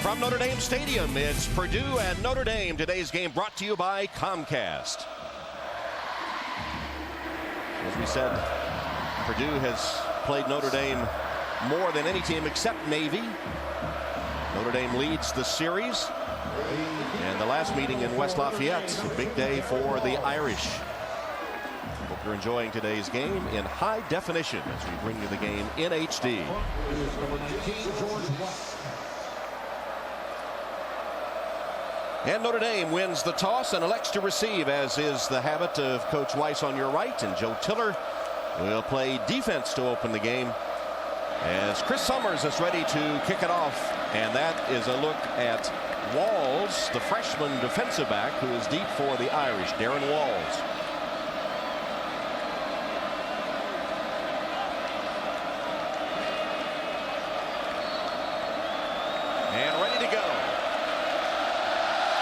From Notre Dame Stadium, it's Purdue and Notre Dame. Today's game brought to you by Comcast. As we said, Purdue has played Notre Dame more than any team except Navy. Notre Dame leads the series. And the last meeting in West Lafayette, a big day for the Irish. Hope you're enjoying today's game in high definition as we bring you the game in HD. And Notre Dame wins the toss and elects to receive, as is the habit of Coach Weiss on your right. And Joe Tiller will play defense to open the game, as Chris Summers is ready to kick it off. And that is a look at Walls, the freshman defensive back, who is deep for the Irish, Darren Walls. And ready to go.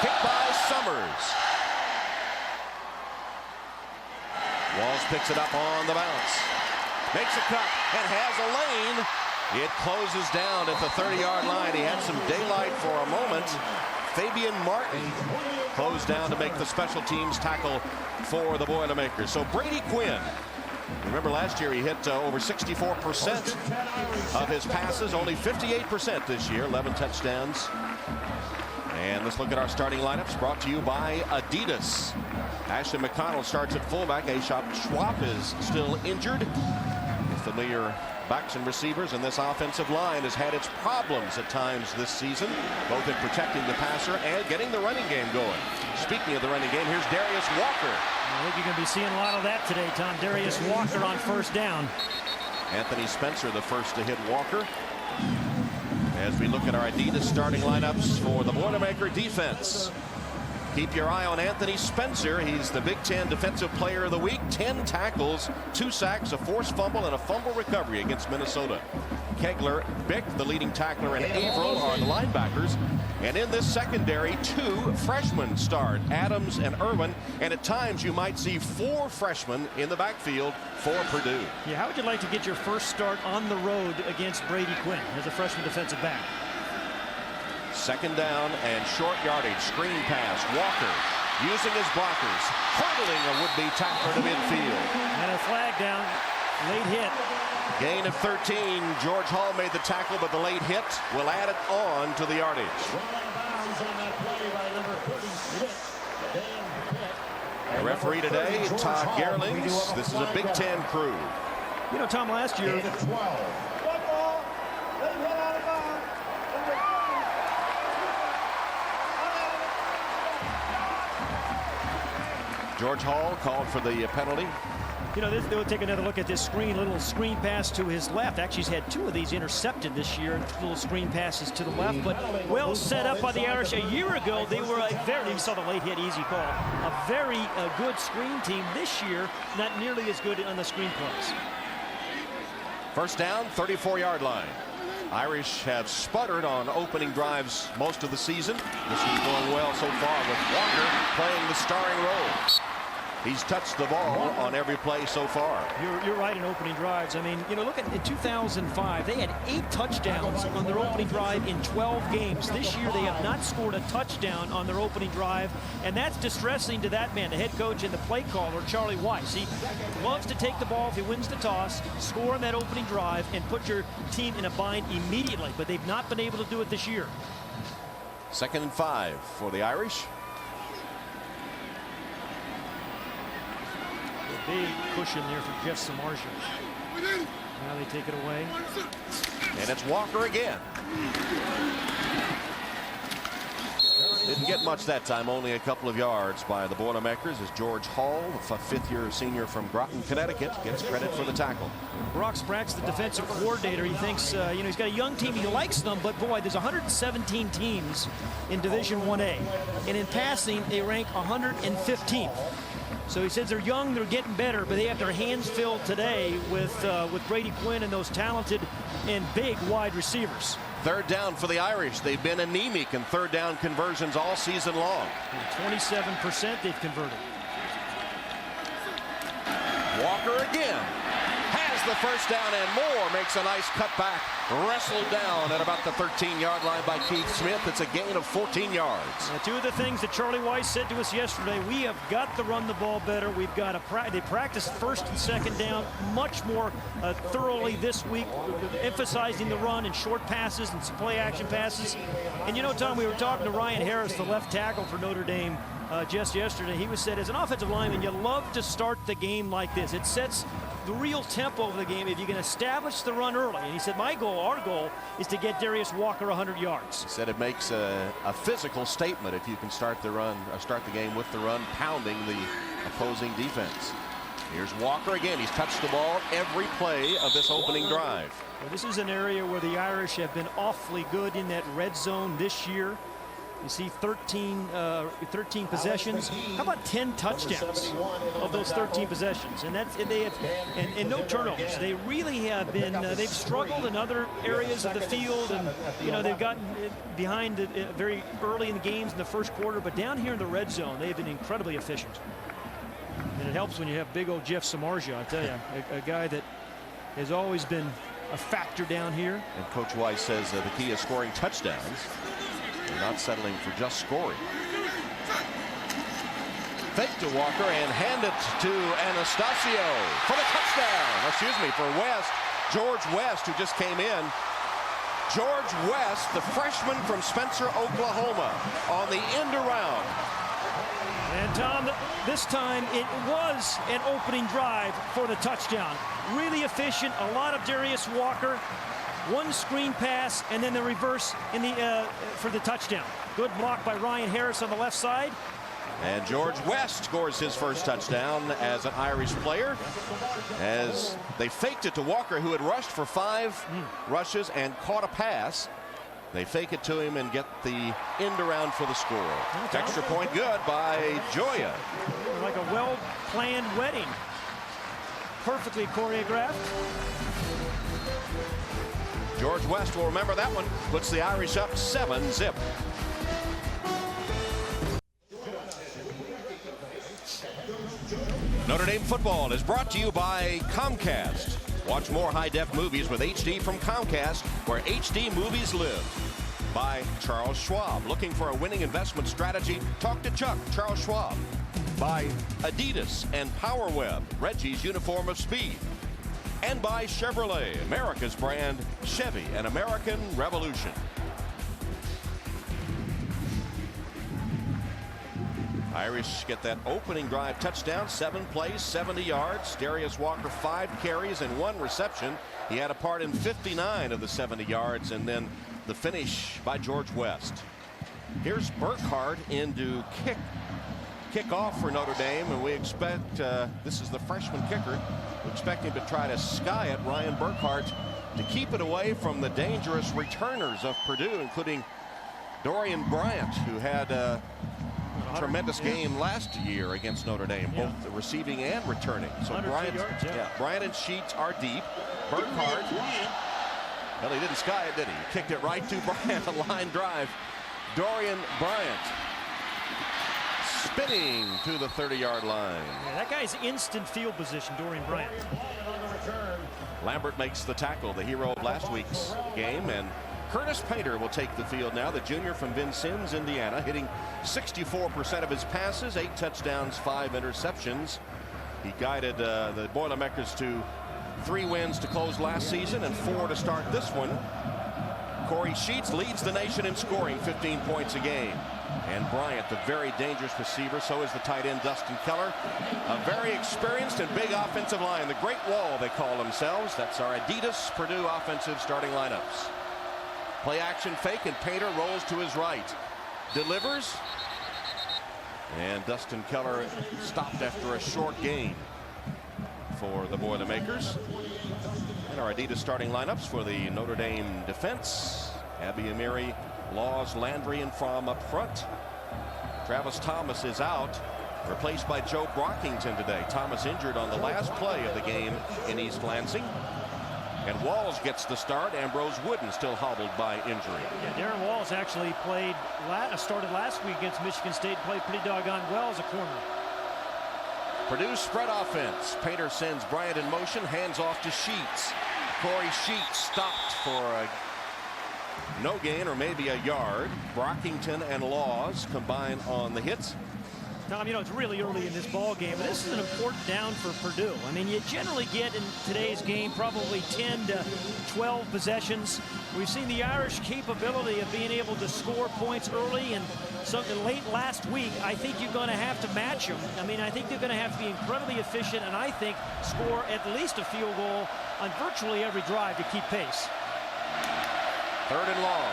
Kick by Summers. Walls picks it up on the bounce. Makes a cut and has a lane. It closes down at the 30-yard line. He had some daylight for a moment. Fabian Martin closed down to make the special teams tackle for the Boilermakers. So Brady Quinn, remember last year he hit over 64% of his passes, only 58% this year, 11 touchdowns. And let's look at our starting lineups, brought to you by Adidas. Ashley McConnell starts at fullback. Aishop Schwab is still injured. The familiar backs and receivers, and this offensive line has had its problems at times this season, both in protecting the passer and getting the running game going. Speaking of the running game, here's Darius Walker. I think you're going to be seeing a lot of that today, Tom. Darius Walker on first down. Anthony Spencer, the first to hit Walker. As we look at our Adidas starting lineups for the Boilermaker defense. Keep your eye on Anthony Spencer. He's the Big Ten Defensive Player of the Week. 10 tackles, 2 sacks, a forced fumble, and a fumble recovery against Minnesota. Kegler, Bick, the leading tackler, and Averill are the linebackers. And in this secondary, 2 freshmen start, Adams and Irwin. And at times you might see 4 freshmen in the backfield for Purdue. Yeah, how would you like to get your first start on the road against Brady Quinn as a freshman defensive back? Second down and short yardage. Screen pass. Walker using his blockers, hurdling a would-be tackler to midfield. And a flag down. Late hit. Gain of 13. George Hall made the tackle, but the late hit will add it on to the yardage. The referee today, Todd Gerlings. This is a Big Ten crew. You know, Tom, last year, George Hall called for the penalty. You know, they'll take another look at this screen. Little screen pass to his left. Actually, he's had 2 of these intercepted this year. Little screen passes to the left, but well set up by the Irish. A year ago, they were a very, you saw the late hit, easy call. A very good screen team. This year, not nearly as good on the screen plays. First down, 34-yard line. Irish have sputtered on opening drives most of the season. This is going well so far with Walker playing the starring role. He's touched the ball on every play so far. You're right in opening drives. I mean, you know, look at in 2005, they had 8 touchdowns on their opening drive in 12 games. This year, they have not scored a touchdown on their opening drive, and that's distressing to that man, the head coach and the play caller, Charlie Weiss. He loves to take the ball if he wins the toss, score on that opening drive, and put your team in a bind immediately, but they've not been able to do it this year. 2nd and 5 for the Irish. Big cushion there for Jeff Samardzija. Now they take it away. And it's Walker again. Didn't get much that time, only a couple of yards by the Boilermakers, as George Hall, a 5th-year senior from Groton, Connecticut, gets credit for the tackle. Brock Spratt's the defensive coordinator. He thinks, you know, he's got a young team. He likes them, but boy, there's 117 teams in Division 1A. And in passing, they rank 115th. So he says they're young, they're getting better, but they have their hands filled today with Brady Quinn and those talented and big wide receivers. 3rd down for the Irish. They've been anemic in 3rd down conversions all season long. 27% they've converted. Walker again has the first down and more. Makes a nice cutback. Wrestled down at about the 13-yard line by Keith Smith. It's a gain of 14 yards. Two of the things that Charlie Weiss said to us yesterday, we have got to run the ball better. We've got to they practice first and second down much more thoroughly this week, emphasizing the run and short passes and some play action passes. And you know, Tom, we were talking to Ryan Harris, the left tackle for Notre Dame, just yesterday. He was said, as an offensive lineman, you love to start the game like this. It sets the real tempo of the game if you can establish the run early. And he said, my goal, our goal, is to get Darius Walker 100 yards. He said it makes a physical statement if you can start the run, or start the game with the run, pounding the opposing defense. Here's Walker again. He's touched the ball every play of this opening drive. Well, this is an area where the Irish have been awfully good in that red zone this year. You see 13 possessions. How about 10 touchdowns of those 13 possessions? And that's they have and no turnovers. They really have been. They've struggled in other areas of the field, and you know they've gotten behind very early in the games in the first quarter. But down here in the red zone, they've been incredibly efficient. And it helps when you have big old Jeff Samardzija. I tell you, a guy that has always been a factor down here. And Coach Weiss says the key is scoring touchdowns. They're not settling for just scoring. Fake to Walker and hand it to Anastasio for the touchdown. Excuse me, for West. George West, who just came in. George West, the freshman from Spencer, Oklahoma, on the end around. And Tom, this time it was an opening drive for the touchdown. Really efficient, a lot of Darius Walker. One screen pass and then the reverse in the for the touchdown. Good block by Ryan Harris on the left side. And George West scores his first touchdown as an Irish player, as they faked it to Walker, who had rushed for 5 rushes and caught a pass. They fake it to him and get the end around for the score. Extra point good by Joya. Like a well-planned wedding. Perfectly choreographed. George West will remember that one. Puts the Irish up 7-0. Notre Dame football is brought to you by Comcast. Watch more high-def movies with HD from Comcast, where HD movies live. By Charles Schwab. Looking for a winning investment strategy? Talk to Chuck, Charles Schwab. By Adidas and PowerWeb, Reggie's uniform of speed. And by Chevrolet, America's brand, Chevy, an American revolution. Irish get that opening drive touchdown, 7 plays, 70 yards. Darius Walker 5 carries and 1 reception. He had a part in 59 of the 70 yards, and then the finish by George West. Here's Burkhardt into kickoff for Notre Dame, and we expect this is the freshman kicker. We expect him to try to sky it, Ryan Burkhardt, to keep it away from the dangerous returners of Purdue, including Dorian Bryant, who had a tremendous game last year against Notre Dame, both receiving and returning. So Bryant and Sheets are deep. Burkhardt, well, he didn't sky it, did he? He kicked it right to Bryant, a line drive. Dorian Bryant spinning to the 30-yard line. Yeah, that guy's instant field position, Dorian Bryant. Lambert makes the tackle, the hero of last week's game, and Curtis Painter will take the field now, the junior from Vincennes, Indiana, hitting 64% of his passes, 8 touchdowns, 5 interceptions. He guided the Boilermakers to 3 wins to close last season and 4 to start this one. Corey Sheets leads the nation in scoring, 15 points a game. And Bryant, the very dangerous receiver. So is the tight end Dustin Keller. A very experienced and big offensive line. The Great Wall, they call themselves. That's our Adidas Purdue offensive starting lineups. Play action fake, and Painter rolls to his right. Delivers. And Dustin Keller stopped after a short gain for the Boilermakers. And our Adidas starting lineups for the Notre Dame defense. Abby Amiri, Laws, Landry, and Fromm up front. Travis Thomas is out, replaced by Joe Brockington today. Thomas injured on the last play of the game in East Lansing. And Walls gets the start. Ambrose Wooden still hobbled by injury. Yeah, Darren Walls actually started last week against Michigan State, played pretty doggone well as a corner. Purdue spread offense. Painter sends Bryant in motion, hands off to Sheets. Corey Sheets stopped for a no gain or maybe a yard. Brockington and Laws combine on the hits. Tom, you know, it's really early in this ball game, but this is an important down for Purdue. I mean, you generally get in today's game probably 10 to 12 possessions. We've seen the Irish capability of being able to score points early, and something late last week. I think you're going to have to match them. I mean, I think they're going to have to be incredibly efficient, and I think score at least a field goal on virtually every drive to keep pace. 3rd and long.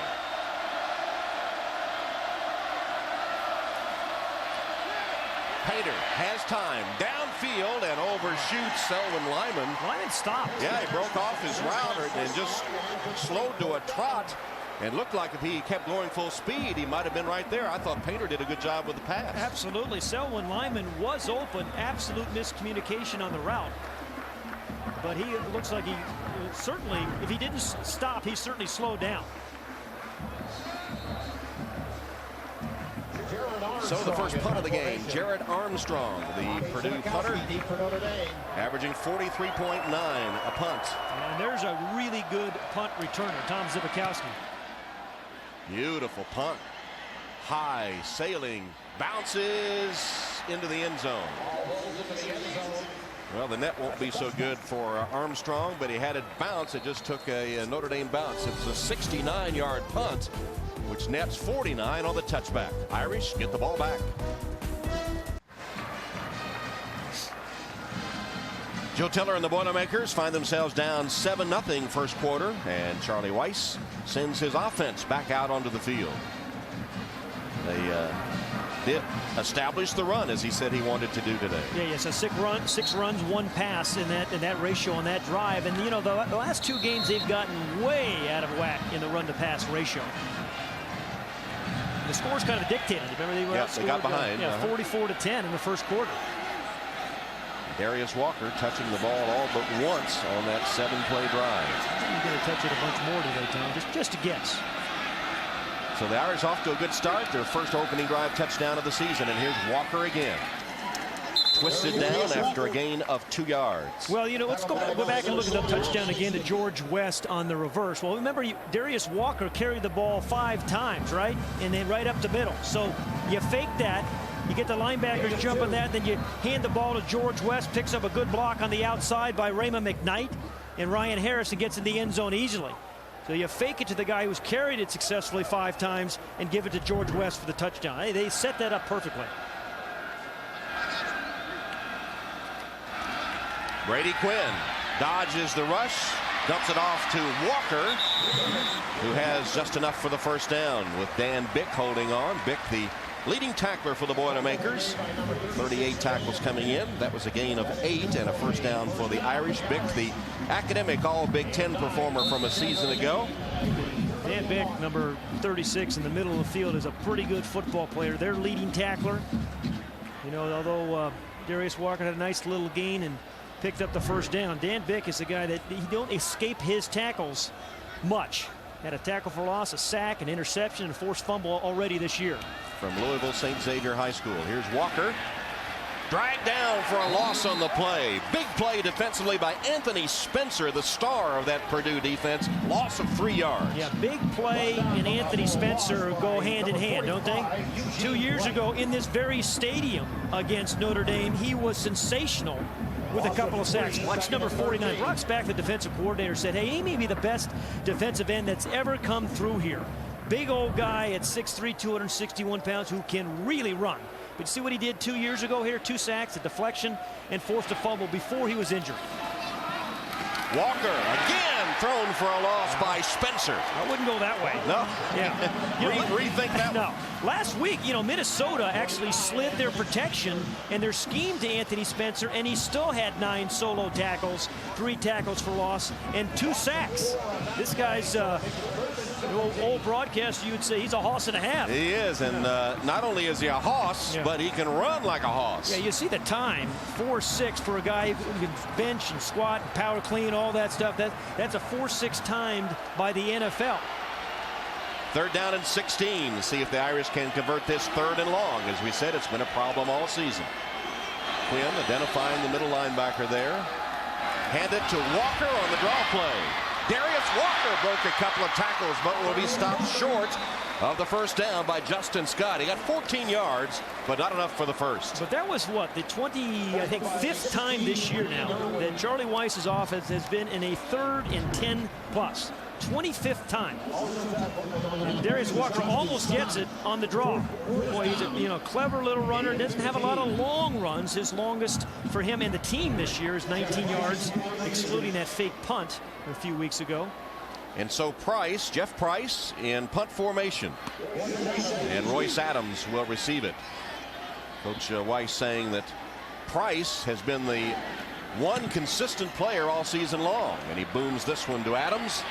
Painter has time downfield and overshoots Selwyn Lyman. Lyman stopped. Yeah, he broke off his route and just slowed to a trot and looked like if he kept going full speed, he might have been right there. I thought Painter did a good job with the pass. Absolutely. Selwyn Lyman was open. Absolute miscommunication on the route. But he looks like he certainly, if he didn't stop, he certainly slowed down. So the first punt of the game, Jared Armstrong, the Purdue punter, averaging 43.9 a punt. And there's a really good punt returner, Tom Zibikowski. Beautiful punt. High, sailing, bounces into the end zone. Well, the net won't be so good for Armstrong, but he had it bounce. It just took a Notre Dame bounce. It was a 69-yard punt, which nets 49 on the touchback. Irish get the ball back. Joe Tiller and the Boilermakers find themselves down 7-0 first quarter, and Charlie Weiss sends his offense back out onto the field. They did establish the run as he said he wanted to do today. Yeah, so 6 runs, 1 pass in that ratio on that drive. And you know, the last 2 games they've gotten way out of whack in the run to pass ratio. The score's kind of dictated. Remember they were outscored, they got behind. 44-10 in the first quarter. Darius Walker touching the ball all but once on that 7-play drive. You're going to touch it a bunch more today, Tom. Just a guess. So the Irish off to a good start. Their first opening drive touchdown of the season. And here's Walker again. Twisted down after a gain of 2 yards. Well, you know, let's go back and look at the touchdown again to George West on the reverse. Well, remember, Darius Walker carried the ball 5 times, right? And then right up the middle. So you fake that. You get the linebackers jumping that. Then you hand the ball to George West. Picks up a good block on the outside by Raymond McKnight. And Ryan Harrison gets in the end zone easily. So you fake it to the guy who's carried it successfully 5 times and give it to George West for the touchdown. Hey, they set that up perfectly. Brady Quinn dodges the rush, dumps it off to Walker, who has just enough for the first down with Dan Bick holding on. Bick, the leading tackler for the Boilermakers. 38 tackles coming in. That was a gain of 8 and a first down for the Irish. Bick, the academic All-Big Ten performer from a season ago. Dan Bick, number 36 in the middle of the field, is a pretty good football player. Their leading tackler. You know, although Darius Walker had a nice little gain and picked up the first down, Dan Bick is a guy that he don't escape his tackles much. Had a tackle for loss, a sack, an interception, and a forced fumble already this year. From Louisville St. Xavier High School. Here's Walker. Dragged down for a loss on the play. Big play defensively by Anthony Spencer, the star of that Purdue defense. Loss of 3 yards. Yeah, big play and Anthony Spencer go hand in hand, don't they? 2 years ago in this very stadium against Notre Dame, he was sensational with a couple of sacks. Watch number 49. Brock Spack, the defensive coordinator, said, hey, he may be the best defensive end that's ever come through here. Big old guy at 6'3", 261 pounds who can really run. But you see what he did 2 years ago here? 2 sacks, a deflection, and forced a fumble before he was injured. Walker again thrown for a loss by Spencer. I wouldn't go that way. No. Yeah. You know, rethink that. No. Last week, you know, Minnesota actually slid their protection and their scheme to Anthony Spencer, and he still had 9 solo tackles, 3 tackles for loss, and 2 sacks. This guy's old broadcaster, you would say he's a hoss and a half. He is, and not only is he a hoss, but he can run like a hoss. Yeah, you see the time, 4.6 for a guy who can bench and squat and power clean, all that stuff. That's a 4.6 timed by the NFL. 3rd down and 16. See if the Irish can convert this 3rd and long. As we said, it's been a problem all season. Quinn identifying the middle linebacker there. Hand it to Walker on the draw play. Darius Walker broke a couple of tackles, but will be stopped short of the first down by Justin Scott. He got 14 yards, but not enough for the first. But that was what, the 5th time this year now that Charlie Weiss's offense has been in a 3rd and 10 plus. 25th time. Darius Walker almost gets it on the draw. Boy, he's a clever little runner. Doesn't have a lot of long runs. His longest for him and the team this year is 19 yards, excluding that fake punt a few weeks ago. And so Jeff Price in punt formation. And Royce Adams will receive it. Coach Weiss saying that Price has been the one consistent player all season long. And he booms this one to Adams.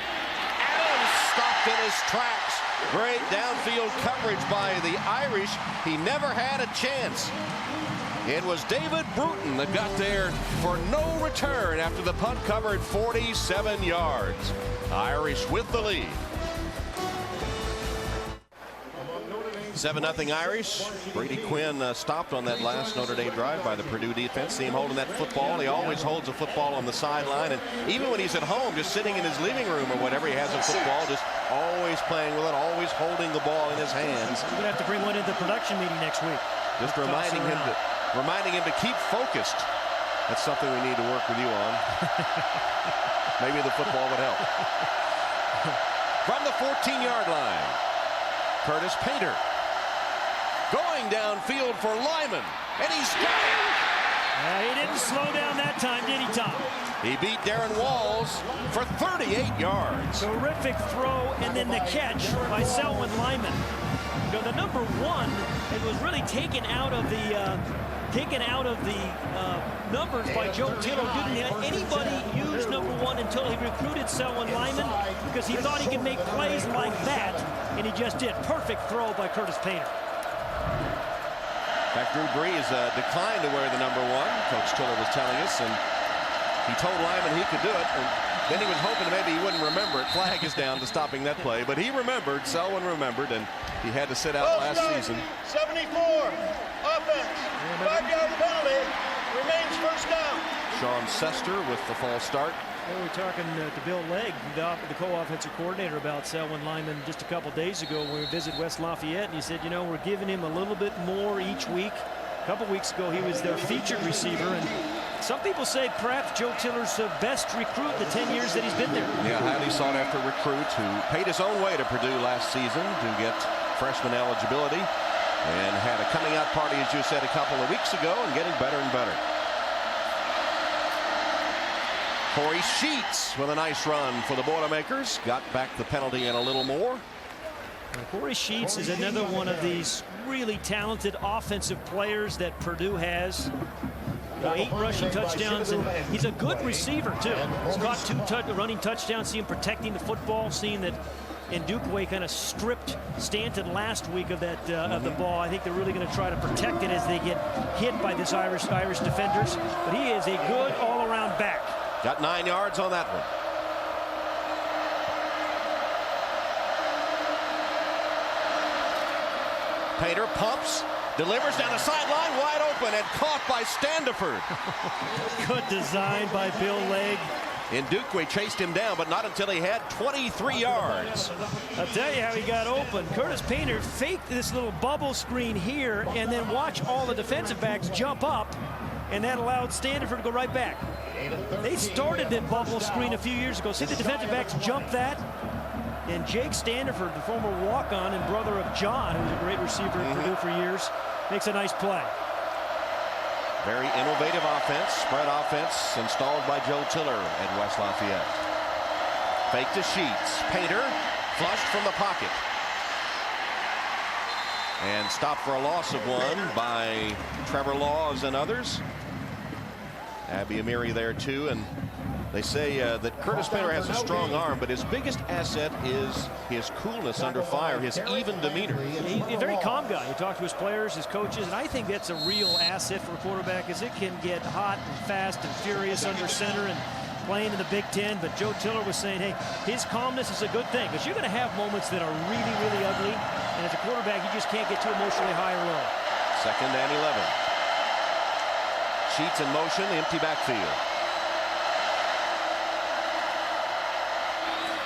Adams stopped in his tracks. Great downfield coverage by the Irish. He never had a chance. It was David Bruton that got there for no return after the punt covered 47 yards. Irish with the lead. 7-0 Irish. Brady Quinn stopped on that last Notre Dame drive by the Purdue defense. See him holding that football. He always holds a football on the sideline, and even when he's at home, just sitting in his living room or whatever, he has a football, just always playing with it, always holding the ball in his hands. We're gonna have to bring one into the production meeting next week. Just reminding him to keep focused. That's something we need to work with you on. Maybe the football would help. From the 14-yard line, Curtis Painter going downfield for Lyman, and he's got it. He didn't slow down that time, did he, Tom? He beat Darren Walls for 38 yards. Terrific throw, and then the catch by Selwyn Lyman. You know, the number 1, it was really taken out of the numbers by Joe Tiller. Didn't have anybody use number 1 until he recruited Selwyn Lyman, because he thought he could make plays like that, and he just did. Perfect throw by Curtis Painter. In fact, Drew Brees declined to wear the number 1, Coach Tiller was telling us, and he told Lyman he could do it. And then he was hoping maybe he wouldn't remember it. Flag is down to stopping that play, but he remembered. Selwyn remembered, and he had to sit out last season. 74, offense, 5-yard penalty, remains first down. Sean Sester with the false start. Well, we were talking to Bill Legg, the co-offensive coordinator, about Selwyn Lyman just a couple days ago when we visited West Lafayette, and he said, you know, we're giving him a little bit more each week. A couple weeks ago, he was their featured receiver, and some people say perhaps Joe Tiller's best recruit the 10 years that he's been there. Yeah, highly sought after recruit who paid his own way to Purdue last season to get freshman eligibility, and had a coming out party, as you said, a couple of weeks ago, and getting better and better. Corey Sheets with a nice run for the Boilermakers. Got back the penalty and a little more. Corey Sheets is another one of these really talented offensive players that Purdue has. 8 rushing touchdowns, and he's a good receiver too. He's caught 2 running touchdowns. See him protecting the football. Seeing that Ndukwe kind of stripped Stanton last week of that of the ball. I think they're really going to try to protect it as they get hit by this Irish defenders. But he is a good all-around back. Got 9 yards on that one. Painter pumps, delivers down the sideline, wide open, and caught by Standiford. Good design by Bill Legg. Ndukwe chased him down, but not until he had 23 yards. I'll tell you how he got open. Curtis Painter faked this little bubble screen here, and then watch all the defensive backs jump up, and that allowed Standiford to go right back. They started that bubble screen a few years ago. See the defensive backs jump that? And Jake Standiford, the former walk-on and brother of John, who was a great receiver at Purdue for years, makes a nice play. Very innovative offense, spread offense, installed by Joe Tiller at West Lafayette. Fake to Sheets. Painter flushed from the pocket. And stopped for a loss of 1 by Trevor Laws and others. Abby Amiri there too, and they say that Curtis Painter has a strong arm, but his biggest asset is his coolness under fire, his even demeanor. He's a very calm guy. He talks to his players, his coaches, and I think that's a real asset for a quarterback, as it can get hot and fast and furious under center and playing in the Big Ten. But Joe Tiller was saying, hey, his calmness is a good thing, because you're going to have moments that are really, really ugly, and as a quarterback, you just can't get too emotionally high or low. 2nd and 11. Sheets in motion, empty backfield.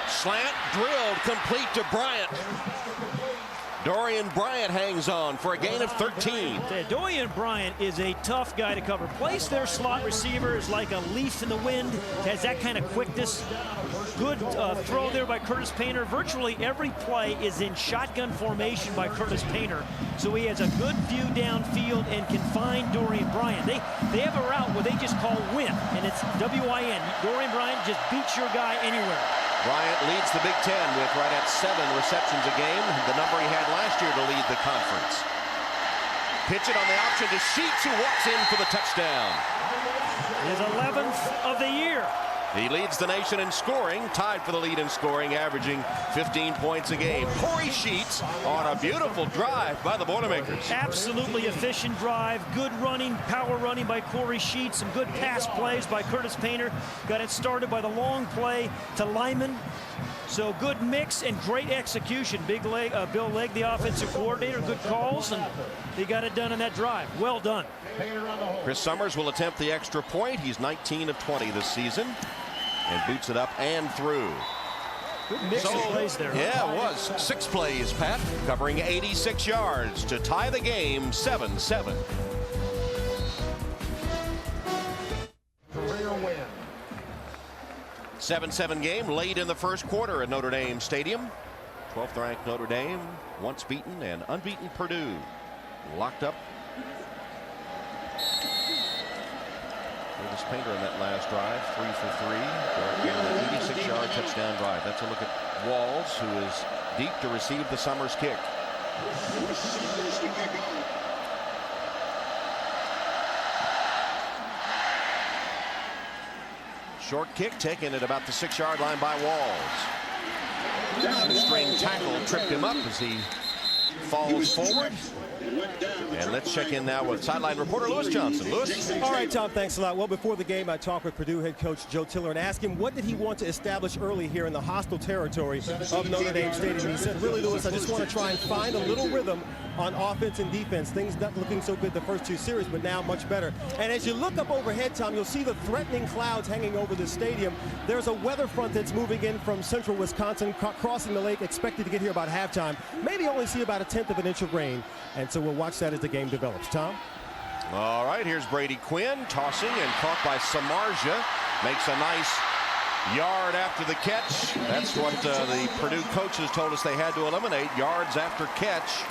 Slant drilled, complete to Bryant. Dorian Bryant hangs on for a gain of 13. Dorian Bryant is a tough guy to cover. Place their slot receiver is like a leaf in the wind. Has that kind of quickness. Good throw there by Curtis Painter. Virtually every play is in shotgun formation by Curtis Painter. So he has a good view downfield and can find Dorian Bryant. They have a route where they just call win, and it's W-I-N. Dorian Bryant just beats your guy anywhere. Bryant leads the Big Ten with right at 7 receptions a game, the number he had last year to lead the conference. Pitch it on the option to Sheets, who walks in for the touchdown. His 11th of the year. He leads the nation in scoring, tied for the lead in scoring, averaging 15 points a game. Corey Sheets on a beautiful drive by the Boilermakers. Absolutely efficient drive, good running, power running by Corey Sheets, some good pass plays by Curtis Painter. Got it started by the long play to Lyman. So good mix and great execution. Bill Legg, the offensive coordinator, good calls, and he got it done in that drive. Well done. Chris Summers will attempt the extra point. He's 19 of 20 this season and boots it up and through. Good mix of plays there. Yeah, it was. 6 plays, Pat, covering 86 yards to tie the game 7-7. 7-7 game late in the first quarter at Notre Dame Stadium. 12th ranked Notre Dame, once beaten and unbeaten Purdue. Locked up. Curtis Painter in that last drive, 3 for 3. An 86-yard touchdown drive. That's a look at Walls, who is deep to receive the Summers kick. Short kick taken at about the 6-yard line by Walls. Shoestring tackle tripped him up as he falls forward. And let's check in now with sideline reporter Lewis Johnson. Lewis? All right, Tom, thanks a lot. Well, before the game, I talked with Purdue head coach Joe Tiller and asked him what did he want to establish early here in the hostile territory of Notre Dame Stadium. He said, really, Lewis, I just want to try and find a little rhythm on offense and defense. Things not looking so good the first 2 series, but now much better. And as you look up overhead, Tom, you'll see the threatening clouds hanging over the stadium. There's a weather front that's moving in from central Wisconsin, crossing the lake, expected to get here about halftime. Maybe only see about 1/10 of an inch of rain. And so we'll watch that as the game develops. Tom? All right, here's Brady Quinn tossing and caught by Samardzija. Makes a nice yard after the catch. That's what the Purdue coaches told us they had to eliminate, yards after catch.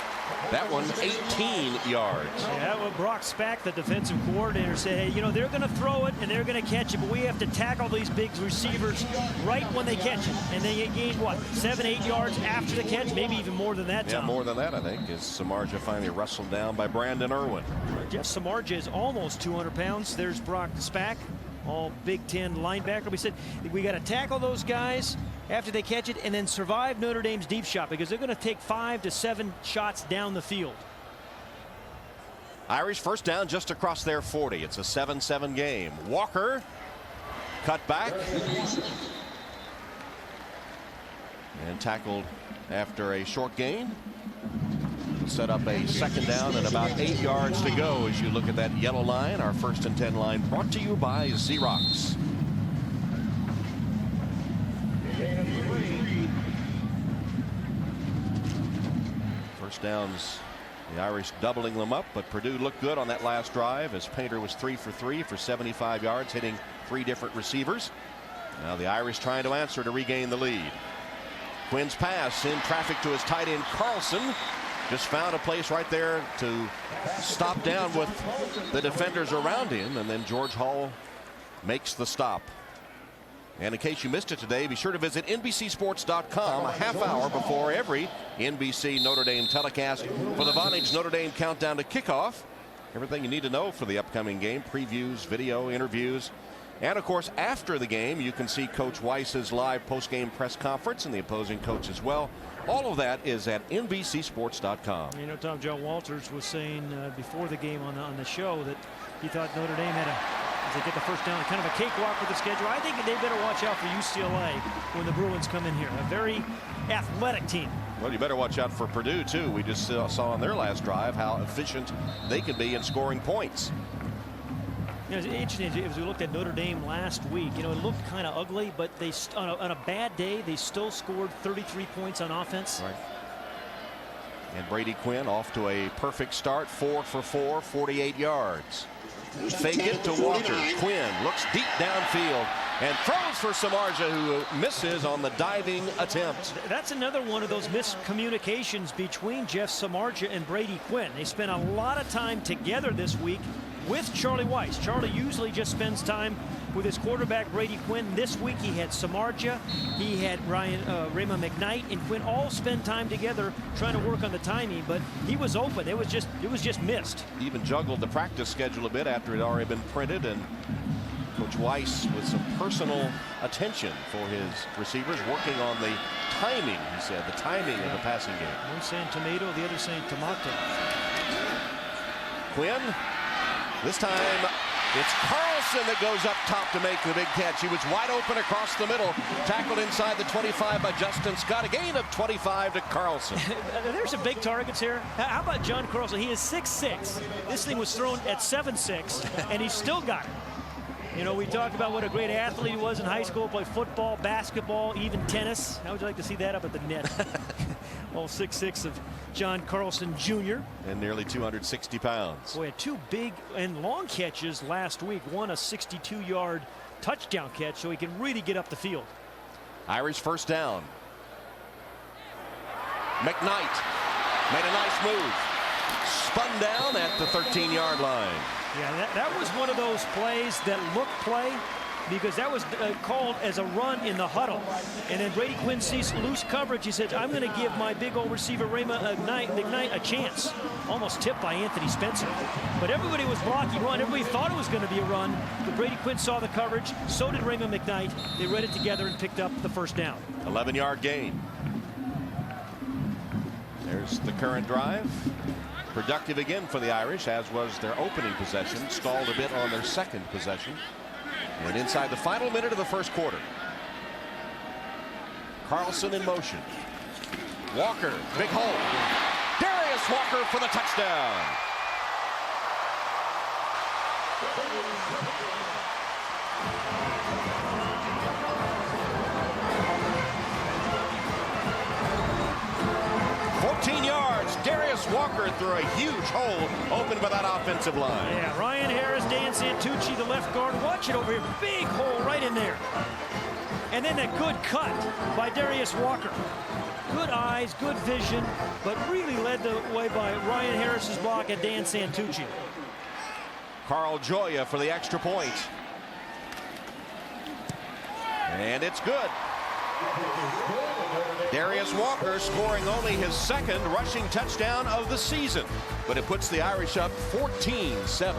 That one 18 yards. Yeah, well, Brock Spack, the defensive coordinator, said, hey, you know, they're going to throw it and they're going to catch it, but we have to tackle these big receivers right when they catch it. And they gained, what, 7-8 yards after the catch? Maybe even more than that, Tom. Yeah, more than that, I think, as Samardzija finally wrestled down by Brandon Irwin. Jeff Samardzija is almost 200 pounds. There's Brock Spack, all Big Ten linebacker. We said we got to tackle those guys after they catch it and then survive Notre Dame's deep shot because they're going to take 5 to 7 shots down the field. Irish first down just across their 40. It's a 7-7 game. Walker cut back and tackled after a short gain. Set up a second down and about 8 yards to go as you look at that yellow line. Our 1st and 10 line brought to you by Xerox. First downs, the Irish doubling them up, but Purdue looked good on that last drive as Painter was 3 for 3 for 75 yards, hitting 3 different receivers. Now the Irish trying to answer to regain the lead. Quinn's pass in traffic to his tight end Carlson. Just found a place right there to stop down with the defenders around him, and then George Hall makes the stop. And in case you missed it today, be sure to visit NBCSports.com a half hour before every NBC Notre Dame telecast for the Vonage Notre Dame countdown to kickoff. Everything you need to know for the upcoming game, previews, video, interviews. And of course, after the game, you can see Coach Weiss's live post-game press conference and the opposing coach as well. All of that is at NBCSports.com. You know, Tom, John Walters was saying before the game on the show that he thought Notre Dame had as they get the first down, kind of a cakewalk with the schedule. I think they better watch out for UCLA when the Bruins come in here. A very athletic team. Well, you better watch out for Purdue, too. We just saw on their last drive how efficient they can be in scoring points. You know, it's interesting as we looked at Notre Dame last week. You know, it looked kind of ugly, but they on a bad day they still scored 33 points on offense. Right. And Brady Quinn off to a perfect start, 4 for 4, 48 yards. Fake it to Walker. Quinn looks deep downfield and throws for Samardzija, who misses on the diving attempt. That's another one of those miscommunications between Jeff Samardzija and Brady Quinn. They spent a lot of time together this week with Charlie Weiss. Charlie usually just spends time with his quarterback Brady Quinn. This week he had Samardzija, he had Raymond McKnight, and Quinn all spend time together trying to work on the timing, but he was open. It was just missed. He even juggled the practice schedule a bit after it had already been printed, and Coach Weiss with some personal attention for his receivers, working on the timing, he said, the timing of the passing game. One saying tomato, the other saying tomato. Quinn, this time it's Carlson that goes up top to make the big catch. He was wide open across the middle, tackled inside the 25 by Justin Scott. A gain of 25 to Carlson. There's some big targets here. How about John Carlson? He is 6'6". This thing was thrown at 7'6", and he still got it. You know, we talked about what a great athlete he was in high school, played football, basketball, even tennis. How would you like to see that up at the net? All 6'6" of John Carlson Jr. And nearly 260 pounds. Boy, had two big and long catches last week. One a 62-yard touchdown catch, so he can really get up the field. Irish first down. McKnight made a nice move. Spun down at the 13-yard line. Yeah, that was one of those plays that looked play, because that was called as a run in the huddle. And then Brady Quinn sees loose coverage. He said, I'm going to give my big old receiver Raymond McKnight a chance. Almost tipped by Anthony Spencer. But everybody was blocking run. Everybody thought it was going to be a run. But Brady Quinn saw the coverage. So did Raymond McKnight. They read it together and picked up the first down. 11-yard gain. There's the current drive. Productive again for the Irish, as was their opening possession. Stalled a bit on their second possession. And inside the final minute of the first quarter. Carlson in motion. Walker, big hole. Darius Walker for the touchdown. Darius Walker through a huge hole opened by that offensive line. Yeah, Ryan Harris, Dan Santucci, the left guard. Watch it over here. Big hole right in there. And then that good cut by Darius Walker. Good eyes, good vision, but really led the way by Ryan Harris's block and Dan Santucci. Carl Gioia for the extra point. And it's good. Darius Walker scoring only his second rushing touchdown of the season, but it puts the Irish up 14-7.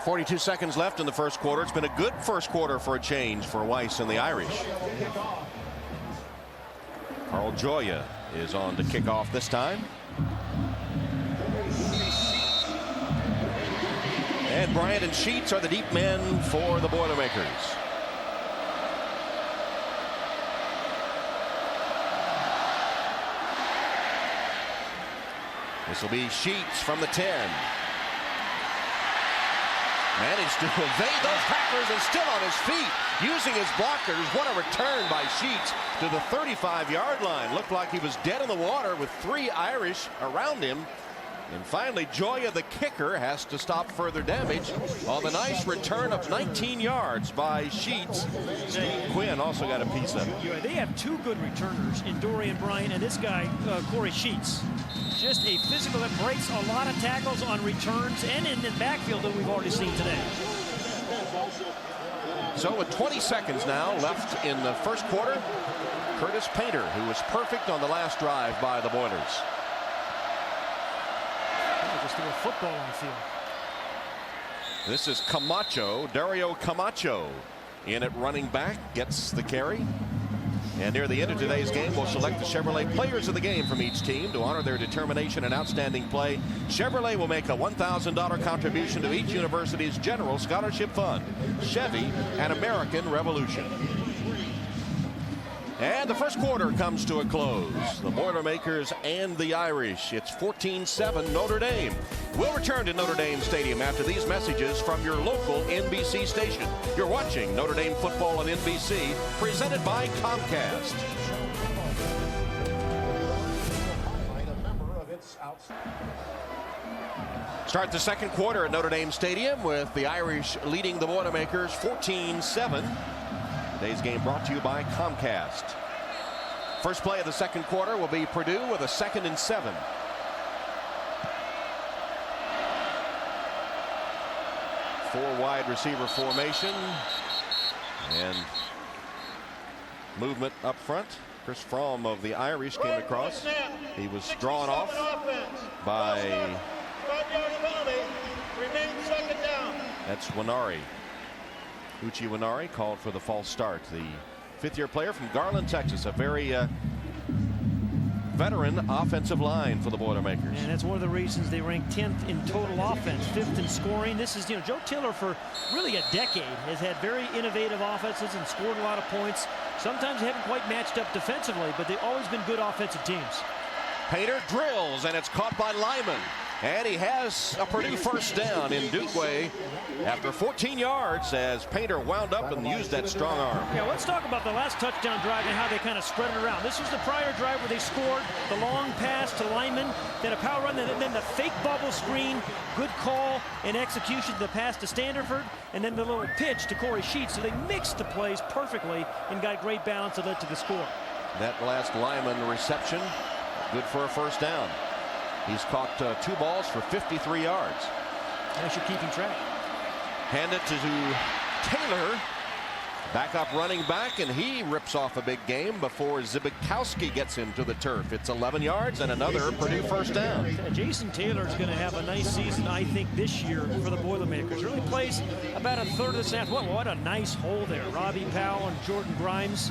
.42 seconds left in the first quarter. It's been a good first quarter for a change for Weiss and the Irish. Carl Gioia is on to kick off this time. And Bryant and Sheets are the deep men for the Boilermakers. This will be Sheets from the 10. Managed to evade those tacklers and still on his feet, using his blockers. What a return by Sheets to the 35-yard line. Looked like he was dead in the water with 3 Irish around him. And finally, Gioia, the kicker, has to stop further damage on the nice return of 19 yards by Sheets. Steve Quinn also got a piece of it. Yeah, they have 2 good returners in Dorian Bryant and this guy, Corey Sheets. Just a physical that breaks a lot of tackles on returns and in the backfield that we've already seen today. So with 20 seconds now left in the first quarter, Curtis Painter, who was perfect on the last drive by the Boilers. Just threw a football on the field. This is Camacho, Dario Camacho, in at running back, gets the carry. And near the end of today's game, we'll select the Chevrolet players of the game from each team to honor their determination and outstanding play. Chevrolet will make a $1,000 contribution to each university's general scholarship fund. Chevy, an American revolution. And the first quarter comes to a close. The Boilermakers and the Irish. It's 14-7 Notre Dame. We'll return to Notre Dame Stadium after these messages from your local NBC station. You're watching Notre Dame football on NBC, presented by Comcast. Start the second quarter at Notre Dame Stadium with the Irish leading the Boilermakers 14-7. Today's game brought to you by Comcast. First play of the second quarter will be Purdue with a 2nd and 7. Four wide receiver formation and movement up front. Chris Fromm of the Irish came across. He was drawn off by 5-yard penalty. Remains 2nd down. That's Winari. Uchi Winari called for the false start. The 5th-year player from Garland, Texas. A very veteran offensive line for the Boilermakers. And that's one of the reasons they rank 10th in total offense, 5th in scoring. This is, Joe Taylor for really a decade has had very innovative offenses and scored a lot of points. Sometimes they haven't quite matched up defensively, but they've always been good offensive teams. Painter drills, and it's caught by Lyman. And he has a Purdue first down in Dukeway after 14 yards as Painter wound up and used that strong arm. Yeah, let's talk about the last touchdown drive and how they kind of spread it around. This was the prior drive where they scored the long pass to Lyman, then a power run, and then the fake bubble screen. Good call and execution of the pass to Standerford, and then the little pitch to Corey Sheets. So they mixed the plays perfectly and got great balance that led to the score. That last Lyman reception, good for a first down. He's caught 2 balls for 53 yards. Nice, you're keeping track. Hand it to Taylor. Backup running back, and he rips off a big game before Zibikowski gets him to the turf. It's 11 yards and another Purdue first down. Jason Taylor is going to have a nice season, I think, this year for the Boilermakers. Really plays about a third of the snap. What a nice hole there. Robbie Powell and Jordan Grimes,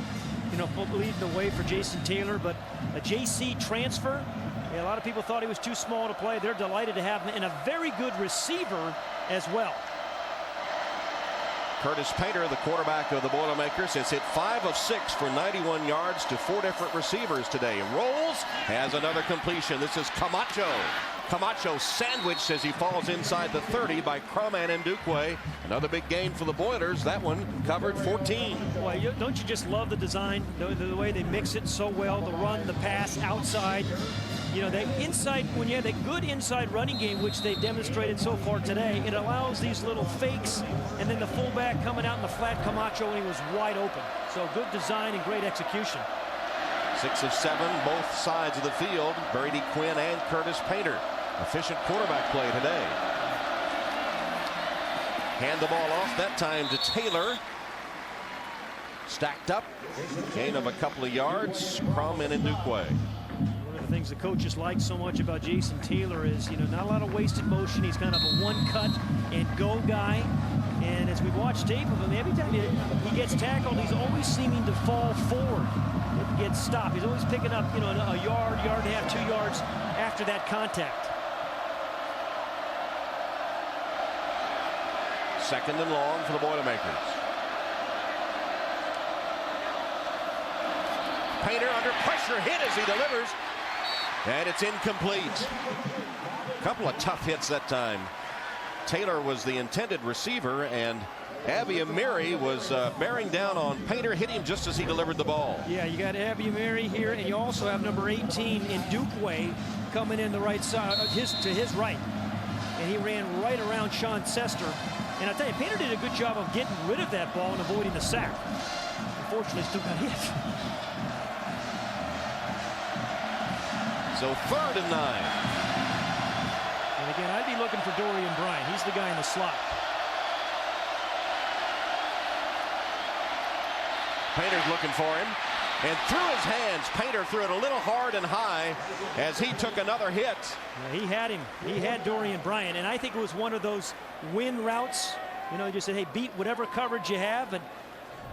leading the way for Jason Taylor, but a JC transfer. A lot of people thought he was too small to play. They're delighted to have him, and a very good receiver as well. Curtis Painter, the quarterback of the Boilermakers, has hit 5 of 6 for 91 yards to 4 different receivers today. Rolls, has another completion. This is Camacho. Camacho sandwiched as he falls inside the 30 by Cruman and Dukeway. Another big gain for the Boilers. That one covered 14. Boy, don't you just love the design, the way they mix it so well, the run, the pass, outside. They inside, when you have a good inside running game, which they've demonstrated so far today, it allows these little fakes, and then the fullback coming out in the flat Camacho, and he was wide open. So good design and great execution. 6 of 7, both sides of the field. Brady Quinn and Curtis Painter. Efficient quarterback play today. Hand the ball off, that time to Taylor. Stacked up. Gain of a couple of yards. Cruman and Dukeway. The things the coaches like so much about Jason Taylor is, not a lot of wasted motion. He's kind of a one-cut and go guy. And as we watch tape of him, every time he gets tackled, he's always seeming to fall forward. He gets stopped. He's always picking up, a yard, yard and a half, 2 yards after that contact. 2nd and long for the Boilermakers. Painter under pressure, hit as he delivers. And it's incomplete. A couple of tough hits that time. Taylor was the intended receiver, and Abby Amiri was bearing down on Painter, hit him just as he delivered the ball. Yeah, you got Abby Amiri here, and you also have number 18 in Dukeway coming in the right side, to his right. And he ran right around Sean Sester. And I tell you, Painter did a good job of getting rid of that ball and avoiding the sack. Unfortunately, still got hit. So 3rd and 9. And again, I'd be looking for Dorian Bryant. He's the guy in the slot. Painter's looking for him. And through his hands, Painter threw it a little hard and high as he took another hit. Yeah, he had him. He had Dorian Bryant. And I think it was one of those win routes. You just said, hey, beat whatever coverage you have. And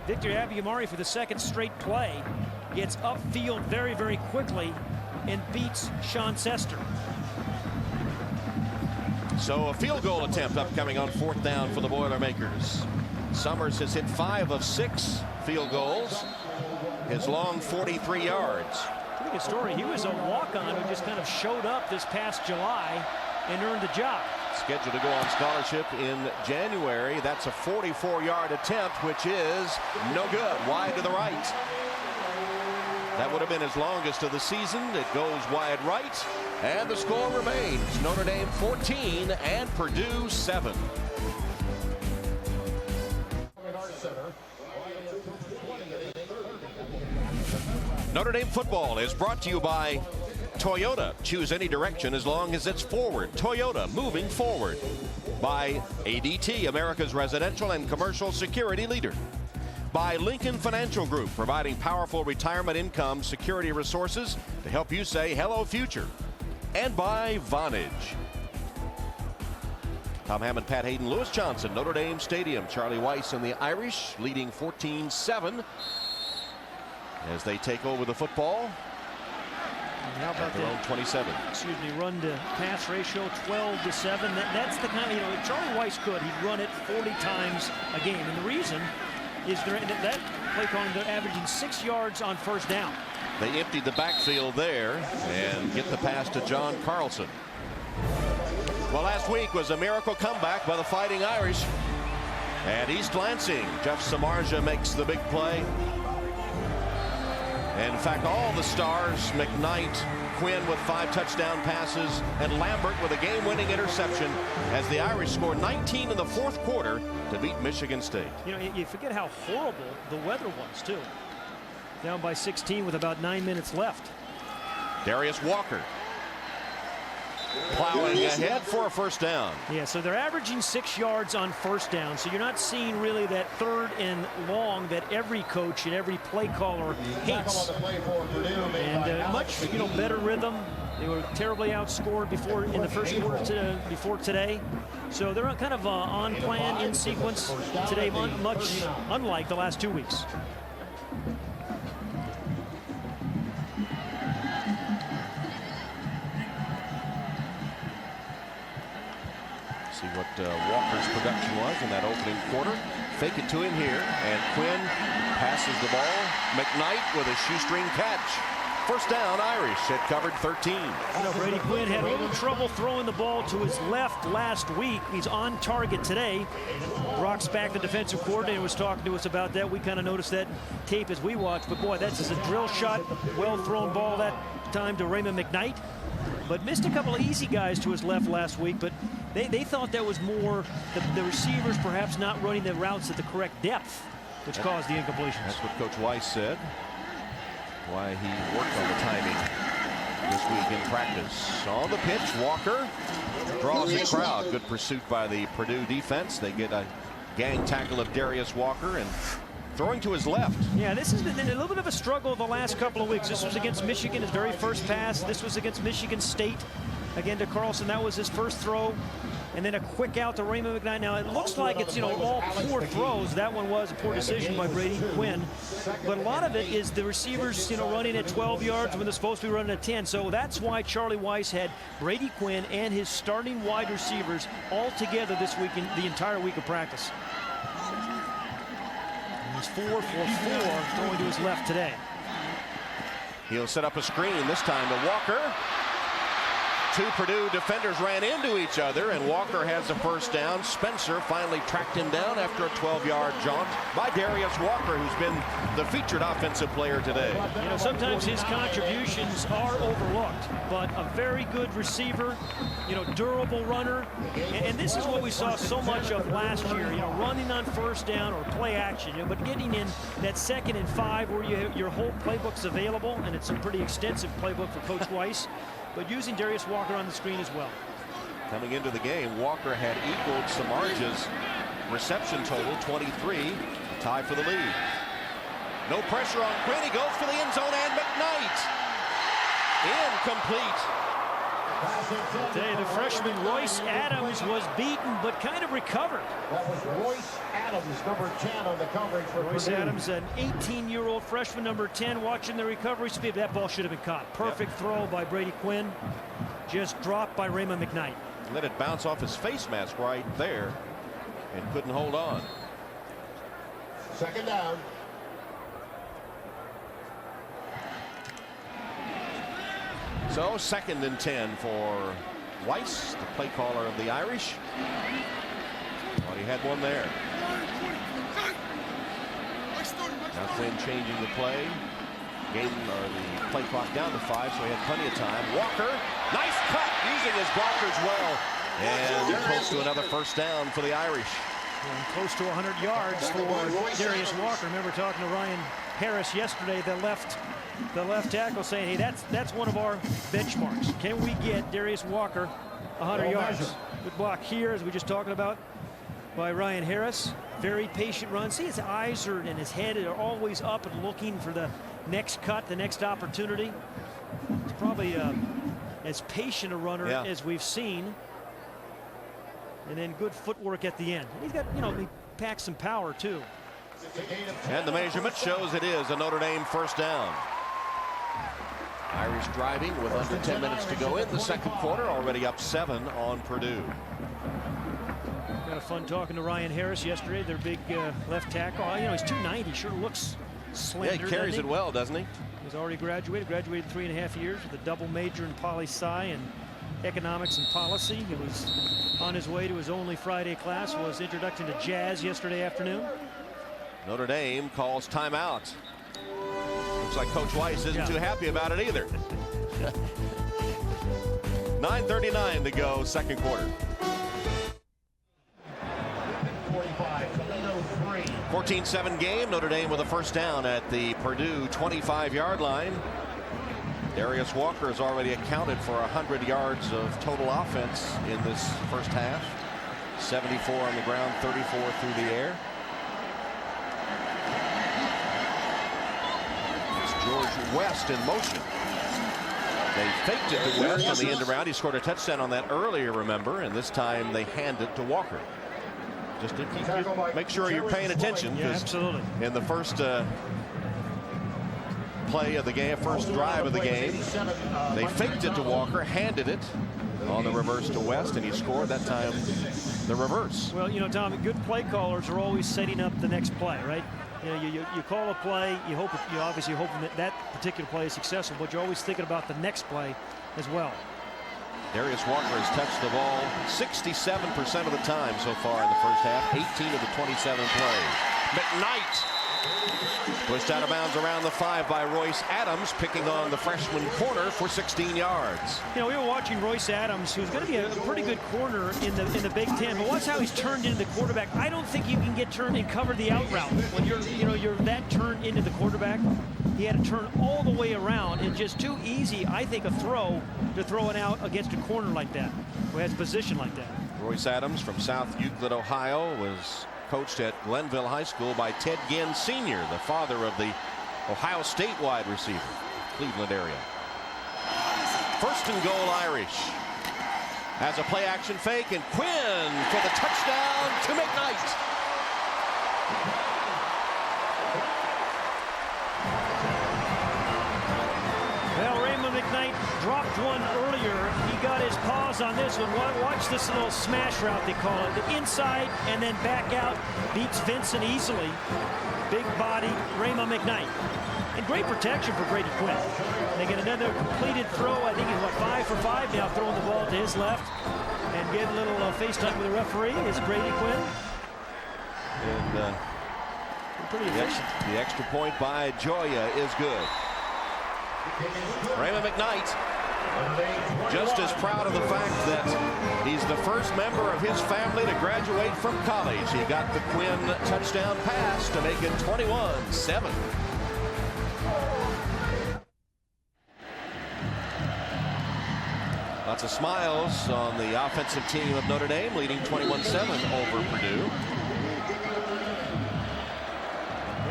Victor Abiamari for the 2nd straight play gets upfield very, very quickly and beats Sean Sester. So a field goal attempt upcoming on 4th down for the Boilermakers. Summers has hit 5 of 6 field goals. His long 43 yards. Pretty good story. He was a walk-on who just kind of showed up this past July and earned the job. Scheduled to go on scholarship in January. That's a 44-yard attempt, which is no good. Wide to the right. That would have been his longest of the season. It goes wide right. And the score remains Notre Dame 14 and Purdue 7. Notre Dame football is brought to you by Toyota. Choose any direction as long as it's forward. Toyota, moving forward. By ADT, America's residential and commercial security leader. By Lincoln Financial Group, providing powerful retirement income security resources to help you say hello future. And by Vonage. Tom Hammond, Pat Hayden, Lewis Johnson, Notre Dame Stadium. Charlie Weiss and the Irish leading 14-7 as they take over the football. How about at their own 27. Excuse me, run to pass ratio 12-7. That's the kind of, if Charlie Weiss could, he'd run it 40 times a game. And the reason is that play calling, they're averaging 6 yards on first down. They emptied the backfield there and get the pass to John Carlson. Well, last week was a miracle comeback by the Fighting Irish. At East Lansing, Jeff Samardzija makes the big play. In fact, all the stars, McKnight, Quinn with 5 touchdown passes, and Lambert with a game-winning interception as the Irish scored 19 in the 4th quarter to beat Michigan State. You know, you forget how horrible the weather was, too. Down by 16 with about 9 minutes left. Darius Walker plowing ahead for a first down. Yeah, so they're averaging 6 yards on first down, so you're not seeing really that 3rd and long that every coach and every play caller hates. And much better rhythm. They were terribly outscored before in the first quarter before today. So they're kind of on plan, in sequence today, much unlike the last 2 weeks. See what Walker's production was in that opening quarter. Fake it to him here, and Quinn passes the ball. McKnight with a shoestring catch. First down, Irish at covered 13. Brady Quinn had a little trouble throwing the ball to his left last week. He's on target today. Brock Spack, the defensive coordinator, was talking to us about that. We kind of noticed that tape as we watched. But boy, that's just a drill shot, well-thrown ball that time to Raymond McKnight. But missed a couple of easy guys to his left last week. But they thought that was more the receivers perhaps not running the routes at the correct depth, which caused the incompletions. That's what Coach Weiss said. Why he worked on the timing this week in practice. On the pitch, Walker draws the crowd. Good pursuit by the Purdue defense. They get a gang tackle of Darius Walker and throwing to his left. Yeah, this has been a little bit of a struggle the last couple of weeks. This was against Michigan, his very first pass. This was against Michigan State. Again to Carlson, that was his first throw. And then a quick out to Raymond McKnight. Now, it looks like it's, all poor throws. That one was a poor decision by Brady Quinn. But a lot of it is the receivers, running at 12 yards when they're supposed to be running at 10. So that's why Charlie Weiss had Brady Quinn and his starting wide receivers all together this week in the entire week of practice. He's 4 for 4 throwing to his left today. He'll set up a screen this time to Walker. 2 Purdue defenders ran into each other, and Walker has a first down. Spencer finally tracked him down after a 12-yard jaunt by Darius Walker, who's been the featured offensive player today. Sometimes his contributions are overlooked, but a very good receiver, durable runner. And this is what we saw so much of last year, running on first down or play action, but getting in that 2nd and 5 where your whole playbook's available, and it's a pretty extensive playbook for Coach Weiss. But using Darius Walker on the screen as well. Coming into the game, Walker had equaled Samardzija's reception total, 23, tie for the lead. No pressure on Quinn. He goes for the end zone, and McKnight incomplete. Today, the freshman Royce Adams was beaten, but kind of recovered. That was Royce Adams, number 10 on the coverage for Royce Purdue. Adams, an 18-year-old freshman, number 10, watching the recovery speed. That ball should have been caught. Perfect throw by Brady Quinn. Just dropped by Raymond McKnight. Let it bounce off his face mask right there and couldn't hold on. Second down. So 2nd and 10 for Weiss, the play caller of the Irish. Thought he had one there. Now Quinn changing the play. The play clock down to 5, so he had plenty of time. Walker, nice cut, using his blockers well. And close to another first down for the Irish. And close to 100 yards for Darius Walker. Remember talking to Ryan Harris yesterday, the left tackle, saying, hey, that's one of our benchmarks. Can we get Darius Walker 100 yards? Good block here, as we were just talking about, by Ryan Harris. Very patient run. See, his eyes and his head are always up and looking for the next cut, the next opportunity. It's probably as patient a runner as we've seen. And then good footwork at the end. He's got, he packs some power too. And the measurement shows it is a Notre Dame first down. Irish driving with under 10 minutes to go in the second quarter, already up 7 on Purdue. Kind of fun talking to Ryan Harris yesterday, their big left tackle. He's 290, sure looks slender. Yeah, he carries it well, doesn't he? He's already graduated 3.5 years with a double major in poli-sci and economics and policy. He was on his way to his only Friday class, was introduction to jazz yesterday afternoon. Notre Dame calls timeout. Looks like Coach Weiss isn't too happy about it either. 9:39 to go, second quarter. 14-7 game. Notre Dame with a first down at the Purdue 25-yard line. Darius Walker has already accounted for 100 yards of total offense in this first half. 74 on the ground, 34 through the air. It's George West in motion. They faked it to West on the end around. He scored a touchdown on that earlier, remember, and this time they hand it to Walker. Just to make sure you're paying attention. Yeah, absolutely. In the first play of the game, first drive of the game, they faked it to Walker, handed it on the reverse to West, and he scored that time the reverse. Well, Tom, good play callers are always setting up the next play, right? You call a play, you obviously hope that particular play is successful, but you're always thinking about the next play as well. Darius Walker has touched the ball 67% of the time so far in the first half, 18 of the 27 plays. McKnight pushed out of bounds around the 5 by Royce Adams, picking on the freshman corner for 16 yards. We were watching Royce Adams, who's going to be a pretty good corner in the Big Ten, but watch how he's turned into the quarterback. I don't think you can get turned and cover the out route when you're that turned into the quarterback. He had to turn all the way around, and just too easy, I think, a throw to throw it out against a corner like that, who has position like that. Royce Adams from South Euclid, Ohio, was coached at Glenville High School by Ted Ginn Sr., the father of the Ohio State wide receiver, Cleveland area. First and goal, Irish. Has a play action fake, and Quinn for the touchdown to McKnight. Well, Raymond McKnight dropped one earlier. He got his paws on this one. Watch this little smash route, they call it. The inside and then back out. Beats Vincent easily. Big body, Raymond McKnight. And great protection for Brady Quinn. They get another completed throw. I think he's, 5 for 5 now, throwing the ball to his left. And get a little FaceTime with the referee is Brady Quinn. And pretty efficient. The extra point by Joya is good. Raymond McKnight just as proud of the fact that he's the first member of his family to graduate from college. He got the Quinn touchdown pass to make it 21-7. Lots of smiles on the offensive team of Notre Dame, leading 21-7 over Purdue.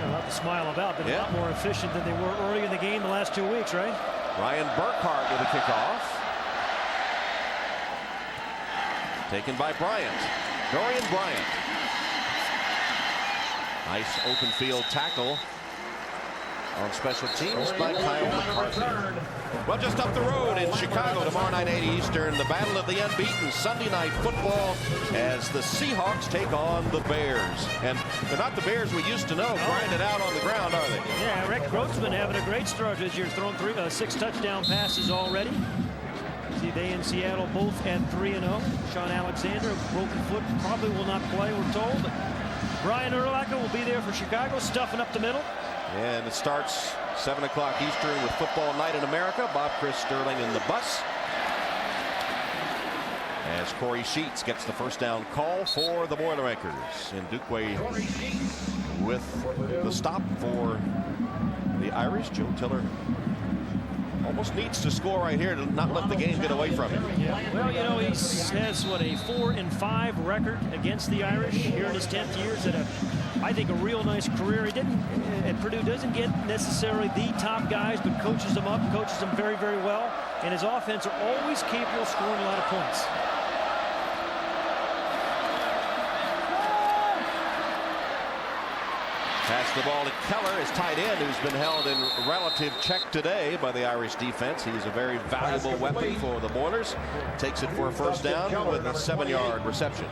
A lot to smile about, but a lot more efficient than they were earlier in the game the last 2 weeks, right? Ryan Burkhart with a kickoff. Taken by Bryant. Dorian Bryant. Nice open field tackle on special teams by Kyle McCarthy. Well, just up the road in Chicago tomorrow night, 8 Eastern, the battle of the unbeaten Sunday night football as the Seahawks take on the Bears. And they're not the Bears we used to know, grinding out on the ground, are they? Yeah, Rick Grotzman having a great start this year, thrown 6 touchdown passes already. See, they in Seattle both at 3-0. Sean Alexander, broken foot, probably will not play, we're told. But Brian Urlacher will be there for Chicago, stuffing up the middle. And it starts 7 o'clock Eastern with Football Night in America. Bob Chris Sterling in the bus. As Corey Sheets gets the first down call for the Boilermakers. And Dukeway with the stop for the Irish. Joe Tiller almost needs to score right here to not let the game get away from him. Yeah. Well, you know, he has, what, a 4-5 record against the Irish here in his 10th year. He's had I think, a real nice career. He didn't, at Purdue, doesn't get necessarily the top guys, but coaches them up, coaches them very, very well. And his offense are always capable of scoring a lot of points. Pass the ball to Keller, his tight end, who's been held in relative check today by the Irish defense. He's a very valuable weapon for the Boilers. Takes it for a first down with a 7-yard reception.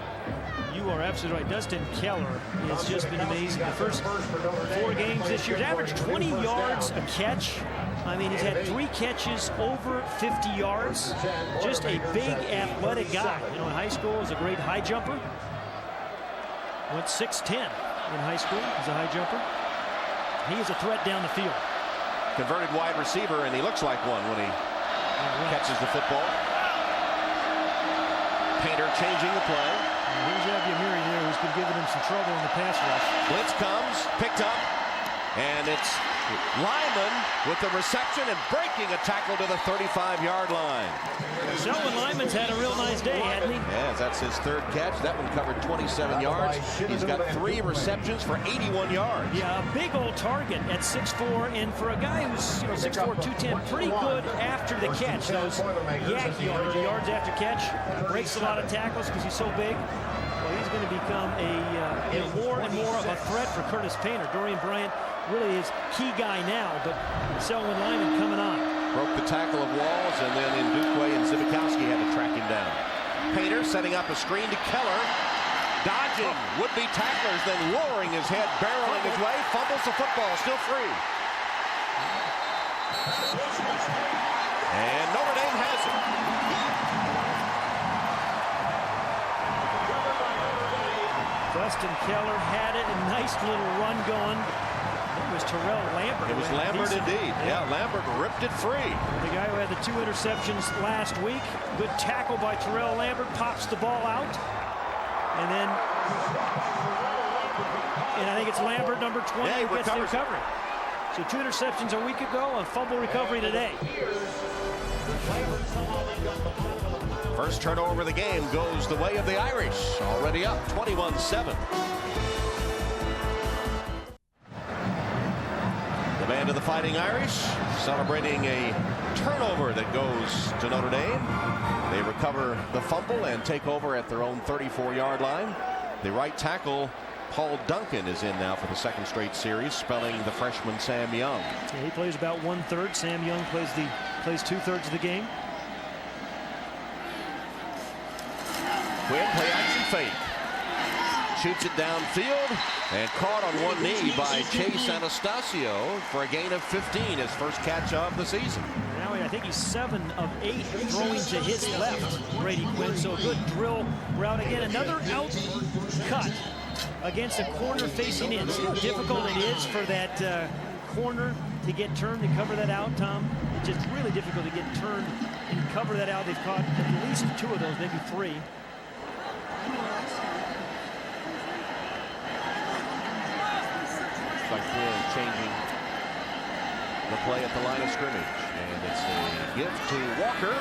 You are absolutely right. Dustin Keller has just been amazing. The first 4 games this year, he's averaged 20 yards a catch. I mean, he's had 3 catches over 50 yards. Just a big athletic guy. You know, in high school, he was a great high jumper. Went 6'10" in high school. He's a high jumper. He is a threat down the field. Converted wide receiver, and he looks like one when he catches the football. Painter changing the play. Here's Abiamiri there, who's been giving him some trouble in the pass rush. Blitz comes, picked up, and it's Lyman with the reception and breaking a tackle to the 35-yard line. Selwyn Lyman's had a real nice day, hasn't he? Yes, that's his 3rd catch. That one covered 27 yards. He's got 3 receptions for 81 yards. Yeah, a big old target at 6'4", and for a guy who's 6'4", 210, pretty good after the catch. Those yak yards, the yards after catch, breaks a lot of tackles because he's so big. Well, he's going to become a more and more of a threat for Curtis Painter. Dorian Bryant really is key guy now, but Selwyn Lyman coming on. Broke the tackle of Walls, and then Ndukwe and Zibikowski had to track him down. Painter setting up a screen to Keller. Dodging would-be tacklers, then lowering his head, barreling his way, fumbles the football, still free. And Notre Dame has it. Dustin Keller had it, a nice little run going. It was Terrell Lambert. It was Lambert indeed. Yeah, Lambert ripped it free. The guy who had the 2 interceptions last week. Good tackle by Terrell Lambert. Pops the ball out. And then, I think it's Lambert, number 20, who gets the recovery. So 2 interceptions a week ago, a fumble recovery today. First turnover of the game goes the way of the Irish. Already up 21-7. The band of the Fighting Irish celebrating a turnover that goes to Notre Dame. They recover the fumble and take over at their own 34-yard line. The right tackle, Paul Duncan, is in now for the 2nd straight series, spelling the freshman Sam Young. Yeah, he plays about 1/3. Sam Young plays 2/3 of the game. Quinn, play action fake. Shoots it downfield and caught on one knee by Chase Anastasio for a gain of 15, his first catch of the season. Now I think he's 7 of 8 throwing to his left, Brady Quinn. So a good drill route. Again, another out cut against a corner facing in. See how difficult it is for that corner to get turned and cover that out, Tom? It's just really difficult to get turned and cover that out. They've caught at least 2 of those, maybe 3. Like Quinn changing the play at the line of scrimmage. And it's a gift to Walker,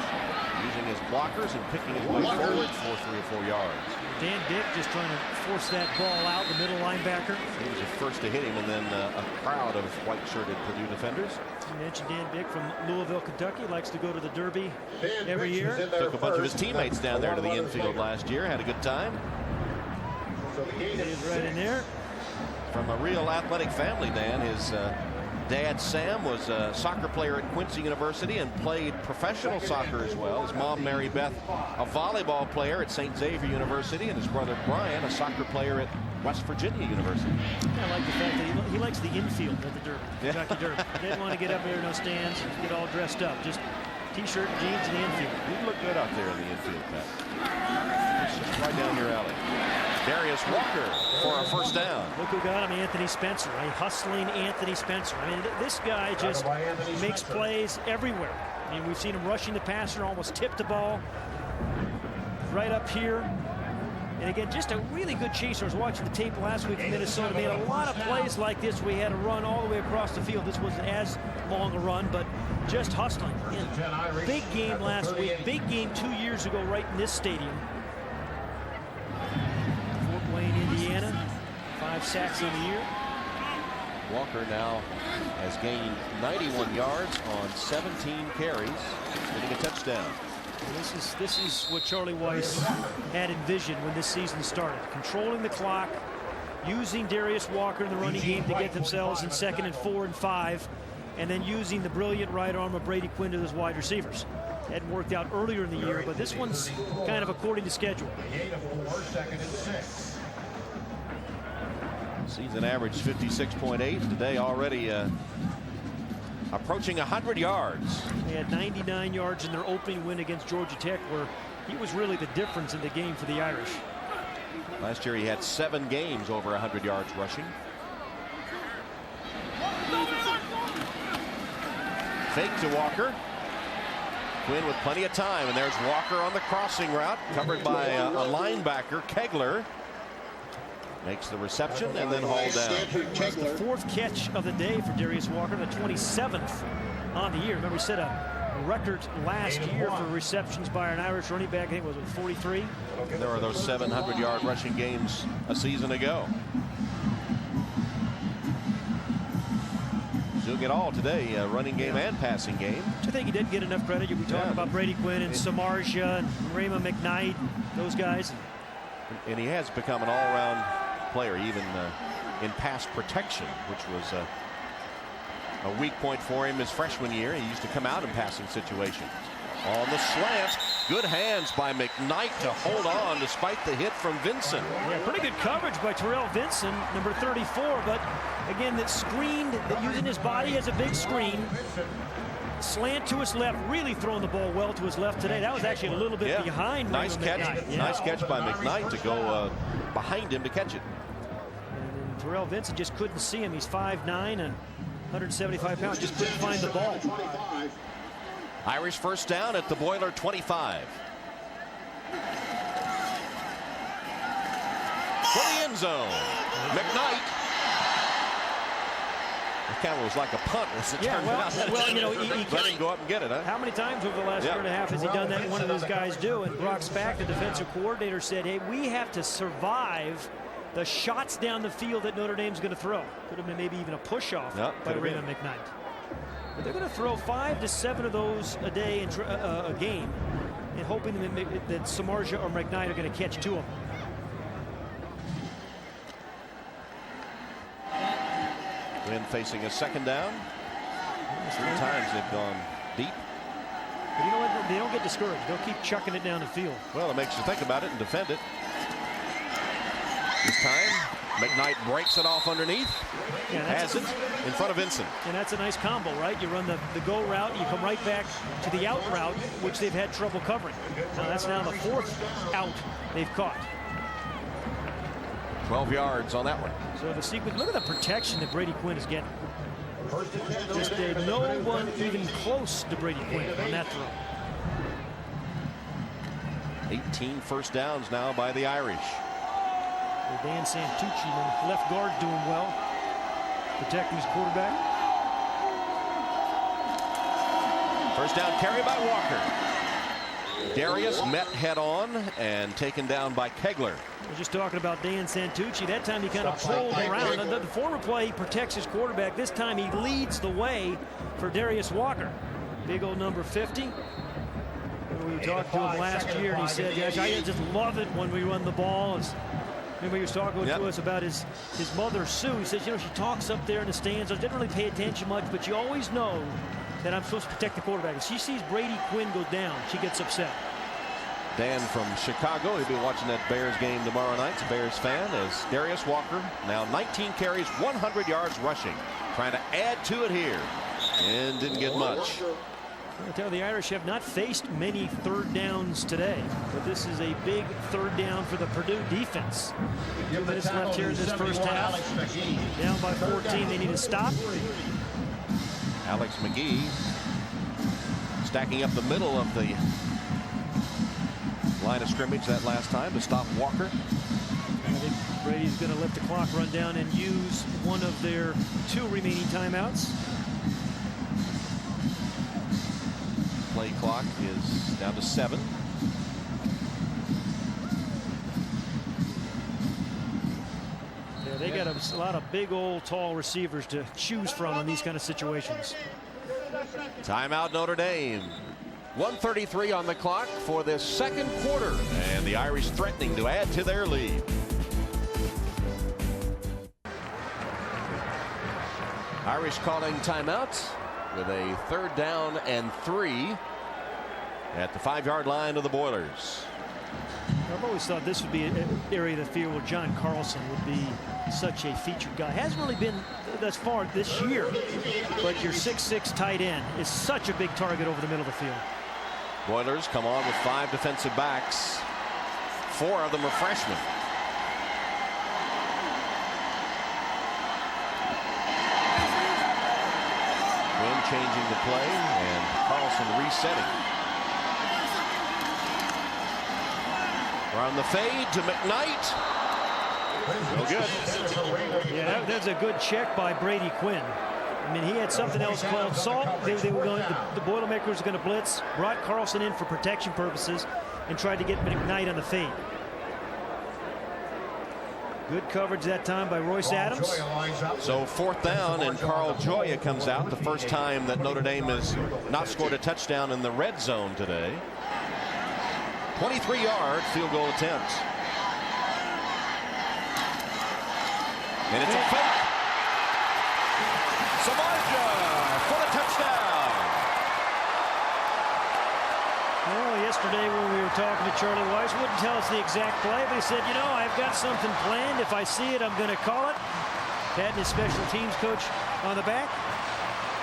using his blockers and picking his way forward for 3 or 4 yards. Dan Dick just trying to force that ball out, the middle linebacker. He was the first to hit him, and then a crowd of white-shirted Purdue defenders. You mentioned Dan Dick from Louisville, Kentucky. Likes to go to the Derby every year. Took a bunch of his teammates down there to the infield last year. Had a good time. He's right in there. From a real athletic family, Dan. His dad, Sam, was a soccer player at Quincy University and played professional soccer as well. His mom, Mary Beth, a volleyball player at St. Xavier University, and his brother, Brian, a soccer player at West Virginia University. I like the fact that he likes the infield at the Derby, Kentucky Derby. He didn't want to get up there, no stands, get all dressed up. Just T-shirt and jeans in the infield. You look good out there in the infield, Pat. Right down your alley. Darius Walker for a first down. Look who got him, Anthony Spencer. A hustling Anthony Spencer. I mean, this guy just makes plays everywhere. I mean, we've seen him rushing the passer, almost tipped the ball right up here. And again, just a really good chaser. I was watching the tape last week in Minnesota. Made a lot of plays like this. We had a run all the way across the field. This wasn't as long a run, but just hustling. And big game last week. Big game 2 years ago right in this stadium. Fort Wayne, Indiana. 5 sacks in the year. Walker now has gained 91 yards on 17 carries, getting a touchdown. This is what Charlie Weiss had envisioned when this season started. Controlling the clock, using Darius Walker in the running game to get themselves in 2nd and 4 and 5, and then using the brilliant right arm of Brady Quinn to those wide receivers. Hadn't worked out earlier in the year, but this one's kind of according to schedule. Season average 56.8. Today already approaching 100 yards. They had 99 yards in their opening win against Georgia Tech, where he was really the difference in the game for the Irish. Last year he had 7 games over 100 yards rushing. Fake to Walker. Quinn with plenty of time, and there's Walker on the crossing route, covered by a linebacker, Kegler. Makes the reception and then hauled down. It's the 4th catch of the day for Darius Walker, the 27th on the year. Remember, he set a record last year for receptions by an Irish running back. I think it was 43. And there were those 700-yard rushing games a season ago. Doing it all today, running game and passing game. I think he didn't get enough credit. You'll be talking about Brady Quinn and Samardzija and Raymond McKnight, those guys. And he has become an all-around player, even in pass protection, which was a weak point for him his freshman year. He used to come out in passing situations. On the slant, good hands by McKnight to hold on despite the hit from Vinson. Yeah, pretty good coverage by Terrell Vinson, number 34, but again, that screened, that using his body as a big screen. Slant to his left, really throwing the ball well to his left today. That was actually a little bit behind. Nice catch. Yeah. Nice catch by McKnight to go behind him to catch it. And Terrell Vinson just couldn't see him. He's 5'9" and 175 pounds. Just couldn't find the ball. Irish first down at the Boiler 25. For the end zone. McKnight. It kind of was like a punt as it turned out. Well, you know, he let him go up and get it, huh? How many times over the last year and a half has he done that? One of those guys do. And Brock Spack, the defensive coordinator, said, hey, we have to survive the shots down the field that Notre Dame's going to throw. Could have been maybe even a push-off by Raymond McKnight. But they're going to throw 5 to 7 of those a day in a game, and hoping that Samardzija or McKnight are going to catch 2 of them. Quinn facing a second down. 3 times they've gone deep. But you know what? They don't get discouraged. They'll keep chucking it down the field. Well, it makes you think about it and defend it. This time, McKnight breaks it off underneath. Has it in front of Vinson. And that's a nice combo, right? You run the go route, you come right back to the out route, which they've had trouble covering. Now that's now the 4th out they've caught. 12 yards on that one. So the sequence, look at the protection that Brady Quinn is getting. Just no one even close to Brady Quinn on that throw. 18 first downs now by the Irish. Dan Santucci, the left guard, doing well, protecting his quarterback. First down carry by Walker. Darius met head-on and taken down by Kegler. We're just talking about Dan Santucci. That time he kind of pulled around. The former play, he protects his quarterback. This time he leads the way for Darius Walker. Big old number 50. We talked to him last year, and he said, "Gosh, I just love it when we run the ball." Remember he was talking to us about his mother, Sue. He says, she talks up there in the stands. I didn't really pay attention much, but you always know that I'm supposed to protect the quarterback. If she sees Brady Quinn go down, she gets upset. Dan from Chicago, he'll be watching that Bears game tomorrow night. He's a Bears fan. As Darius Walker, now 19 carries, 100 yards rushing. Trying to add to it here, and didn't get much. I tell you, the Irish have not faced many third downs today, but this is a big third down for the Purdue defense. 2 minutes left here in this first half. Down by 14, they need to stop. Alex McGee stacking up the middle of the line of scrimmage that last time to stop Walker. I think Brady's going to let the clock run down and use one of their 2 remaining timeouts. Play clock is down to 7. Yeah, they got a lot of big old tall receivers to choose from in these kind of situations. Timeout Notre Dame. 1:33 on the clock for this second quarter, and the Irish threatening to add to their lead. Irish calling timeout with a 3rd down and 3 at the 5-yard line of the Boilers. I've always thought this would be an area of the field where John Carlson would be such a featured guy. Hasn't really been thus far this year, but your 6'6" tight end is such a big target over the middle of the field. Boilers come on with 5 defensive backs. 4 of them are freshmen. Quinn changing the play, and Carlson resetting. Around the fade to McKnight. No good. Yeah, that's a good check by Brady Quinn. I mean, he had something else called salt. They were going. The Boilermakers were going to blitz. Brought Carlson in for protection purposes, and tried to get McKnight on the fade. Good coverage that time by Royce Adams. So 4th down, and Carl Joya comes out. The first time that Notre Dame has not scored a touchdown in the red zone today. 23-yard field goal attempt. And it's a fake. Samarja for the touchdown. Well, yesterday when we were talking to Charlie Weiss, wouldn't tell us the exact play, but he said, I've got something planned. If I see it, I'm going to call it. Patting his special teams coach on the back.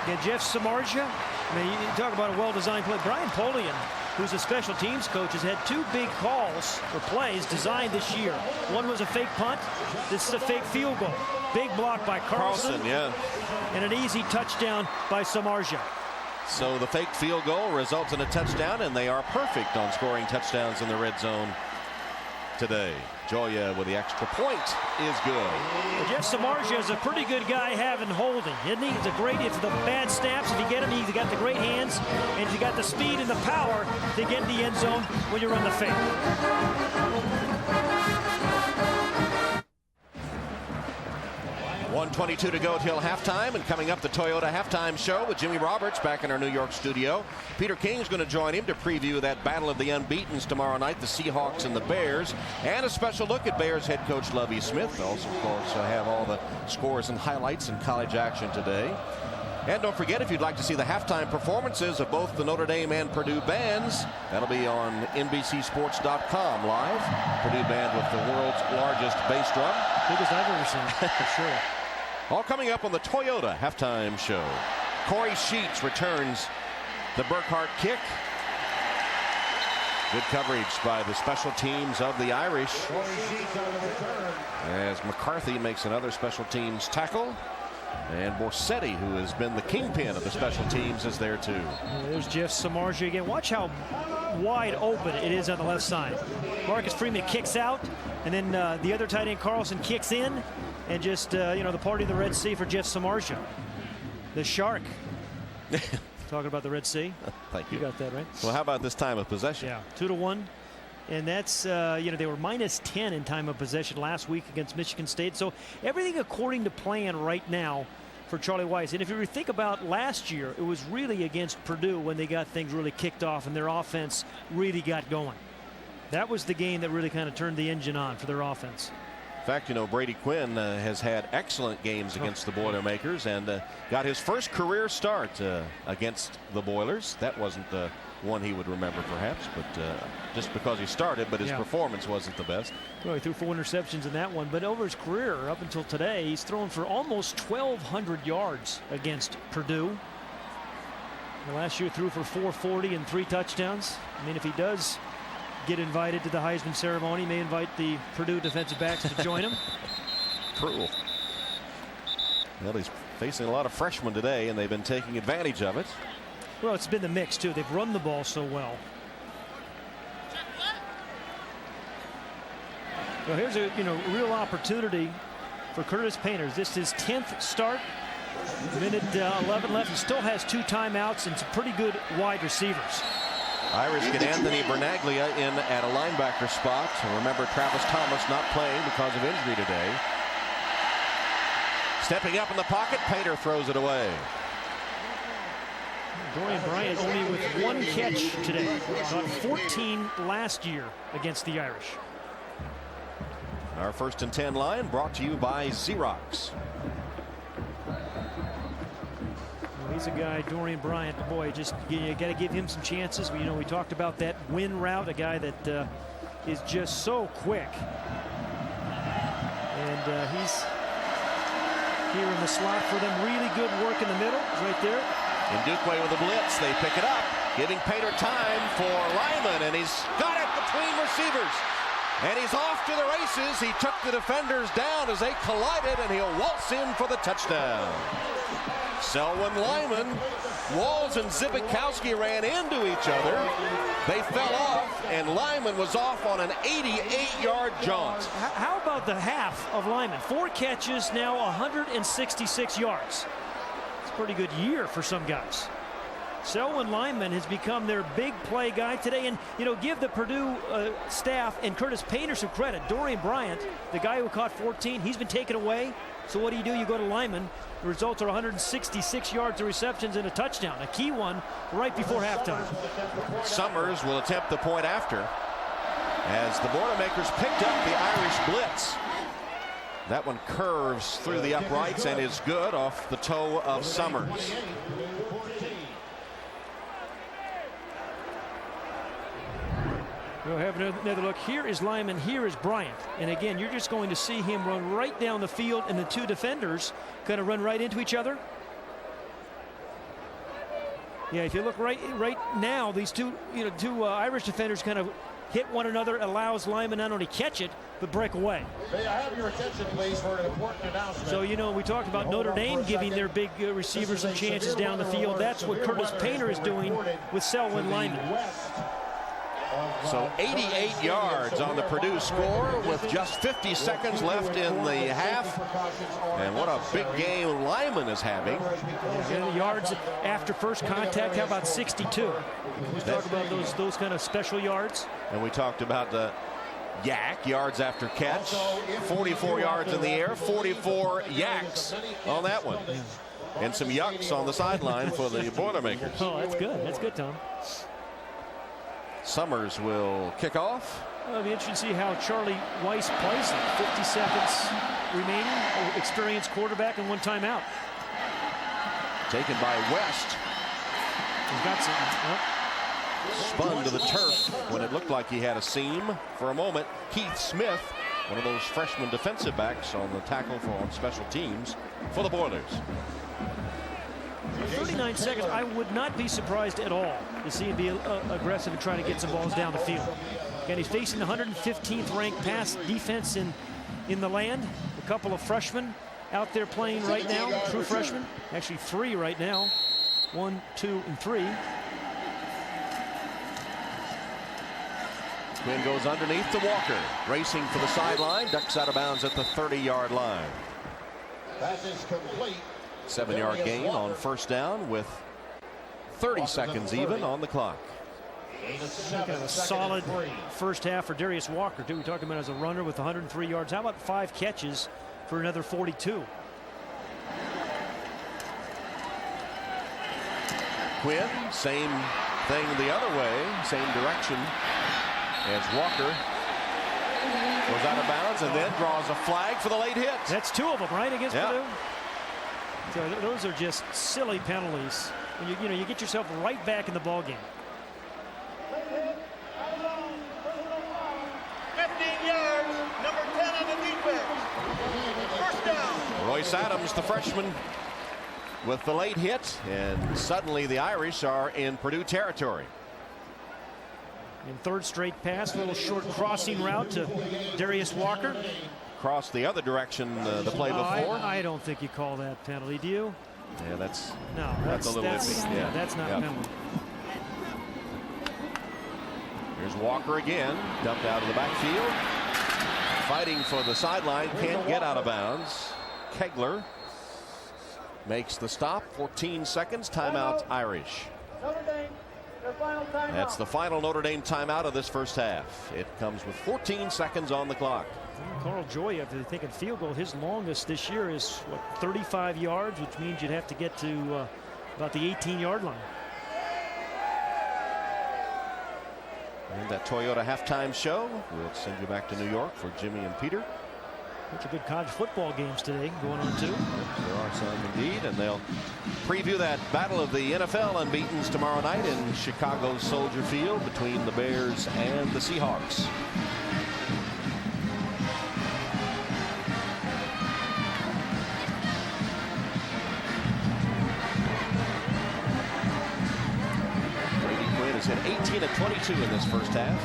Get Jeff Samarja. I mean, you talk about a well-designed play. Brian Polian, who's a special teams coach, has had 2 big calls for plays designed this year. One was a fake punt. This is a fake field goal. Big block by Carlson, yeah. And an easy touchdown by Samarja. So the fake field goal results in a touchdown, and they are perfect on scoring touchdowns in the red zone today. Joya with the extra point is good. Well, Jeff Samarja is a pretty good guy having holding, isn't he? He's a great, if the bad snaps, if you get him, he's got the great hands, and he's got the speed and the power to get in the end zone when you run the fake. 1:22 to go till halftime, and coming up, the Toyota halftime show with Jimmy Roberts back in our New York studio. Peter King's going to join him to preview that battle of the unbeatens tomorrow night, the Seahawks and the Bears, and a special look at Bears head coach Lovie Smith. Also, of course, have all the scores and highlights in college action today. And don't forget, if you'd like to see the halftime performances of both the Notre Dame and Purdue bands, that'll be on NBCSports.com live. Purdue band with the world's largest bass drum. Biggest I've ever seen, for sure. All coming up on the Toyota halftime show. Corey Sheets returns the Burkhart kick. Good coverage by the special teams of the Irish, as McCarthy makes another special teams tackle. And Borsetti, who has been the kingpin of the special teams, is there too. There's Jeff Samarja again. Watch how wide open it is on the left side. Marcus Freeman kicks out, and then the other tight end Carlson kicks in, and just the party of the Red Sea for Jeff Samarja, the shark. Talking about the Red Sea. Thank you. You got that right. Well, how about this time of possession? Yeah, 2-1. And that's, you know, they were -10 in time of possession last week against Michigan State. So everything according to plan right now for Charlie Weis. And if you think about last year, it was really against Purdue when they got things really kicked off and their offense really got going. That was the game that really kind of turned the engine on for their offense. In fact, you know, Brady Quinn has had excellent games against the Boilermakers and got his first career start against the Boilers. That wasn't the one he would remember, perhaps, but just because he started, but his performance wasn't the best. Well, he threw 4 interceptions in that one, but over his career up until today, he's thrown for almost 1,200 yards against Purdue. Last year threw for 440 and 3 touchdowns. I mean, if he does get invited to the Heisman ceremony, he may invite the Purdue defensive backs to join him. Cruel. Well, he's facing a lot of freshmen today, and they've been taking advantage of it. Well, it's been the mix, too. They've run the ball so well. Well, here's a real opportunity for Curtis Painter. This is his 10th start. Minute 11 left. He still has 2 timeouts and some pretty good wide receivers. Irish get Anthony Bernaglia in at a linebacker spot. Remember, Travis Thomas not playing because of injury today. Stepping up in the pocket, Painter throws it away. Dorian Bryant only with 1 catch today. Got 14 last year against the Irish. Our 1st and 10 line brought to you by Xerox. He's a guy, Dorian Bryant, boy, just you got to give him some chances. We talked about that win route, a guy that is just so quick. And he's here in the slot for them. Really good work in the middle, right there. In Dukeway with a blitz, they pick it up, giving Painter time for Lyman, and he's got it between receivers. And he's off to the races. He took the defenders down as they collided, and he'll waltz in for the touchdown. Selwyn Lyman, Walls and Zibikowski ran into each other. They fell off, and Lyman was off on an 88-yard jaunt. How about the half of Lyman? 4 catches, now 166 yards. It's a pretty good year for some guys. Selwyn Lyman has become their big play guy today. And, give the Purdue staff and Curtis Painter some credit. Dorian Bryant, the guy who caught 14, he's been taken away. So what do? You go to Lyman. The results are 166 yards of receptions and a touchdown. A key one right before halftime. Summers will attempt the point after as the Boilermakers picked up the Irish blitz. That one curves through the uprights and is good off the toe of Summers. We'll have another look. Here is Lyman, here is Bryant. And again, you're just going to see him run right down the field, and the 2 defenders kind of run right into each other. Yeah, if you look right now, these two Irish defenders kind of hit one another, allows Lyman not only catch it, but break away. May I have your attention, please, for an important announcement. So, we talked about Notre Dame giving their big receivers some chances down the field. That's what Curtis Painter is doing with Selwyn Lyman. So 88 yards on the Purdue score with just 50 seconds left in the half. And what a big game Lyman is having. Yeah, yards after first contact, how about 62? We talk about those kind of special yards. And we talked about the yak, yards after catch. 44 yards in the air, 44 yaks on that one. And some yucks on the sideline for the Boilermakers. Oh, that's good. That's good, Tom. Summers will kick off. Well, it'll be interesting to see how Charlie Weis plays it. 50 seconds remaining. Experienced quarterback and 1 timeout. Taken by West. He's got some. Spun to the turf when it looked like he had a seam for a moment. Keith Smith, one of those freshman defensive backs on the tackle on special teams for the Boilers. 39 seconds. I would not be surprised at all to see him be aggressive and trying to get some balls down the field. Again, he's facing the 115th ranked pass defense in the land. A couple of freshmen out there playing right now. True freshmen. Actually 3 right now. 1, 2, and 3. Quinn goes underneath to Walker. Racing for the sideline. Ducks out of bounds at the 30-yard line. That is complete. 7-yard gain on first down with 30 seconds even on the clock. Kind of a solid first half for Darius Walker, too. We're talking about as a runner with 103 yards. How about 5 catches for another 42? Quinn, same thing the other way, same direction as Walker. Goes out of bounds and then draws a flag for the late hit. That's 2 of them, right, against Purdue? So those are just silly penalties. When you get yourself right back in the ball game. 15 yards, number 10 on the defense. First down. Royce Adams, the freshman, with the late hit, and suddenly the Irish are in Purdue territory. In 3rd straight pass, a little short crossing route to Darius Walker. Crossed the other direction the play before. I don't think you call that penalty, do you? Yeah, that's a little iffy. Yeah, that's not a penalty. Here's Walker again, dumped out of the backfield. Fighting for the sideline, can't get out of bounds. Kegler makes the stop. 14 seconds, timeout Irish. Notre Dame, their final timeout. That's the final Notre Dame timeout of this first half. It comes with 14 seconds on the clock. Carl Joy, if they're thinking field goal, his longest this year is, what, 35 yards, which means you'd have to get to about the 18-yard line. And that Toyota halftime show, we'll send you back to New York for Jimmy and Peter. Bunch of good college football games today going on, too. There are some indeed, and they'll preview that battle of the NFL unbeatens tomorrow night in Chicago's Soldier Field between the Bears and the Seahawks. Brady Quinn has hit 18 of 22 in this first half.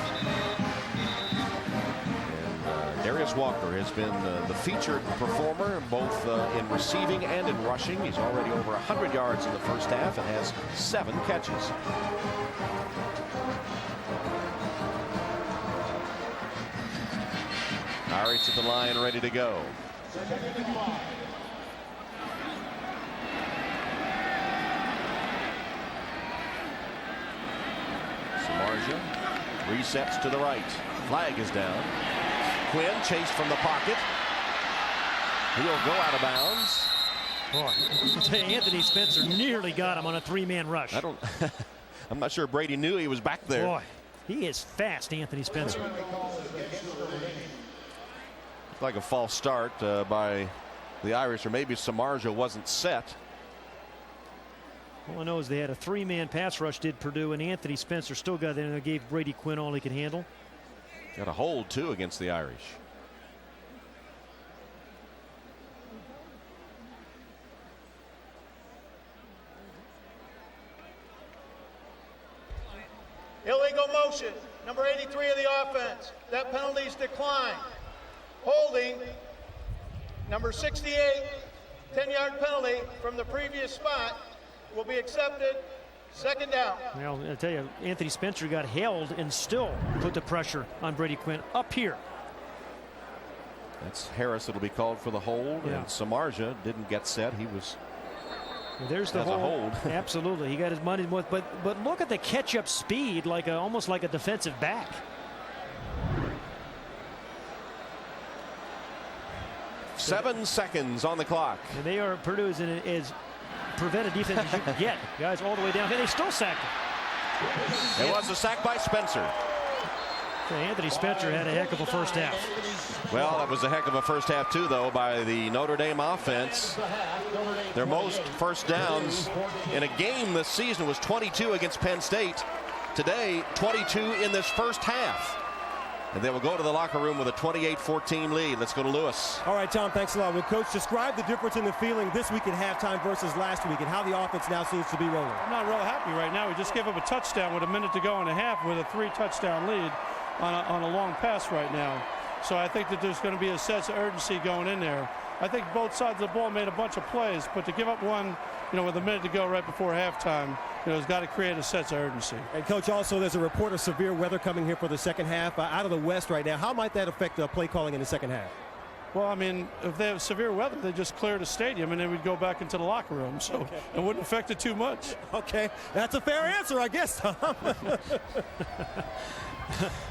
Darius Walker has been the featured performer both in receiving and in rushing. He's already over 100 yards in the first half and has 7 catches. Irish at the line, ready to go. Samardzija resets to the right. Flag is down. Quinn chased from the pocket. He'll go out of bounds. Boy, Anthony Spencer nearly got him on a 3-man rush. I'm not sure Brady knew he was back there. Boy, he is fast, Anthony Spencer. It's like a false start by the Irish, or maybe Samardzija wasn't set. All I know is they had a 3-man pass rush, did Purdue, and Anthony Spencer still got in and gave Brady Quinn all he could handle. Got a hold, too, against the Irish. Illegal motion, number 83 of the offense. That penalty's declined. Holding, number 68, 10-yard penalty from the previous spot will be accepted. Second down. Well, I tell you, Anthony Spencer got held and still put the pressure on Brady Quinn up here. That's Harris that'll be called for the hold, and Samardzija didn't get set. He was. Well, there's the hold. Absolutely, he got his money worth. But look at the catch-up speed, almost like a defensive back. Seven seconds on the clock. And they are Purdue is as prevented defense as you can get. Guys all the way down, and they still sacked him. It was a sack by Spencer. Anthony Spencer had a heck of a first half. Well, that was a heck of a first half too, though, by the Notre Dame offense. Their most first downs in a game this season was 22 against Penn State. Today, 22 in this first half. And they will go to the locker room with a 28-14 lead. Let's go to Lewis. All right, Tom, thanks a lot. Well, Coach, describe the difference in the feeling this week at halftime versus last week and how the offense now seems to be rolling. I'm not real happy right now. We just gave up a touchdown with a minute to go and a half with a 3-touchdown lead on a long pass right now. So I think that there's going to be a sense of urgency going in there. I think both sides of the ball made a bunch of plays, but to give up one, with a minute to go right before halftime, has got to create a sense of urgency. And, Coach, also there's a report of severe weather coming here for the second half out of the west right now. How might that affect play calling in the second half? Well, I mean, if they have severe weather, they just clear the stadium and then we'd go back into the locker room. So it wouldn't affect it too much. Okay, that's a fair answer, I guess, Tom.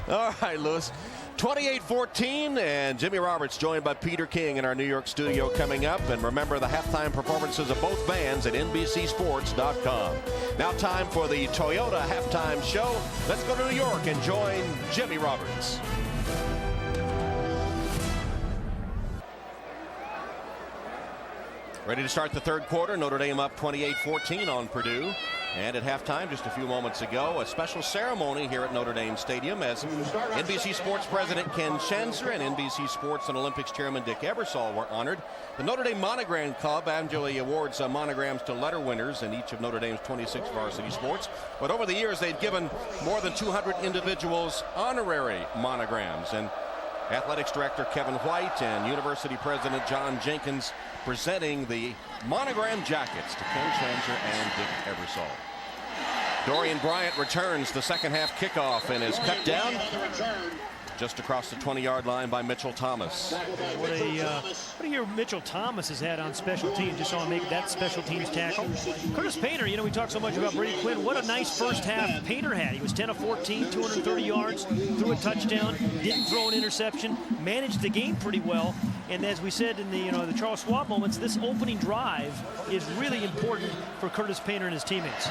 All right, Lewis. 28-14, and Jimmy Roberts joined by Peter King in our New York studio coming up. And remember the halftime performances of both bands at NBCSports.com. Now time for the Toyota halftime show. Let's go to New York and join Jimmy Roberts. Ready to start the third quarter. Notre Dame up 28-14 on Purdue. And at halftime, just a few moments ago, a special ceremony here at Notre Dame Stadium as NBC Sports President Ken Schanzer and NBC Sports and Olympics Chairman Dick Ebersol were honored. The Notre Dame Monogram Club annually awards monograms to letter winners in each of Notre Dame's 26 varsity sports. But over the years, they've given more than 200 individuals honorary monograms. And Athletics Director Kevin White and University President John Jenkins presenting the monogram jackets to Ken Schanzer and Dick Ebersol. Dorian Bryant returns the second half kickoff and is cut down just across the 20-yard line by Mitchell Thomas. What a year Mitchell Thomas has had on special teams. Just saw him make that special teams tackle. Curtis Painter, you know, we talked so much about Brady Quinn. What a nice first half Painter had. He was 10 of 14, 230 yards, threw a touchdown, didn't throw an interception, managed the game pretty well. And as we said in the Charles Schwab moments, this opening drive is really important for Curtis Painter and his teammates.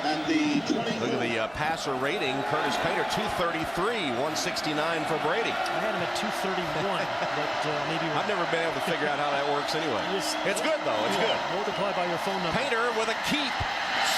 Look at the passer rating. Curtis Painter 233, 169 for Brady. I had him at 231, but maybe I've never been able to figure out how that works anyway. It's good though. It's good. Multiply by your phone number. Painter with a keep,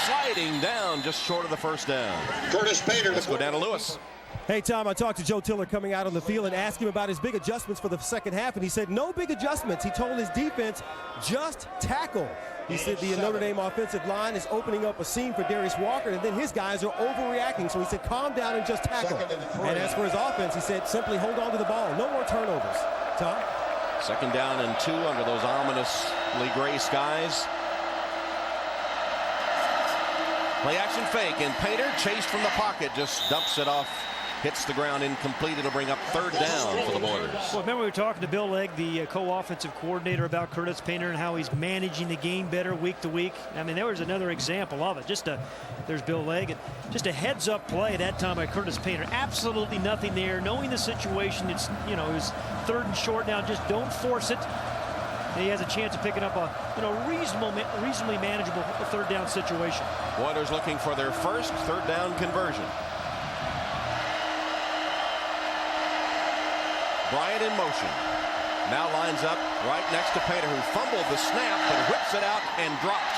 sliding down just short of the first down. Curtis Painter. Let's go down to Lewis. Hey, Tom, I talked to Joe Tiller coming out on the field and asked him about his big adjustments for the second half, and he said no big adjustments. He told his defense, just tackle. He said the Notre Dame offensive line is opening up a seam for Darius Walker, and then his guys are overreacting. So he said, calm down and just tackle. And as for his offense, he said, simply hold on to the ball. No more turnovers. Tom? Second down and 2 under those ominously gray skies. Play action fake, and Painter, chased from the pocket, just dumps it off. Hits the ground incomplete. It'll bring up third down for the Boilers. Well, remember we were talking to Bill Legg, the co-offensive coordinator, about Curtis Painter and how he's managing the game better week to week. I mean, there was another example of it. There's Bill Legg. Just a heads-up play that time by Curtis Painter. Absolutely nothing there. Knowing the situation, it's it was third and short now. Just don't force it. And he has a chance of picking up a reasonably manageable third down situation. Boilers looking for their first third down conversion. Bryant in motion. Now lines up right next to Painter, who fumbled the snap, but whips it out and dropped.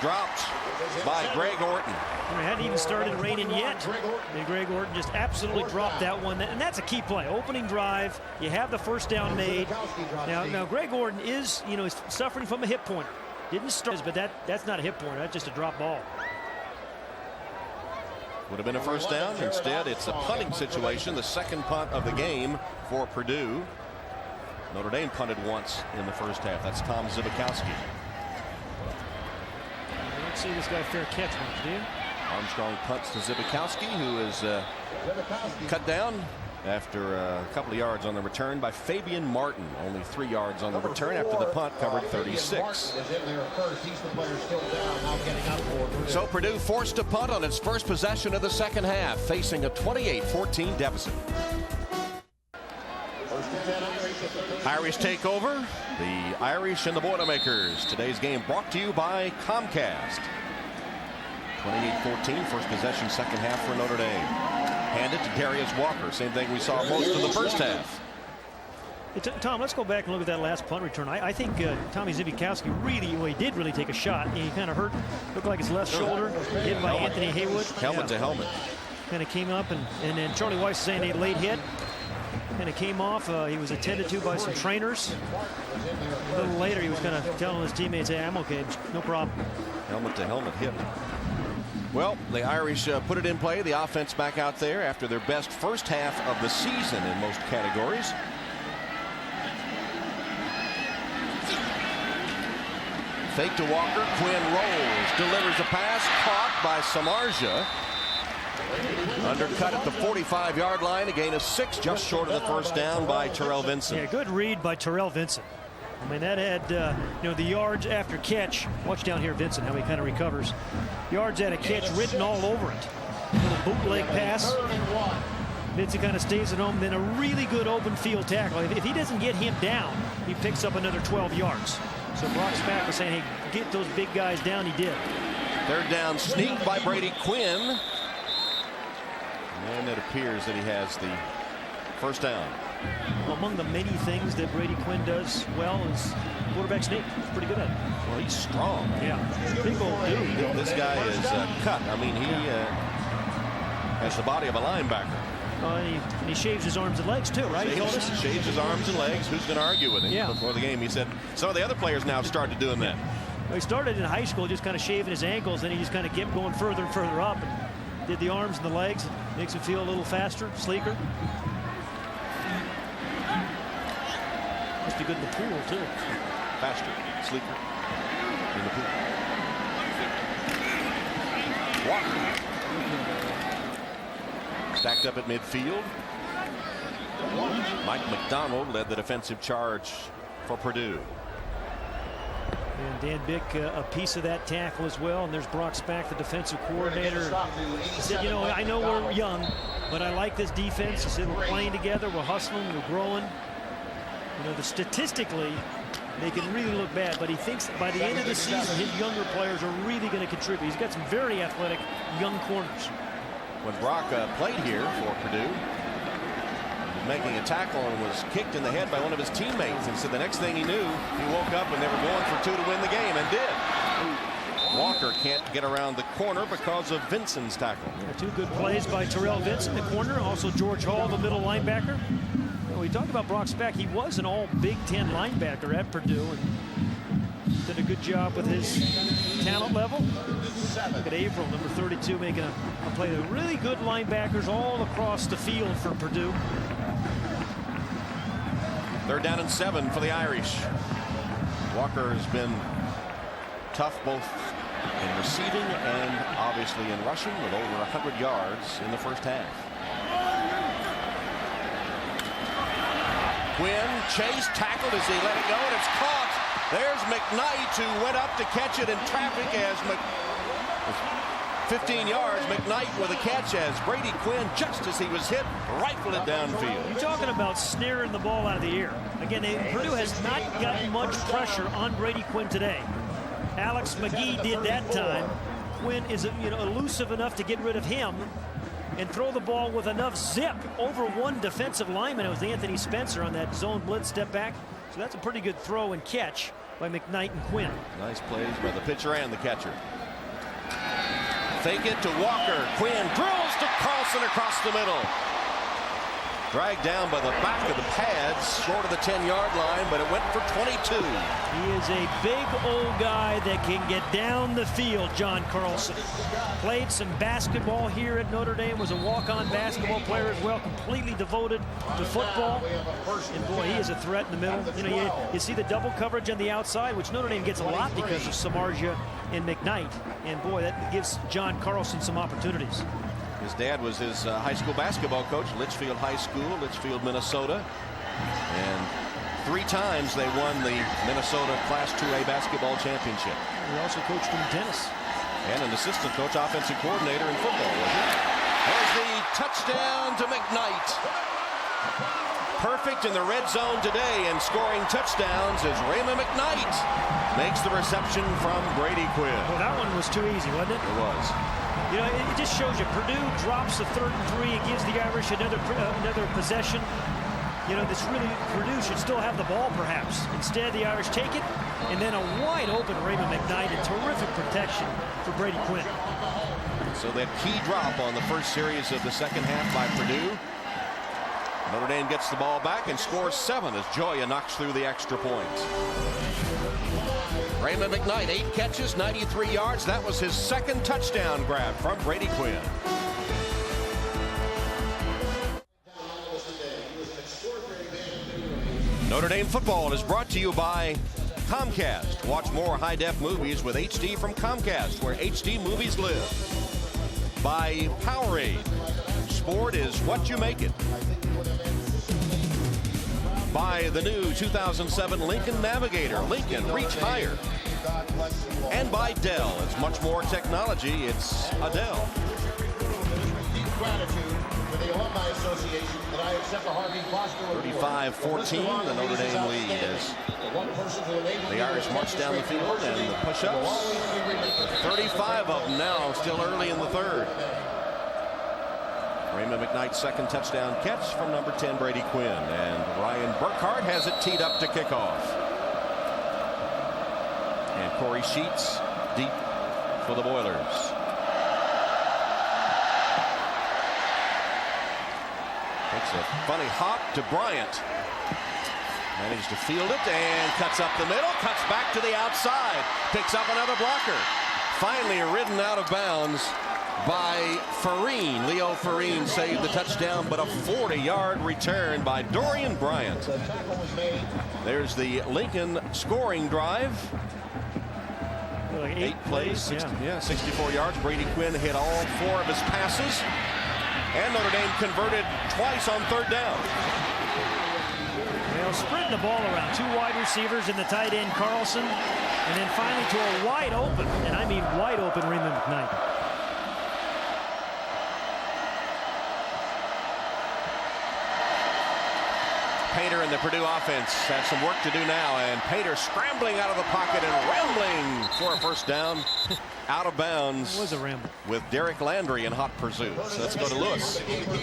Dropped by Greg Orton. It hadn't even started raining yet. And Greg Orton just absolutely dropped that one. And that's a key play. Opening drive. You have the first down made. Now Greg Orton is, is suffering from a hip pointer. Didn't start, but that's not a hip pointer. That's just a drop ball. Would have been a first down. Instead, it's a punting situation. The second punt of the game for Purdue. Notre Dame punted once in the first half. That's Tom Zibikowski. I don't see this guy fair catch much, do you? Armstrong punts to Zibikowski, who is cut down after a couple of yards on the return by Fabian Martin. Only 3 yards on the return after the punt covered 36. So Purdue forced to punt on its first possession of the second half, facing a 28-14 deficit. Irish take over. The Irish and the Boilermakers. Today's game brought to you by Comcast. 28-14, first possession, second half for Notre Dame. Handed to Darius Walker. Same thing we saw most of the first half. Tom, let's go back and look at that last punt return. I think Tommy Zibikowski he did really take a shot. He kind of hurt, looked like his left shoulder, hit by Anthony Haywood. Helmet to helmet. Kind of came up, and then Charlie Weiss is saying a late hit. And it came off. He was attended to by some trainers. A little later, he was kind of telling his teammates, hey, I'm okay, no problem. Helmet to helmet hit. Well, the Irish put it in play. The offense back out there after their best first half of the season in most categories. Fake to Walker. Quinn rolls. Delivers a pass. Caught by Samardzija. Undercut at the 45-yard line. A gain of 6, just short of the first down by Terrell Vincent. Yeah, good read by Terrell Vincent. I mean, that had, the yards after catch. Watch down here, Vincent, how he kind of recovers. Yards at a catch written all over it. Little bootleg pass. Vincent kind of stays at home. Then a really good open field tackle. If he doesn't get him down, he picks up another 12 yards. So Brock Spack was saying, hey, get those big guys down. He did. Third down sneak by Brady Quinn. And it appears that he has the first down. Among the many things that Brady Quinn does well is quarterback sneak. He's pretty good at it. Well, he's strong. Yeah, big old dude. This guy is cut. I mean, he has the body of a linebacker. And he shaves his arms and legs, too, right? Shaves his arms and legs. Who's going to argue with him? Yeah. Before the game, he said some of the other players now have started doing that. Well, he started in high school just kind of shaving his ankles, and he just kind of kept going further and further up. And did the arms and the legs. It makes him feel a little faster, sleeker. Must be good in the pool, too. Faster, sleeker in the pool. Walker. Stacked up at midfield. Mike McDonald led the defensive charge for Purdue. And Dan Bick, a piece of that tackle as well. And there's Brock Spack, the defensive coordinator. He said, I know we're young, but I like this defense. He said, we're playing together, we're hustling, we're growing. Statistically, they can really look bad, but he thinks by the end of the season, his younger players are really going to contribute. He's got some very athletic young corners. When Brock played here for Purdue, he was making a tackle and was kicked in the head by one of his teammates. And so the next thing he knew, he woke up and they were going for 2 to win the game, and did. Walker can't get around the corner because of Vincent's tackle. Yeah, 2 good plays by Terrell Vincent, the corner. Also George Hall, the middle linebacker. We talked about Brock Spack. He was an all Big Ten linebacker at Purdue and did a good job with his talent level. Look at April, number 32, making a play. They're really good linebackers all across the field for Purdue. Third down and 7 for the Irish. Walker has been tough both in receiving and obviously in rushing, with over 100 yards in the first half. Quinn chased, tackled as he let it go, and it's caught. There's McKnight, who went up to catch it in traffic as 15 yards. McKnight with a catch as Brady Quinn, just as he was hit, rifled it downfield. You're talking about snaring the ball out of the air. Again, Purdue has not gotten much pressure on Brady Quinn today. Alex McGee did that time. Quinn is elusive enough to get rid of him and throw the ball with enough zip over one defensive lineman. It was Anthony Spencer on that zone blitz step back. So that's a pretty good throw and catch by McKnight and Quinn. Nice plays by the pitcher and the catcher. Fake it to Walker. Quinn drills to Carlson across the middle. Dragged down by the back of the pads, short of the 10-yard line, but it went for 22. He is a big old guy that can get down the field, John Carlson. Played some basketball here at Notre Dame, was a walk-on basketball player as well, completely devoted to football. And boy, he is a threat in the middle. You see the double coverage on the outside, which Notre Dame gets a lot because of Samardzija and McKnight. And boy, that gives John Carlson some opportunities. His dad was his high school basketball coach, Litchfield High School, Litchfield, Minnesota. And 3 times they won the Minnesota Class 2A basketball championship. He also coached him in tennis. And an assistant coach, offensive coordinator in football, was he? There's the touchdown to McKnight. Perfect in the red zone today and scoring touchdowns as Raymond McKnight makes the reception from Brady Quinn. Well, that one was too easy, wasn't it? It was. It just shows you Purdue drops the 3rd and 3. It gives the Irish another possession. This really, Purdue should still have the ball perhaps. Instead, the Irish take it, and then a wide open Raymond McKnight and terrific protection for Brady Quinn. So that key drop on the first series of the second half by Purdue. Notre Dame gets the ball back and scores 7 as Joya knocks through the extra point. Raymond McKnight, 8 catches, 93 yards. That was his 2nd touchdown grab from Brady Quinn. Notre Dame football is brought to you by Comcast. Watch more high-def movies with HD from Comcast, where HD movies live. By Powerade. scoreboard is what you make it. By the new 2007 Lincoln Navigator. Lincoln, reach higher. And by Dell. It's much more technology. It's a Dell. Deep gratitude for the Alumni Association that I accept the Harvey Foster 35-14, the Notre Dame lead as the Irish march down the field and the push-ups. 35 of them now, still early in the third. Raymond McKnight's second touchdown catch from number 10, Brady Quinn. And Ryan Burkhardt has it teed up to kickoff. And Corey Sheets deep for the Boilers. Takes a funny hop to Bryant. Managed to field it and cuts up the middle, cuts back to the outside, picks up another blocker. Finally ridden out of bounds by Farine. Leo Farine saved the touchdown, but a 40-yard return by Dorian Bryant. There's the Lincoln scoring drive. Like 8 plays, 64 yards. Brady Quinn hit all 4 of his passes. And Notre Dame converted twice on third down. Well, spreading the ball around. 2 wide receivers and the tight end Carlson. And then finally to a wide open, and I mean wide open, Raymond McKnight. Painter and the Purdue offense have some work to do now, and Painter scrambling out of the pocket and rambling for a first down. Out of bounds. It was a ramble. With Derek Landry in hot pursuit. So let's go to Lewis.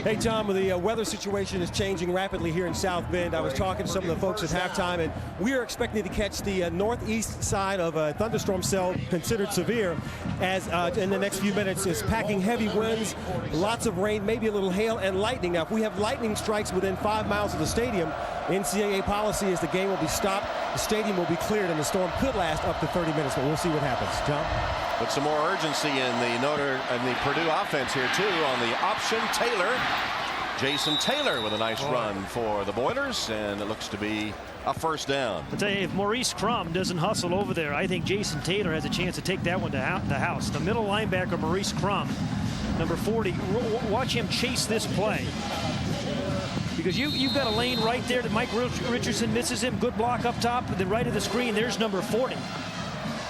Hey, Tom, the weather situation is changing rapidly here in South Bend. I was talking to some of the folks at halftime, and we are expecting to catch the northeast side of a thunderstorm cell considered severe as in the next few minutes is packing heavy winds, lots of rain, maybe a little hail and lightning. Now, if we have lightning strikes within 5 miles of the stadium, NCAA policy is the game will be stopped, the stadium will be cleared, and the storm could last up to 30 minutes, but we'll see what happens. John? But some more urgency in the Purdue offense here too on the option. Taylor, Jason Taylor with a nice run for the Boilers, and it looks to be a first down. I'll tell you, if Maurice Crum doesn't hustle over there, I think Jason Taylor has a chance to take that one to the house. The middle linebacker, Maurice Crum, number 40. Watch him chase this play. Because you've got a lane right there that Mike Richardson misses him. Good block up top, and then right of the screen, there's number 40.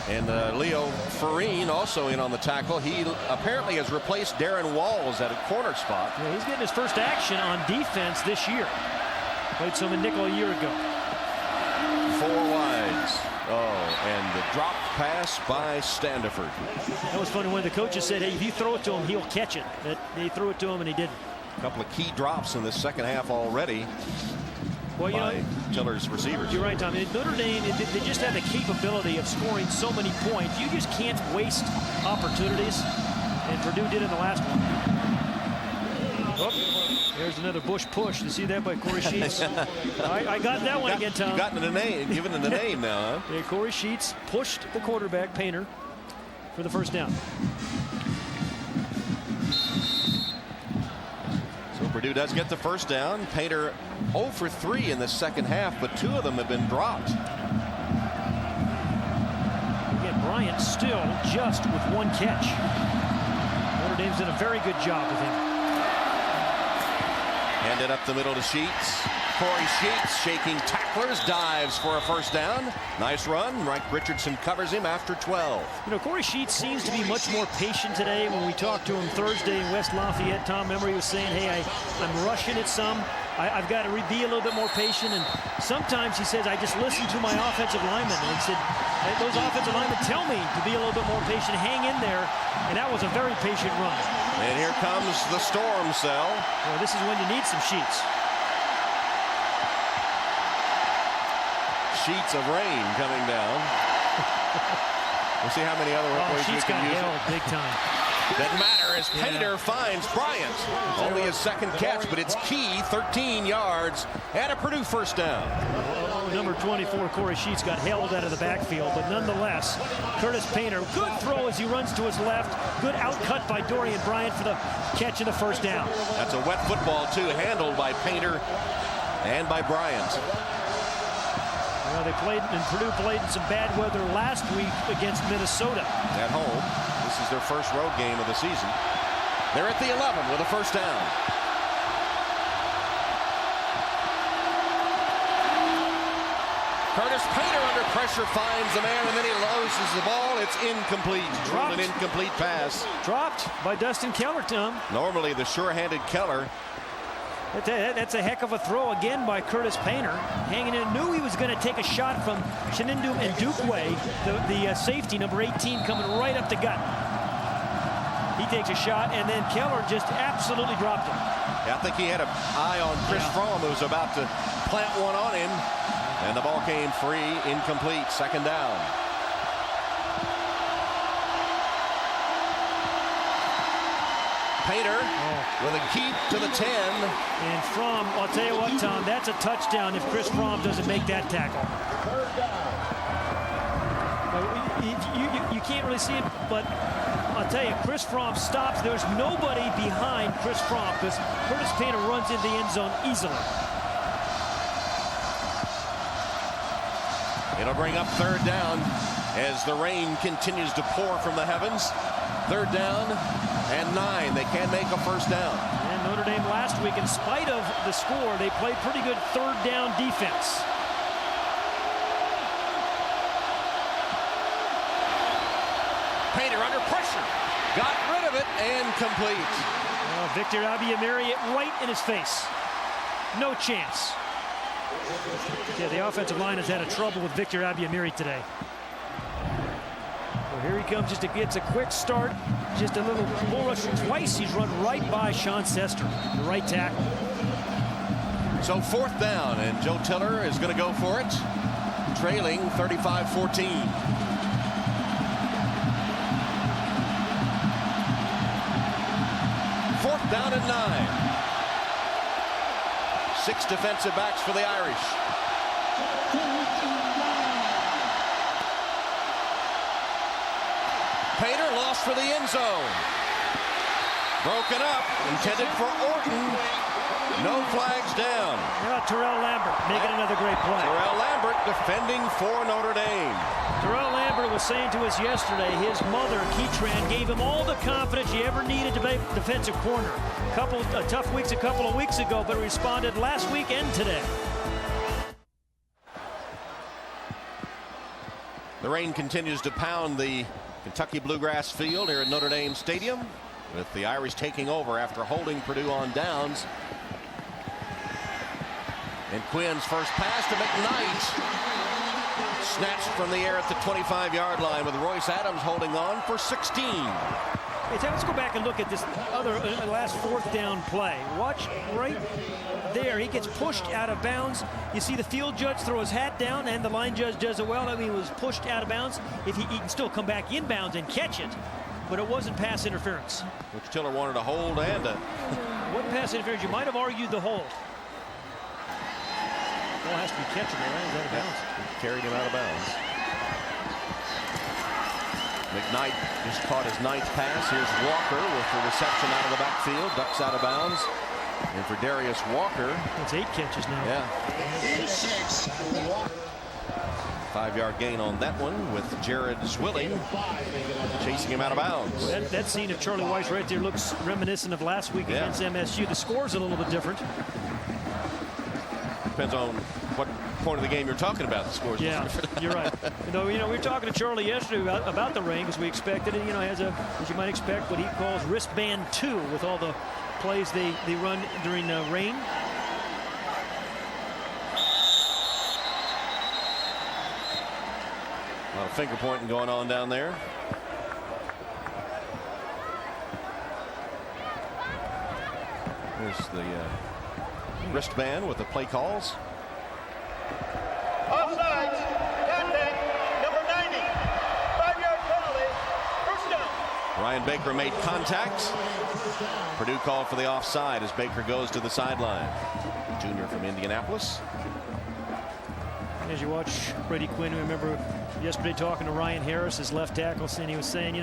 And Leo Farine also in on the tackle. He apparently has replaced Darren Walls at a corner spot. Yeah, he's getting his first action on defense this year. Played some in nickel a year ago. 4 wides. Oh, and the drop pass by Standiford. That was funny when the coaches said, hey, if you throw it to him, he'll catch it. But they threw it to him and he didn't. A couple of key drops in the second half already. Well, you know, Tiller's receivers. You're right, Tom. Notre Dame, they just have the capability of scoring so many points. You just can't waste opportunities. And Purdue did in the last one. Oh, there's another Bush push. You see that by Corey Sheets? I got that one again, Tom. You got the name, given it the name now, huh? Yeah, Corey Sheets pushed the quarterback, Painter, for the first down. Purdue does get the first down. Painter 0 for 3 in the second half, but 2 of them have been dropped. Again, Bryant still just with 1 catch. Notre Dame's done a very good job with him. Handed up the middle to Sheets. Corey Sheets shaking tacklers, dives for a first down. Nice run. Mike Richardson covers him after 12. You know, Corey Sheets seems to be much more patient today. When we talked to him Thursday in West Lafayette, Tom, remember he was saying, hey, I'm rushing it some. I've got to be a little bit more patient. And sometimes he says, I just listen to my offensive linemen. And he said, those offensive linemen tell me to be a little bit more patient, hang in there. And that was a very patient run. And here comes the storm cell. Well, this is when you need some Sheets. Sheets of rain coming down. We'll see how many other ways we can use it. Big time. Doesn't matter as Painter finds Bryant. Only his second catch, but it's key. 13 yards and a Purdue first down. Number 24, Corey Sheets, got held out of the backfield, but nonetheless, Curtis Painter, good throw as he runs to his left. Good outcut by Dorian Bryant for the catch of the first down. That's a wet football, too, handled by Painter and by Bryant. Well, Purdue played in some bad weather last week against Minnesota. At home. This is their first road game of the season. They're at the 11 with a first down. Curtis Painter under pressure finds the man, and then he loses the ball. It's incomplete. Dropped. An incomplete pass. Dropped by Dustin Keller, Tom. Normally the sure-handed Keller. That's a heck of a throw again by Curtis Painter. Hanging in, knew he was going to take a shot from Shenandoah and Dukeway, the safety, number 18, coming right up the gut. He takes a shot, and then Keller just absolutely dropped him. Yeah, I think he had an eye on Chris Fromm, who was about to plant one on him, and the ball came free, incomplete, second down. Painter with a keep to the 10. And Fromm, I'll tell you what, Tom, that's a touchdown if Chris Fromm doesn't make that tackle. You can't really see it, but I'll tell you, Chris Fromm stops. There's nobody behind Chris Fromm because Curtis Painter runs into the end zone easily. It'll bring up third down as the rain continues to pour from the heavens. Third down and 9. They can't make a first down. And Notre Dame last week, in spite of the score, they played pretty good third down defense. Painter under pressure. Got rid of it and complete. Victor Abiamiri right in his face. No chance. Yeah, the offensive line has had a trouble with Victor Abiamiri today. Well, here he comes, gets a quick start, just a little bull rush. Twice he's run right by Sean Sester, the right tackle. So fourth down, and Joe Tiller is going to go for it, trailing 35-14. Fourth down and 9. 6 defensive backs for the Irish. Painter lost for the end zone. Broken up, intended for Orton. No flags down. How about Terrell Lambert making another great play? Terrell Lambert defending for Notre Dame. Terrell Lambert was saying to us yesterday his mother, Keatran, gave him all the confidence he ever needed to be defensive corner. A tough weeks a couple of weeks ago, but responded last week and today. The rain continues to pound the Kentucky Bluegrass Field here at Notre Dame Stadium, with the Irish taking over after holding Purdue on downs. And Quinn's first pass to McKnight. Snatched from the air at the 25-yard line, with Royce Adams holding on for 16. Hey, let's go back and look at this other last fourth down play. Watch right there. He gets pushed out of bounds. You see the field judge throw his hat down, and the line judge does it well. I mean, he was pushed out of bounds. If he can still come back inbounds and catch it, but it wasn't pass interference. Which Tiller wanted a hold and a... What pass interference? You might have argued the hold. Ball has to be catchable. Right? Out of bounds. Carried him out of bounds. McKnight just caught his 9th pass. Here's Walker with the reception out of the backfield. Ducks out of bounds. And for Darius Walker. That's 8 catches now. Yeah. 5-yard gain on that one, with Jared Swilling chasing him out of bounds. That scene of Charlie Weiss right there looks reminiscent of last week against MSU. The score's a little bit different. Depends on what point of the game you're talking about. The scores. Yeah, you're right. We were talking to Charlie yesterday about the rain, because we expected it. As you might expect, what he calls wristband 2, with all the plays they run during rain. A lot of finger pointing going on down there. Here's the wristband with the play calls. Offsides, contact, number 90, 5-yard penalty, first down. Ryan Baker made contact. Purdue called for the offside as Baker goes to the sideline. Junior from Indianapolis. As you watch Brady Quinn, I remember yesterday talking to Ryan Harris, his left tackle, and he was saying,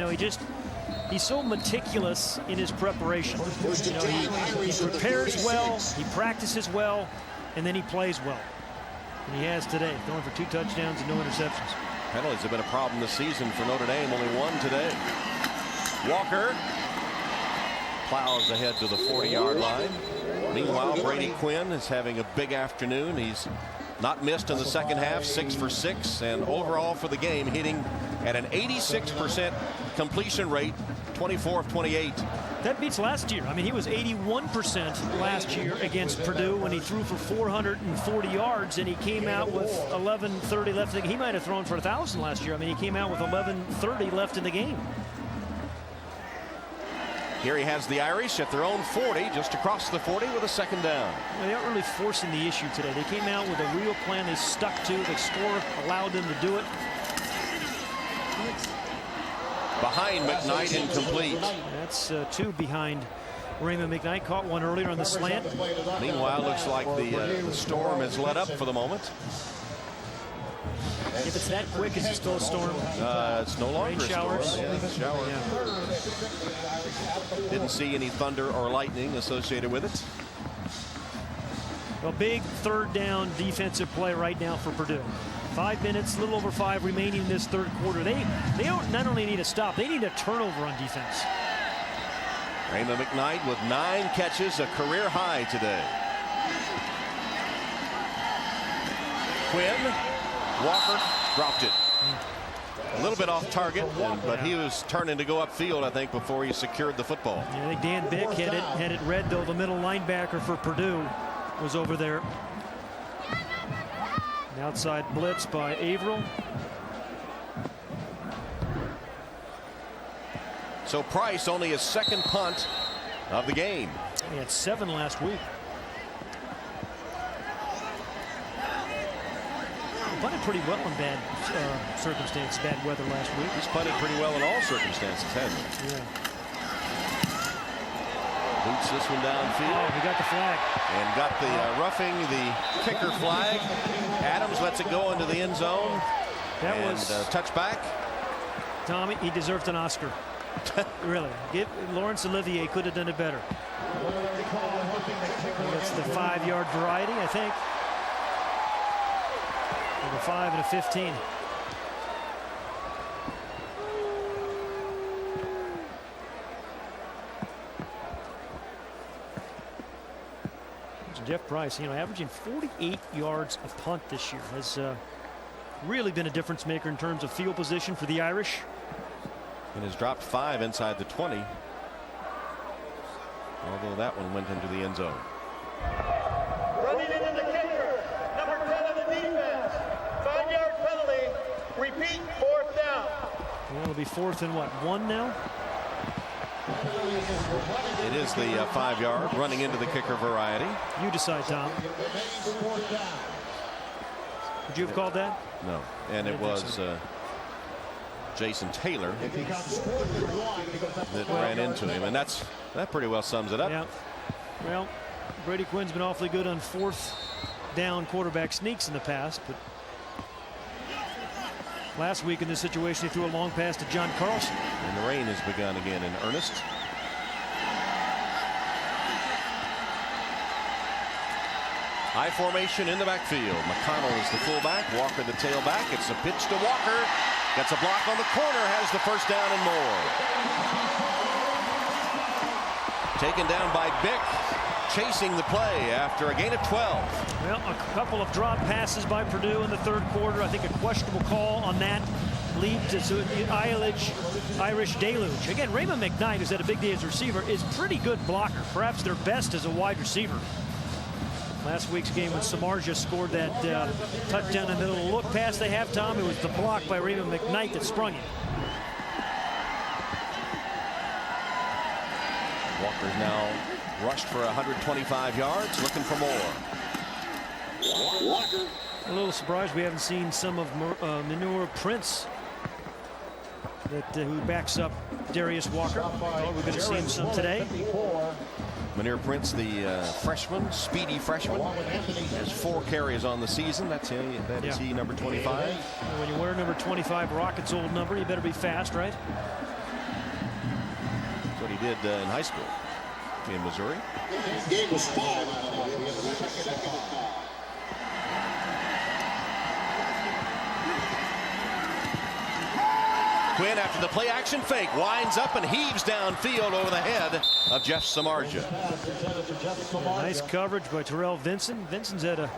he's so meticulous in his preparation. He prepares well, he practices well, and then he plays well. And he has today, throwing for 2 touchdowns and no interceptions. Penalties have been a problem this season for Notre Dame, only 1 today. Walker plows ahead to the 40-yard line. Meanwhile, Brady Quinn is having a big afternoon. He's not missed in the second half, 6 for 6, and overall for the game hitting at an 86% completion rate, 24 of 28. That beats last year. I mean, he was 81% last year against Purdue when he threw for 440 yards, and he came out with 11:30 left. He might have thrown for 1,000 last year. I mean, he came out with 11:30 left in the game. Here he has the Irish at their own 40, just across the 40 with a second down. Well, they aren't really forcing the issue today. They came out with a real plan they stuck to. The score allowed them to do it. Behind McKnight, incomplete. That's 2 behind Raymond McKnight. Caught one earlier on the slant. Meanwhile, looks like the storm has let up for the moment. If it's that quick, is it still a storm? It's no longer Rain a showers. storm. Yeah, shower. Yeah. Didn't see any thunder or lightning associated with it. A big third down defensive play right now for Purdue. 5 minutes, a little over 5 remaining in this third quarter. They don't not only need a stop, they need a turnover on defense. Raymond McKnight with 9 catches, a career high today. Quinn, Walker dropped it. A little bit off target, but he was turning to go upfield, I think, before he secured the football. Yeah, I think Dan Bick had it read, though. The middle linebacker for Purdue was over there. An outside blitz by Averill. So Price only his second punt of the game. He had 7 last week. Punted pretty well in bad circumstances, bad weather last week. He's punted pretty well in all circumstances, hasn't he? Yeah. Boots this one downfield. Oh, he got the flag. And got the roughing the kicker flag. Adams lets it go into the end zone. That was touchback. Tommy, he deserved an Oscar. Really. Lawrence Olivier could have done it better. That's the 5-yard variety, I think. A 5 and a 15. Jeff Price, averaging 48 yards a punt this year, has really been a difference maker in terms of field position for the Irish. And has dropped 5 inside the 20. Although that one went into the end zone. Running into the kicker, number 10 of the defense. 5-yard penalty. Repeat, 4th down. Well, it'll be 4th and what, 1 now? It is the 5-yard running into the kicker variety. You decide, Tom. Would you have called that? No, and it was Jason Taylor that ran into him, and that pretty well sums it up. Yeah. Well, Brady Quinn's been awfully good on 4th down quarterback sneaks in the past, but last week in this situation, he threw a long pass to John Carlson. And the rain has begun again in earnest. High formation in the backfield. McConnell is the fullback. Walker the tailback. It's a pitch to Walker. Gets a block on the corner. Has the first down and more. Taken down by Bick. Chasing the play after a gain of 12. Well, a couple of drop passes by Purdue in the third quarter. I think a questionable call on that lead to Irish deluge. Again, Raymond McKnight, who's had a big day as a receiver, is pretty good blocker. Perhaps their best as a wide receiver. Last week's game when Samardzija scored that touchdown in the middle look pass they have, Tom, it was the block by Raymond McKnight that sprung it. Walker's now rushed for 125 yards, looking for more. A little surprised we haven't seen some of Manure Prince who backs up Darius Walker. We're going to see him some today. Manure Prince, the freshman, speedy freshman, has 4 carries on the season. That's him. That is he, number 25. When you wear number 25, Rocket's old number, you better be fast, right? That's what he did in high school in Missouri. Quinn, after the play action fake, winds up and heaves downfield over the head of Jeff Samardzija. Nice coverage by Terrell Vinson. Vinson's had a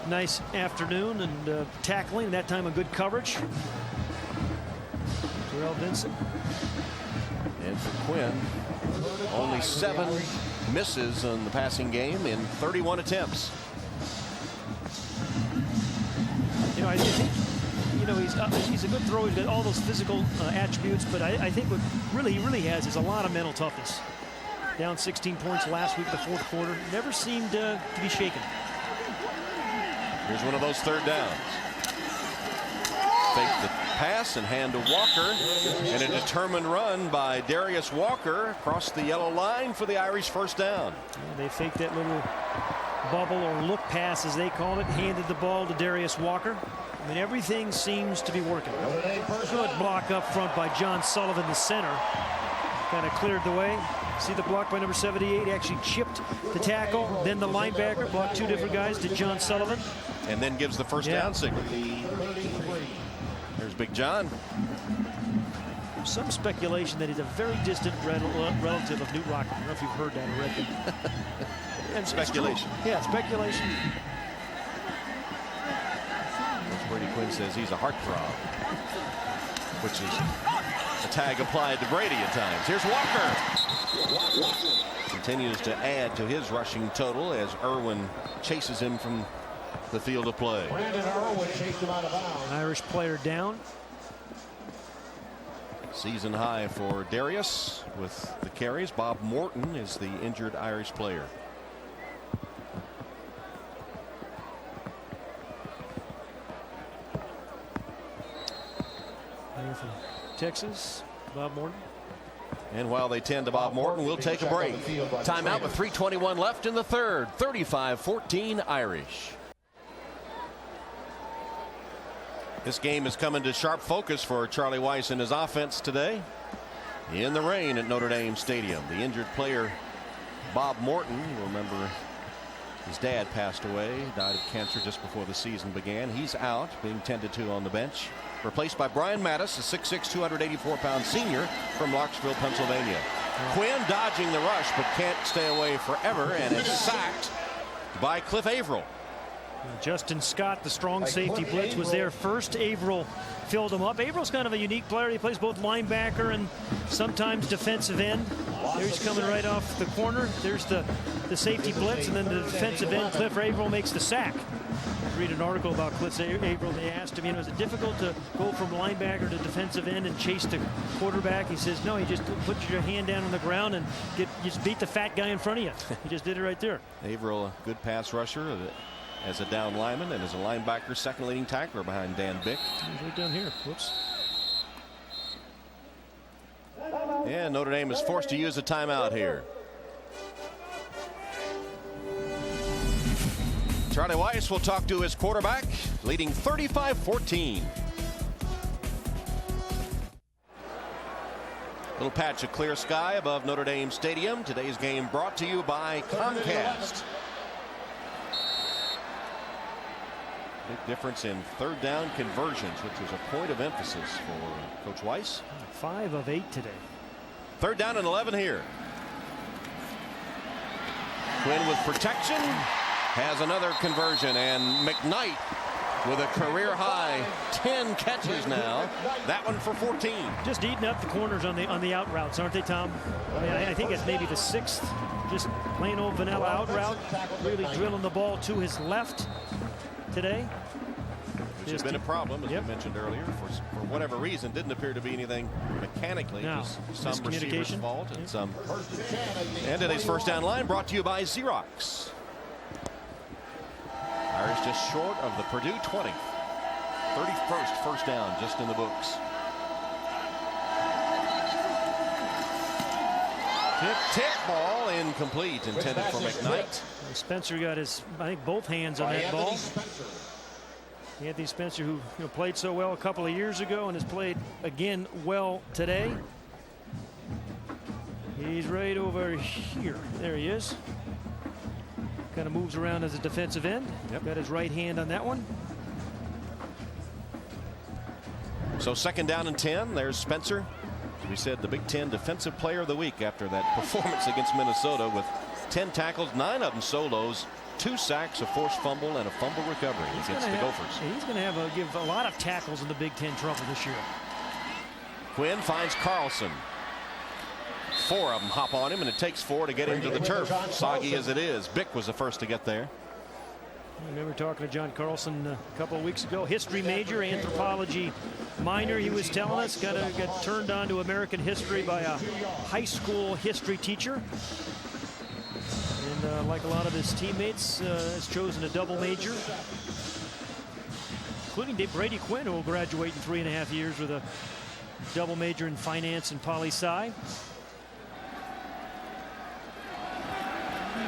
nice afternoon and tackling, that time a good coverage. Terrell Vincent. And for Quinn, only 7 misses in the passing game in 31 attempts. I think, he's a good thrower. He's got all those physical attributes, but I think what he really has is a lot of mental toughness. Down 16 points last week, the fourth quarter. Never seemed to be shaken. Here's one of those third downs. Fake the pass and hand to Walker, and a determined run by Darius Walker across the yellow line for the Irish first down. They faked that little bubble or look pass, as they call it, handed the ball to Darius Walker. I mean, everything seems to be working. Good block up front by John Sullivan, the center. Kind of cleared the way. See the block by number 78, actually chipped the tackle. Then the linebacker blocked 2 different guys to John Sullivan. And then gives the first down signal. There's Big John. Some speculation that he's a very distant relative of Newt Rockman. I don't know if you've heard that or read that. And speculation. Yeah, speculation. Brady Quinn says he's a heartthrob, which is a tag applied to Brady at times. Here's Walker. Continues to add to his rushing total as Irwin chases him from the field of play. Irish player down. Season high for Darius with the carries. Bob Morton is the injured Irish player. From Texas, Bob Morton. And while they tend to Bob Morton, we'll take a break. Timeout with 3:21 left in the third. 35-14 Irish. This game is coming to sharp focus for Charlie Weis and his offense today. In the rain at Notre Dame Stadium, the injured player Bob Morton, you remember his dad passed away, died of cancer just before the season began. He's out, being tended to on the bench. Replaced by Brian Mattis, a 6'6", 284-pound senior from Larksville, Pennsylvania. Quinn dodging the rush, but can't stay away forever, and is sacked by Cliff Averill. Justin Scott, the strong safety blitz, was there first. Averill filled him up. Averill's kind of a unique player. He plays both linebacker and sometimes defensive end. There he's coming right off the corner. There's the safety blitz, and then the defensive end, Cliff Averill, makes the sack. Read an article about Cliff Averill. They asked him, is it difficult to go from linebacker to defensive end and chase the quarterback? He says, no, you just put your hand down on the ground and you just beat the fat guy in front of you. He just did it right there. Averill, a good pass rusher as a down lineman, and as a linebacker, second leading tackler behind Dan Bick. He's right down here. Whoops. And Notre Dame is forced to use a timeout here. Charlie Weis will talk to his quarterback, leading 35-14. Little patch of clear sky above Notre Dame Stadium. Today's game brought to you by Comcast. Big difference in third down conversions, which was a point of emphasis for Coach Weis. 5 of 8 today. Third down and 11 here. Quinn with protection. Has another conversion, and McKnight with a career high 10 catches now. That one for 14. Just eating up the corners on the out routes, aren't they, Tom? I mean, I think it's maybe the 6th, just plain old vanilla out route. Really drilling the ball to his left today. Which has been a problem, as we mentioned earlier, for whatever reason. Didn't appear to be anything mechanically. No. It was some receiver's fault and some. And today's first down line brought to you by Xerox. Irish just short of the Purdue 20. 31st first down just in the books. Tip ball incomplete, intended for McKnight. Spencer got his, I think, both hands on that ball. Anthony Spencer, who played so well a couple of years ago and has played again well today. He's right over here. There he is. Kind of moves around as a defensive end. Got his right hand on that one. So second down and 10. There's Spencer. As we said, the Big Ten Defensive Player of the Week after that performance against Minnesota with 10 tackles, 9 of them solos, 2 sacks, a forced fumble, and a fumble recovery against the Gophers. He's going to give a lot of tackles in the Big Ten trouble this year. Quinn finds Carlson. 4 of them hop on him, and it takes 4 to get him to the turf. Soggy as it is. Bick was the first to get there. I remember talking to John Carlson a couple of weeks ago. History major, anthropology minor. He was telling us got turned on to American history by a high school history teacher. And like a lot of his teammates, has chosen a double major, including Brady Quinn, who will graduate in 3.5 years with a double major in finance and poli-sci.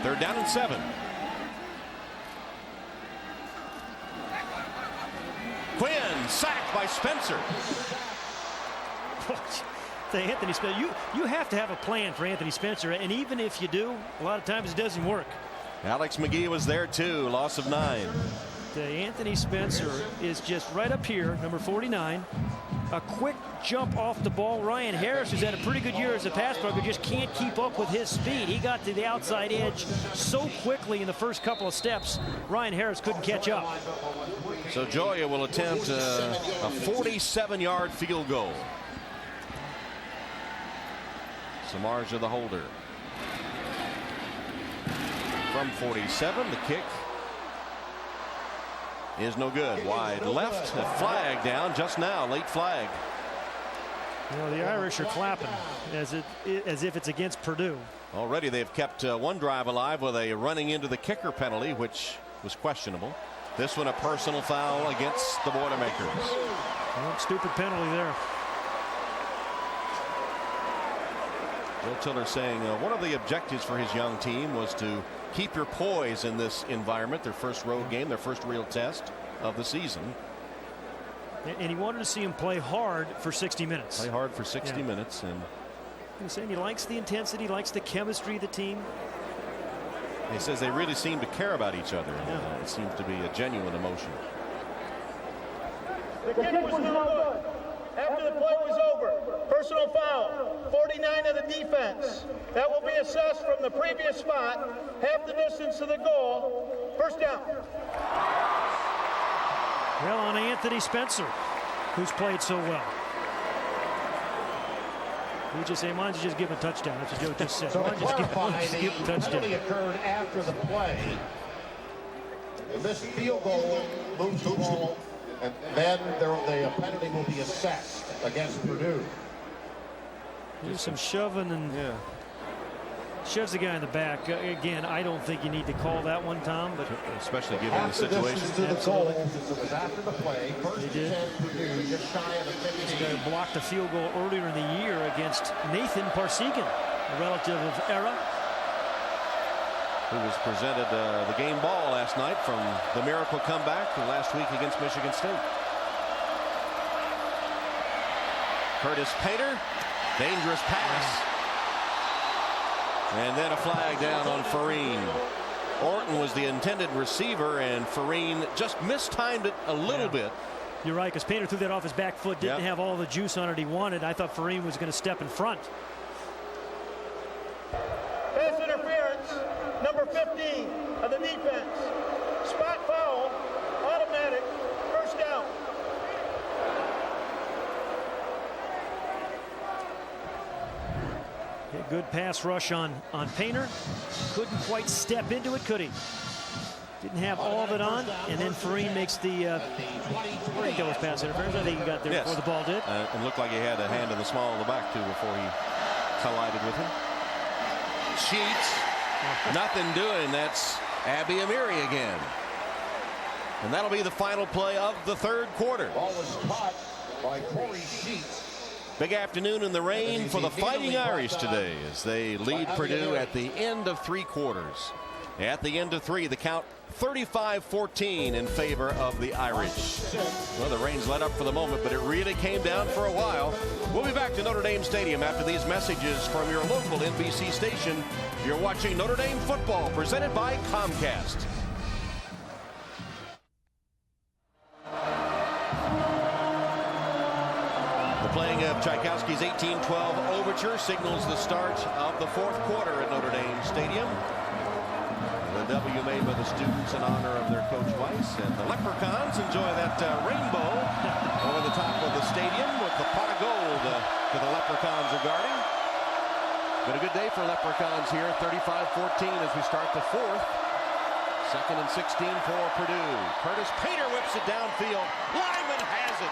3rd down and 7. Quinn sacked by Spencer. Anthony Spencer, you have to have a plan for Anthony Spencer, and even if you do, a lot of times it doesn't work. Alex McGee was there too. Loss of 9. Anthony Spencer is just right up here, number 49. A quick jump off the ball. Ryan Harris, who's had a pretty good year as a pass blocker, just can't keep up with his speed. He got to the outside edge so quickly in the first couple of steps, Ryan Harris couldn't catch up. So Joya will attempt a 47-yard field goal. Samardzija the holder. From 47, the kick is no good. Wide left, a flag down just now, late flag. Well, the Irish are clapping as if it's against Purdue. Already they've kept one drive alive with a running into the kicker penalty, which was questionable. This one a personal foul against the Boilermakers. Well, stupid penalty there. Joe Tiller saying one of the objectives for his young team was to keep your poise in this environment. Their first road game, their first real test of the season. And he wanted to see him play hard for 60 minutes. Play hard for 60 minutes. And he's saying he likes the intensity, likes the chemistry of the team. He says they really seem to care about each other. Yeah. It seems to be a genuine emotion. The kick was no good. After the play was over, personal foul, 49 of the defense. That will be assessed from the previous spot, half the distance to the goal. First down. Well, on Anthony Spencer, who's played so well. We just say, why don't you just give him a touchdown? That's what Joe just said. So why don't you just give him a touchdown? The occurred after the play. And this field goal moves the ball, and then the penalty will be assessed against Purdue. There's some shoving and shoves the guy in the back. Again, I don't think you need to call that one, Tom, but especially given the situation. To the goal. It was after the play. First he did. Purdue, just shy of the 50. This guy blocked a field goal earlier in the year against Nathan Parsegan, a relative of Era, who was presented the game ball last night from the miracle comeback last week against Michigan State. Curtis Painter, dangerous pass. And then a flag down on Farine. Orton was the intended receiver, and Farine just mistimed it a little bit. You're right, because Painter threw that off his back foot, didn't have all the juice on it he wanted. I thought Farine was going to step in front. Pass interference, number 15 of the defense. Spot foul, automatic, first down. Good pass rush on Painter. Couldn't quite step into it, could he? Didn't have all of it on, and then Farine makes the I think that was pass interference. I think he got there before the ball did. It looked like he had a hand in the small of the back too before he collided with him. Sheets, nothing doing. That's Abby Amiri again. And that'll be the final play of the third quarter. Ball was caught by Corey Sheets. Big afternoon in the rain for the Fighting Irish today as they lead Purdue at the end of 3 quarters. At the end of 3, the count 35-14 in favor of the Irish. Well, the rain's let up for the moment, but it really came down for a while. We'll be back to Notre Dame Stadium after these messages from your local NBC station. You're watching Notre Dame football presented by Comcast. The playing of Tchaikovsky's 18-12 overture signals the start of the 4th quarter at Notre Dame Stadium. The W made by the students in honor of their coach Weiss. And the Leprechauns enjoy that rainbow over the top of the stadium with the pot of gold to the Leprechauns are guarding. Been a good day for Leprechauns here, 35-14 as we start the fourth. 2nd and 16 for Purdue. Curtis Painter whips it downfield. Lyman has it.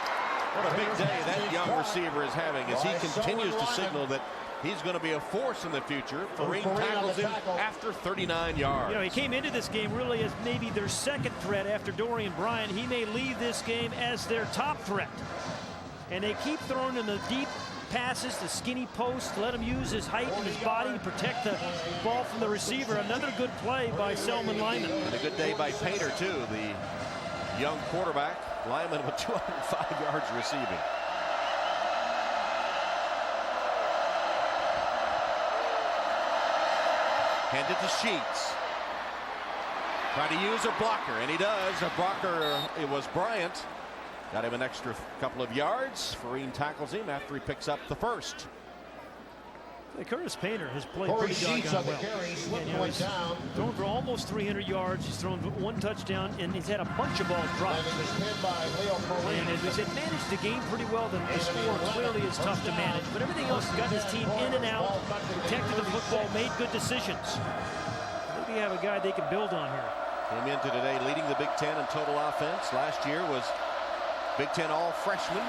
What a big day that young receiver is having as he continues to signal that he's going to be a force in the future. Fareed tackles him after 39 yards. You know, he came into this game really as maybe their second threat after Dorian Bryant. He may leave this game as their top threat. And they keep throwing him the deep passes, the skinny post, let him use his height and his body to protect the ball from the receiver. Another good play by Selman Lyman. And a good day by Painter, too, the young quarterback. Lyman with 205 yards receiving. Handed to Sheets. Try to use a blocker, and he does. A blocker, it was Bryant. Got him an extra couple of yards. Fareed tackles him after he picks up the first. Curtis Painter has played pretty doggone well. And, you know, he's thrown for almost 300 yards. He's thrown one touchdown, and he's had a bunch of balls dropped. And as we said, managed the game pretty well. The score clearly is tough to manage, but everything else has gotten his team in and out, protected the football, made good decisions. Maybe you have a guy they can build on here. Came into today leading the Big Ten in total offense. Last year was Big Ten all-freshman.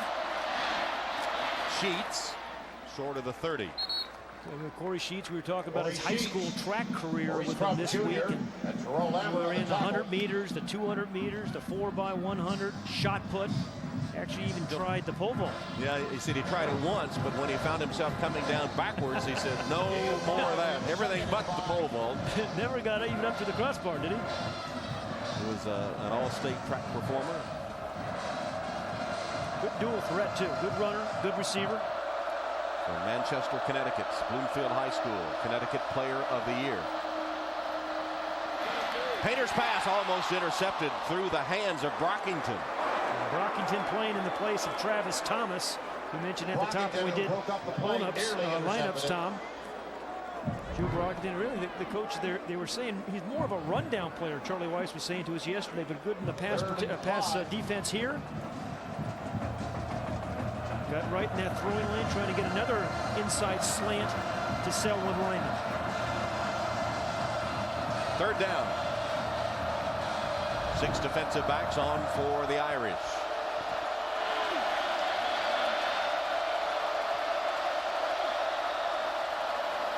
Sheets short of the 30. Corey Sheets, we were talking about his high school track career with him this week. And we're in the 100 meters, the 200 meters, the 4x100, shot put. Actually even tried the pole vault. Yeah, he said he tried it once, but when he found himself coming down backwards, he said, no more of that. Everything but the pole vault. Never got even up to the crossbar, did he? He was an all-state track performer. Good dual threat, too. Good runner, good receiver. From Manchester, Connecticut, Bloomfield High School, Connecticut Player of the Year. Painter's pass almost intercepted through the hands of Brockington. Brockington playing in the place of Travis Thomas. We mentioned at the top when we did lineups, Tom. Joe Brockington, really the coach there, they were saying he's more of a rundown player. Charlie Weiss was saying to us yesterday, but good in the pass defense here. Got right in that throwing lane, trying to get another inside slant to Selman Lyman. 3rd down. 6 defensive backs on for the Irish.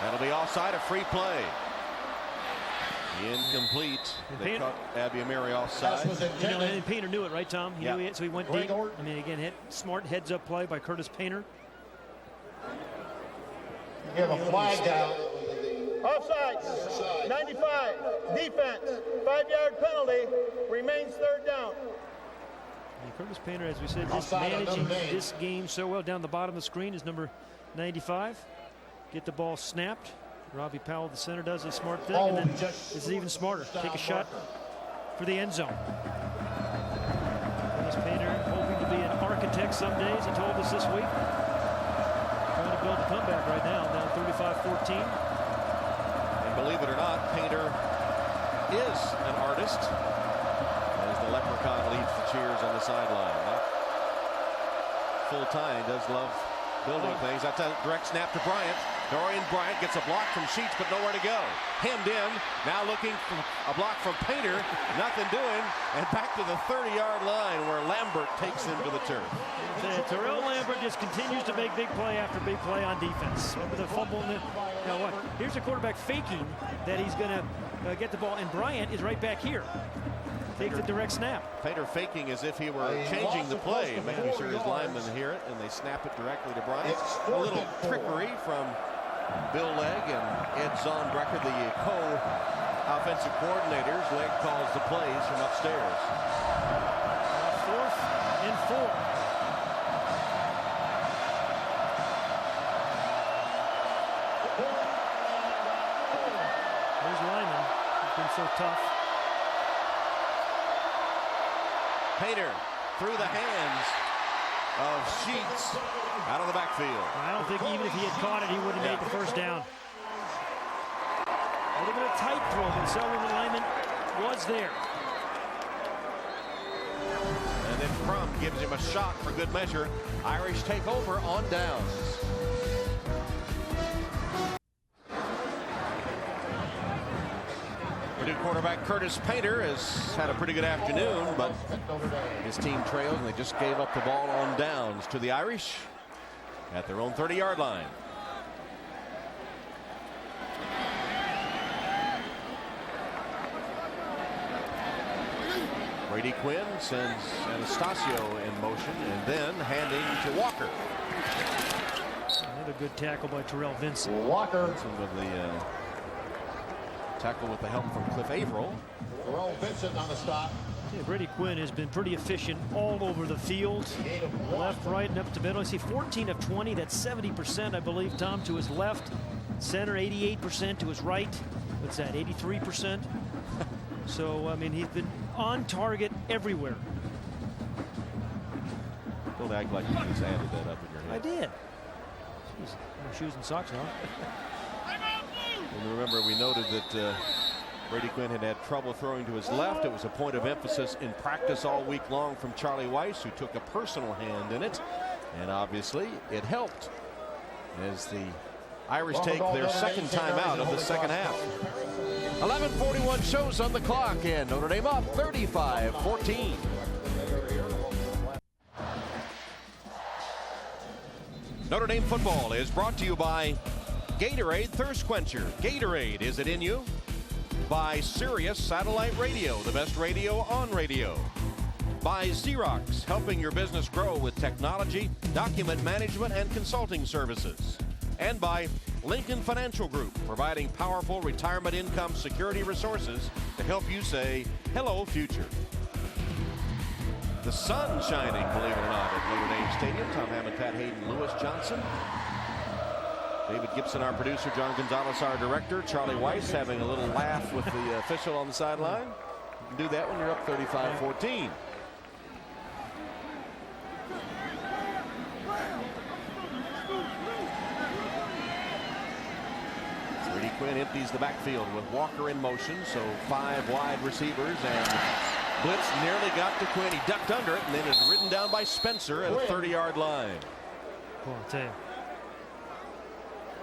That'll be offside, a free play. Incomplete. They caught Abby Amiri offside. You know, and Painter knew it, right, Tom? He knew it, so he went deep. Gregor. I mean, again, smart heads-up play by Curtis Painter. You have a flag down. Offside. 95. Defense. 5-yard penalty. Remains 3rd down. And Curtis Painter, as we said, just Offside on managing Notre Dame. this game so well. Down the bottom of the screen is number 95. Get the ball snapped. Robbie Powell, the center, does a smart thing, and then this is even smarter. Take a shot for the end zone. Curtis Painter hoping to be an architect some days, he told us this week. Trying to build a comeback right now, down 35-14. And believe it or not, Painter is an artist. As the Leprechaun leads the cheers on the sideline. Not full-time, does love building things. That's a direct snap to Bryant. Dorian Bryant gets a block from Sheets, but nowhere to go. Hemmed in, now looking for a block from Painter. Nothing doing, and back to the 30-yard line where Lambert takes him to the turf. Terrell Lambert just continues to make big play after big play on defense. Remember the fumble? Now what? Here's a quarterback faking that he's going to get the ball, and Bryant is right back here. Takes the direct snap. Painter faking as if he were changing the play, making sure his linemen hear it, and they snap it directly to Bryant. A little trickery from Bill Legg and Ed Zondrecker, the co-offensive coordinators. Legg calls the plays from upstairs. 4th and 4. There's Lyman. He's been so tough. Painter through the hands of Sheets out of the backfield. I don't think even if he had caught it, he would have mave the first down. A little bit of tight throw, but Selman Lyman was there. And then Crum gives him a shot for good measure. Irish take over on downs. Purdue quarterback Curtis Painter has had a pretty good afternoon, but his team trails and they just gave up the ball on downs to the Irish at their own 30-yard line. Brady Quinn sends Anastasio in motion and then handing to Walker. Another good tackle by Terrell Vincent. Walker. With the tackle with the help from Cliff Averill. Terrell Vincent on the stop. Yeah, Brady Quinn has been pretty efficient all over the field. Left, right, and up to middle. I see 14 of 20. That's 70%, I believe, Tom, to his left. Center, 88% to his right. What's that, 83%? So, I mean, he's been on target everywhere. Don't act like you just added that up in your head. I did. Jeez, no shoes and socks on. And remember, we noted that Brady Quinn had trouble throwing to his left. It was a point of emphasis in practice all week long from Charlie Weiss, who took a personal hand in it. And obviously, it helped as the Irish take their second time out of the second half. 11:41 shows on the clock, and Notre Dame up 35-14. Notre Dame football is brought to you by Gatorade Thirst Quencher. Gatorade, is it in you? By Sirius Satellite Radio, the best radio on radio. By Xerox, helping your business grow with technology, document management, and consulting services. And by Lincoln Financial Group, providing powerful retirement income security resources to help you say, hello, future. The sun shining, believe it or not, at Notre Dame Stadium. Tom Hammond, Pat Hayden, Lewis Johnson. David Gibson, our producer. John Gonzalez, our director. Charlie Weiss having a little laugh with the official on the sideline. You can do that when you're up 35-14. Brady Quinn empties the backfield with Walker in motion, so 5 wide receivers, and blitz nearly got to Quinn. He ducked under it and then is ridden down by Spencer at a 30-yard line. Well, I'll tell you.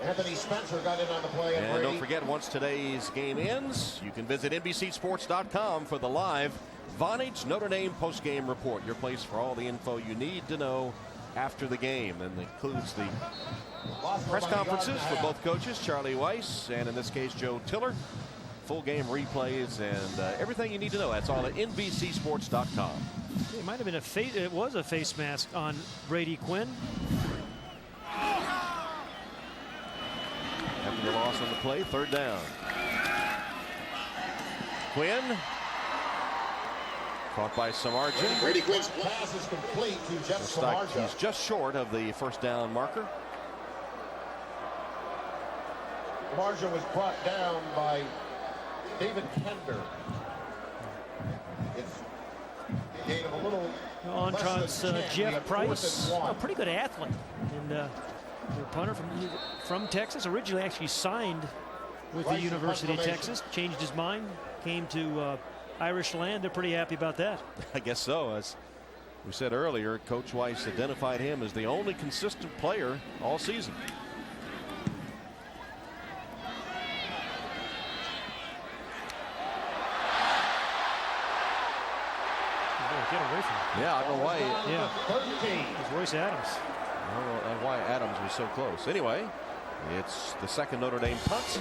Anthony Spencer got in on the play. And don't forget, once today's game ends, you can visit NBCSports.com for the live Vonage Notre Dame postgame report. Your place for all the info you need to know after the game, and includes the press conferences for both coaches, Charlie Weiss and in this case Joe Tiller. Full game replays and everything you need to know. That's all at NBCSports.com. It might have been it was a face mask on Brady Quinn. After the loss on the play, third down. Quinn caught by Samardzija. Brady Quinn's pass is complete to Jeff Samardzija. He's just short of the first down marker. Samardzija was brought down by David Pender. It's gave him a little Entrance Jeff Price, a pretty good athlete, and the punter from Texas, originally actually signed with the University of Texas, changed his mind, came to Irish land. They're pretty happy about that. I guess so. As we said earlier, Coach Weiss identified him as the only consistent player all season. Get away from him. Yeah, I don't know why. Yeah, it was Royce Adams. I don't know why Adams was so close. Anyway, it's the second Notre Dame punt.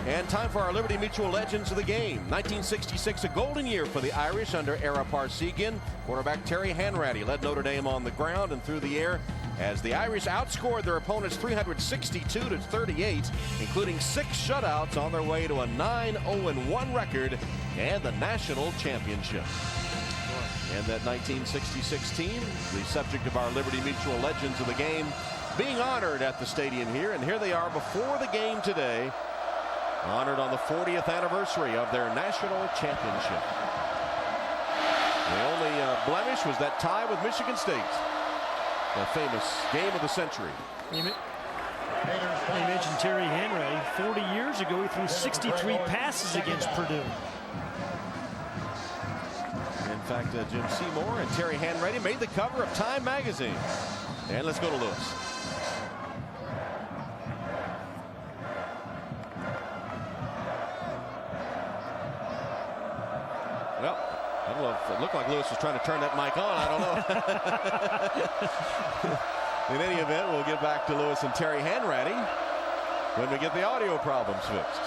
And time for our Liberty Mutual Legends of the game. 1966, a golden year for the Irish under Ara Parsegian. Quarterback Terry Hanratty led Notre Dame on the ground and through the air as the Irish outscored their opponents 362-38, including 6 shutouts on their way to a 9-0-1 record and the national championship. And that 1966 team, the subject of our Liberty Mutual Legends of the game, being honored at the stadium here. And here they are before the game today, honored on the 40th anniversary of their national championship. The only blemish was that tie with Michigan State, the famous game of the century. Raiders You mentioned Terry Henry. 40 years ago, he threw 63 passes against Purdue. In fact, Jim Seymour and Terry Hanratty made the cover of Time magazine. And let's go to Lewis. Well, I don't know if it looked like Lewis was trying to turn that mic on. I don't know. In any event, we'll get back to Lewis and Terry Hanratty when we get the audio problems fixed.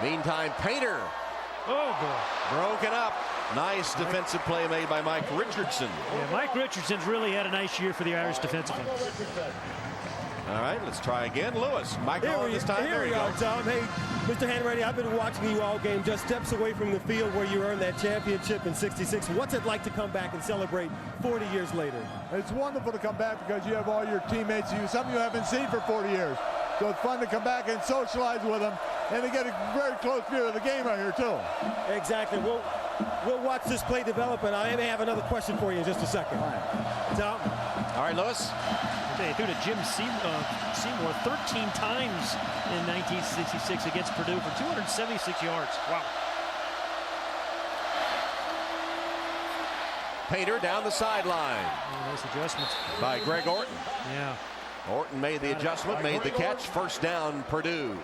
Meantime, Painter. Oh, boy. Broken up. Nice defensive play made by Mike Richardson. Yeah, Mike Richardson's really had a nice year for the Irish defenseman. All right, let's try again. Lewis, Mike on this time. Here we go, Tom. Hey, Mr. Hanratty, I've been watching you all game, just steps away from the field where you earned that championship in '66. What's it like to come back and celebrate 40 years later? It's wonderful to come back because you have all your teammates, some you haven't seen for 40 years. So it's fun to come back and socialize with them and to get a very close view of the game out here, too. Exactly. We'll watch this play develop, and I may have another question for you in just a second. All right. Tom? All right, Lewis. They threw to Jim Seymour 13 times in 1966 against Purdue for 276 yards. Wow. Painter down the sideline. Oh, nice adjustments by Greg Orton. Yeah. Orton made the adjustment, made the catch. First down, Purdue.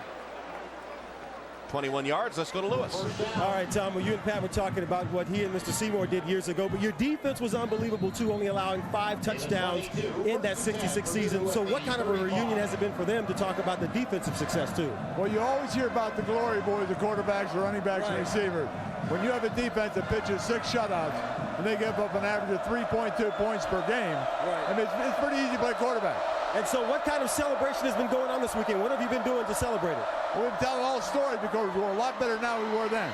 21 yards. Let's go to Lewis. All right, Tom. Well, you and Pat were talking about what he and Mr. Seymour did years ago, but your defense was unbelievable, too, only allowing 5 touchdowns in that '66 season. So what kind of a reunion has it been for them to talk about the defensive success, too? Well, you always hear about the glory boys, the quarterbacks, the running backs, and receivers. When you have a defense that pitches 6 shutouts, and they give up an average of 3.2 points per game, I mean, it's pretty easy to play quarterback. And so what kind of celebration has been going on this weekend? What have you been doing to celebrate it? Well, we've telling all stories because we're a lot better now than we were then.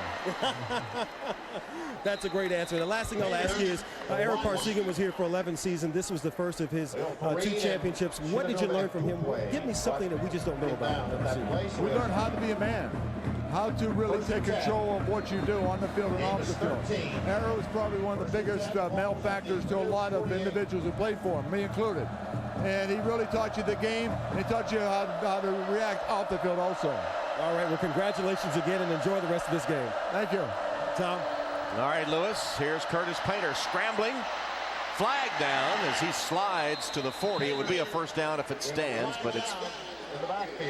That's a great answer. The last thing I'll ask you is, Eric Parsegan was here for 11 seasons. This was the first of his 2 championships. What did you learn from him? Give me something that we just don't know about him. We learned how to be a man, how to really take control of what you do on the field and off the field. Arrow is probably one of the biggest malefactors to a lot of individuals who played for him, me included. And he really taught you the game, and he taught you how to react off the field also. All right, well, congratulations again, and enjoy the rest of this game. Thank you. Tom? All right, Lewis, here's Curtis Painter scrambling. Flag down as he slides to the 40. It would be a first down if it stands, but it's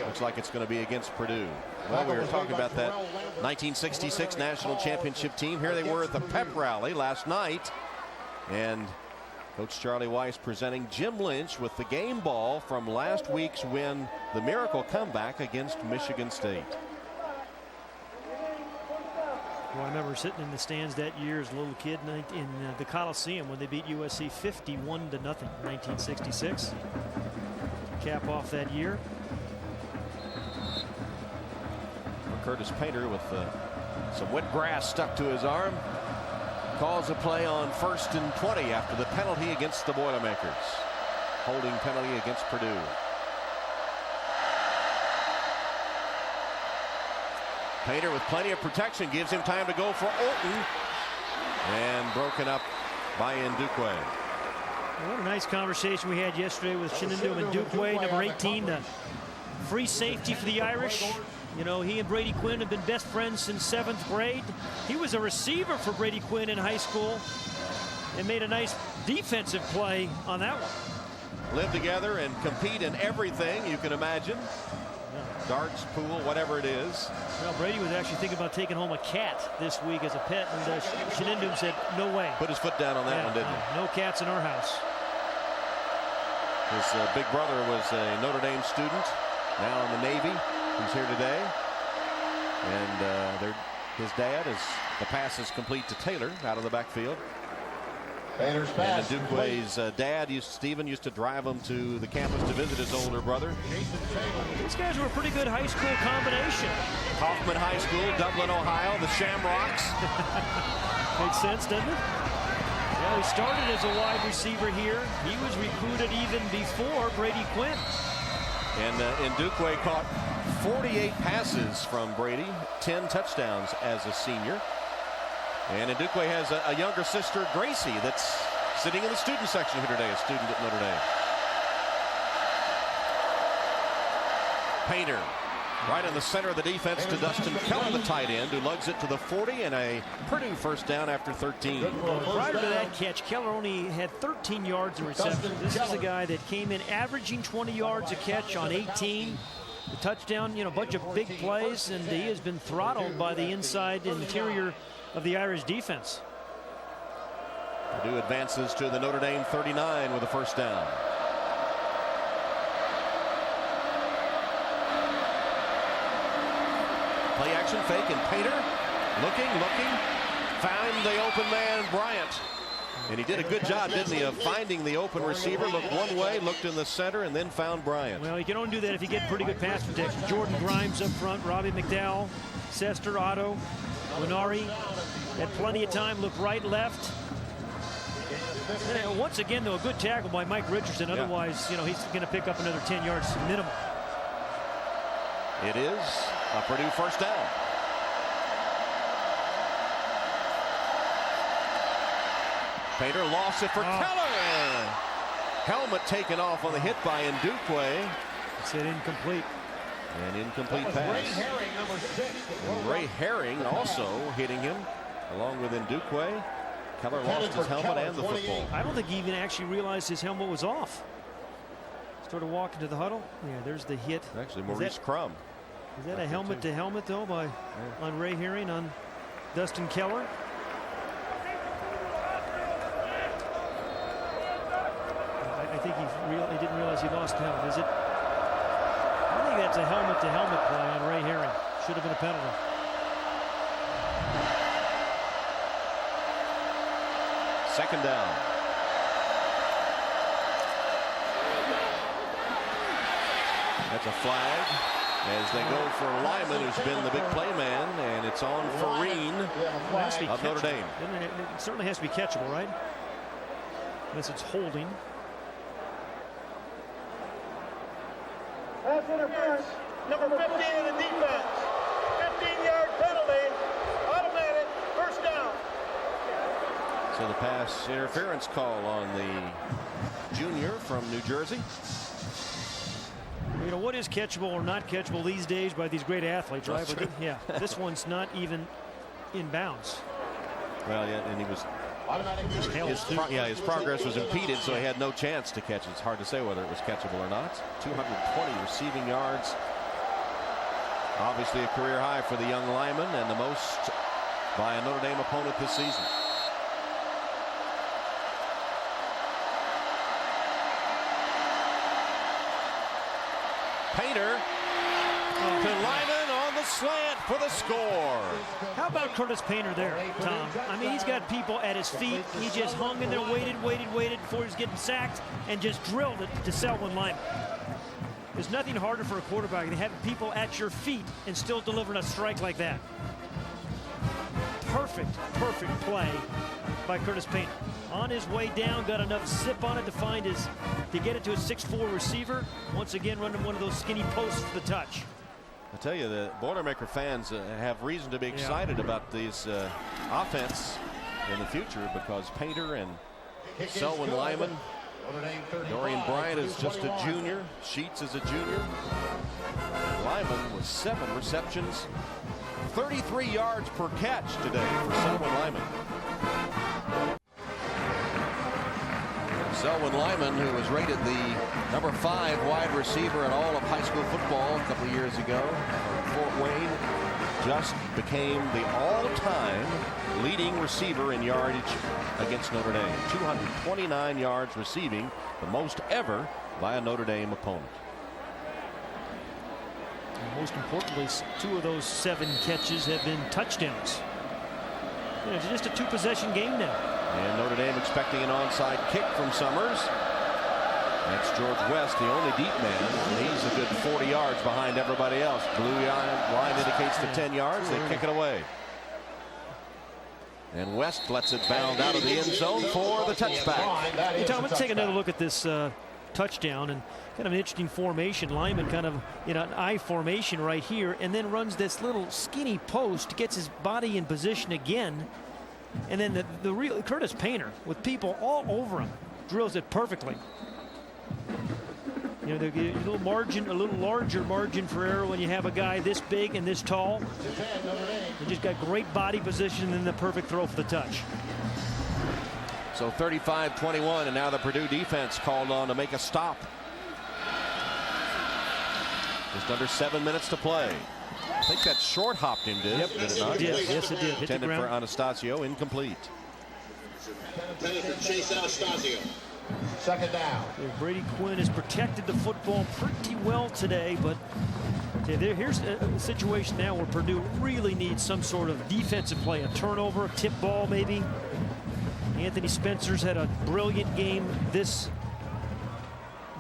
looks like it's going to be against Purdue. Well, we were talking about that 1966 national championship team. Here they were at the pep rally last night, and Coach Charlie Weiss presenting Jim Lynch with the game ball from last week's win, the miracle comeback against Michigan State. Well, I remember sitting in the stands that year as a little kid in the Coliseum when they beat USC 51-0 in 1966. Cap off that year. Curtis Painter with some wet grass stuck to his arm calls a play on 1st and 20 after the penalty against the Boilermakers. Holding penalty against Purdue. Painter with plenty of protection gives him time to go for Orton, and broken up by Ndukwe. What a nice conversation we had yesterday with Shenandoah Ndukwe, number 18, the free safety for the Irish. You know, he and Brady Quinn have been best friends since 7th grade. He was a receiver for Brady Quinn in high school and made a nice defensive play on that one. Live together and compete in everything you can imagine. Darts, pool, whatever it is. Well, Brady was actually thinking about taking home a cat this week as a pet, and Shenandoah said, no way. Put his foot down on that one, didn't he? No cats in our house. His big brother was a Notre Dame student, now in the Navy. He's here today. And his dad, the pass is complete to Taylor out of the backfield. And Ndukwe's dad, Stephen, used to drive him to the campus to visit his older brother. These guys were a pretty good high school combination. Hoffman High School, Dublin, Ohio, the Shamrocks. Makes sense, doesn't it? Yeah, he started as a wide receiver here. He was recruited even before Brady Quinn. And Ndukwe caught 48 passes from Brady, 10 touchdowns as a senior. And Ndukwe has a younger sister, Gracie, that's sitting in the student section here today, a student at Notre Dame. Painter right in the center of the defense to Dustin Keller, the tight end, who lugs it to the 40, and a Purdue first down after 13. Prior to that catch, Keller only had 13 yards in reception. This is a guy that came in averaging 20 yards a catch on 18. The touchdown, a bunch of big plays, and he has been throttled by the inside interior of the Irish defense. Purdue advances to the Notre Dame 39 with a first down. Play action fake, and Painter looking, found the open man, Bryant. And he did a good job, didn't he, of finding the open receiver. Looked one way, looked in the center, and then found Bryant. Well, you can only do that if you get pretty good pass protection. Jordan Grimes up front, Robbie McDowell, Sester, Otto, Winari had plenty of time, looked right, left. And once again, though, a good tackle by Mike Richardson. Otherwise, he's going to pick up another 10 yards minimum. It is a Purdue first down. Painter lost it for Keller. Helmet taken off on the hit by Ndukwe. It's an incomplete. An incomplete pass. And Ray Herring also hitting him along with Ndukwe. Keller lost his helmet and the football. I don't think he even actually realized his helmet was off. Started walking to the huddle. Yeah, there's the hit. Actually, Maurice Crum. Is that a helmet to helmet though on Ray Herring on Dustin Keller? I think he didn't realize he lost the helmet. Is it? I think that's a helmet to helmet play on Ray Herring. Should have been a penalty. Second down. That's a flag as they go for Lyman, who's been the big play man, and it's on Farine of Notre Dame. It certainly has to be catchable, right? Unless it's holding. Pass interference, number 15 in the defense. 15-yard penalty, automatic, first down. So the pass interference call on the junior from New Jersey. What is catchable or not catchable these days by these great athletes, right? But yeah, this one's not even in bounds. Well, yeah, and he was. His progress was impeded, so he had no chance to catch it. It's hard to say whether it was catchable or not. 220 receiving yards. Obviously a career high for the young lineman and the most by a Notre Dame opponent this season. Painter to Lyman on the slant for the score. How about Curtis Painter there, Tom? I mean, he's got people at his feet. He just hung in there, waited before he was getting sacked, and just drilled it to Selwyn Lyman. There's nothing harder for a quarterback than having people at your feet and still delivering a strike like that. Perfect play by Curtis Painter. On his way down, got enough zip on it to get it to a 6'4" receiver. Once again, running one of those skinny posts for the touch. I tell you, the Boilermaker fans have reason to be excited about this offense in the future, because Painter and Selwyn Lyman, Dorian Bryant is just a junior, Sheets is a junior. Lyman with 7 receptions, 33 yards per catch today for Selwyn Lyman. Selwyn Lyman, who was rated the number 5 wide receiver in all of high school football a couple of years ago from Fort Wayne, just became the all-time leading receiver in yardage against Notre Dame. 229 yards receiving, the most ever by a Notre Dame opponent. And most importantly, 2 of those 7 catches have been touchdowns. It's just a 2-possession game now. And Notre Dame expecting an onside kick from Summers. That's George West, the only deep man. And he's a good 40 yards behind everybody else. Blue line indicates the 10 yards. They kick it away. And West lets it bound out of the end zone for the touchback. Hey, Tom, let's take another look at this touchdown, and kind of an interesting formation. Lyman kind of in an I formation right here, and then runs this little skinny post, gets his body in position again. And then the real Curtis Painter, with people all over him, drills it perfectly. You know, a little margin, a little larger margin for error when you have a guy this big and this tall. They just got great body position and the perfect throw for the touch. So 35-21, and now the Purdue defense called on to make a stop. Just under 7 minutes to play. I think that short hopped him, did it not? Yes, it did. Hit Intended the ground for Anastasio, incomplete. Chase Anastasio. Second down. Brady Quinn has protected the football pretty well today, but here's a situation now where Purdue really needs some sort of defensive play, a turnover, a tip ball maybe. Anthony Spencer's had a brilliant game this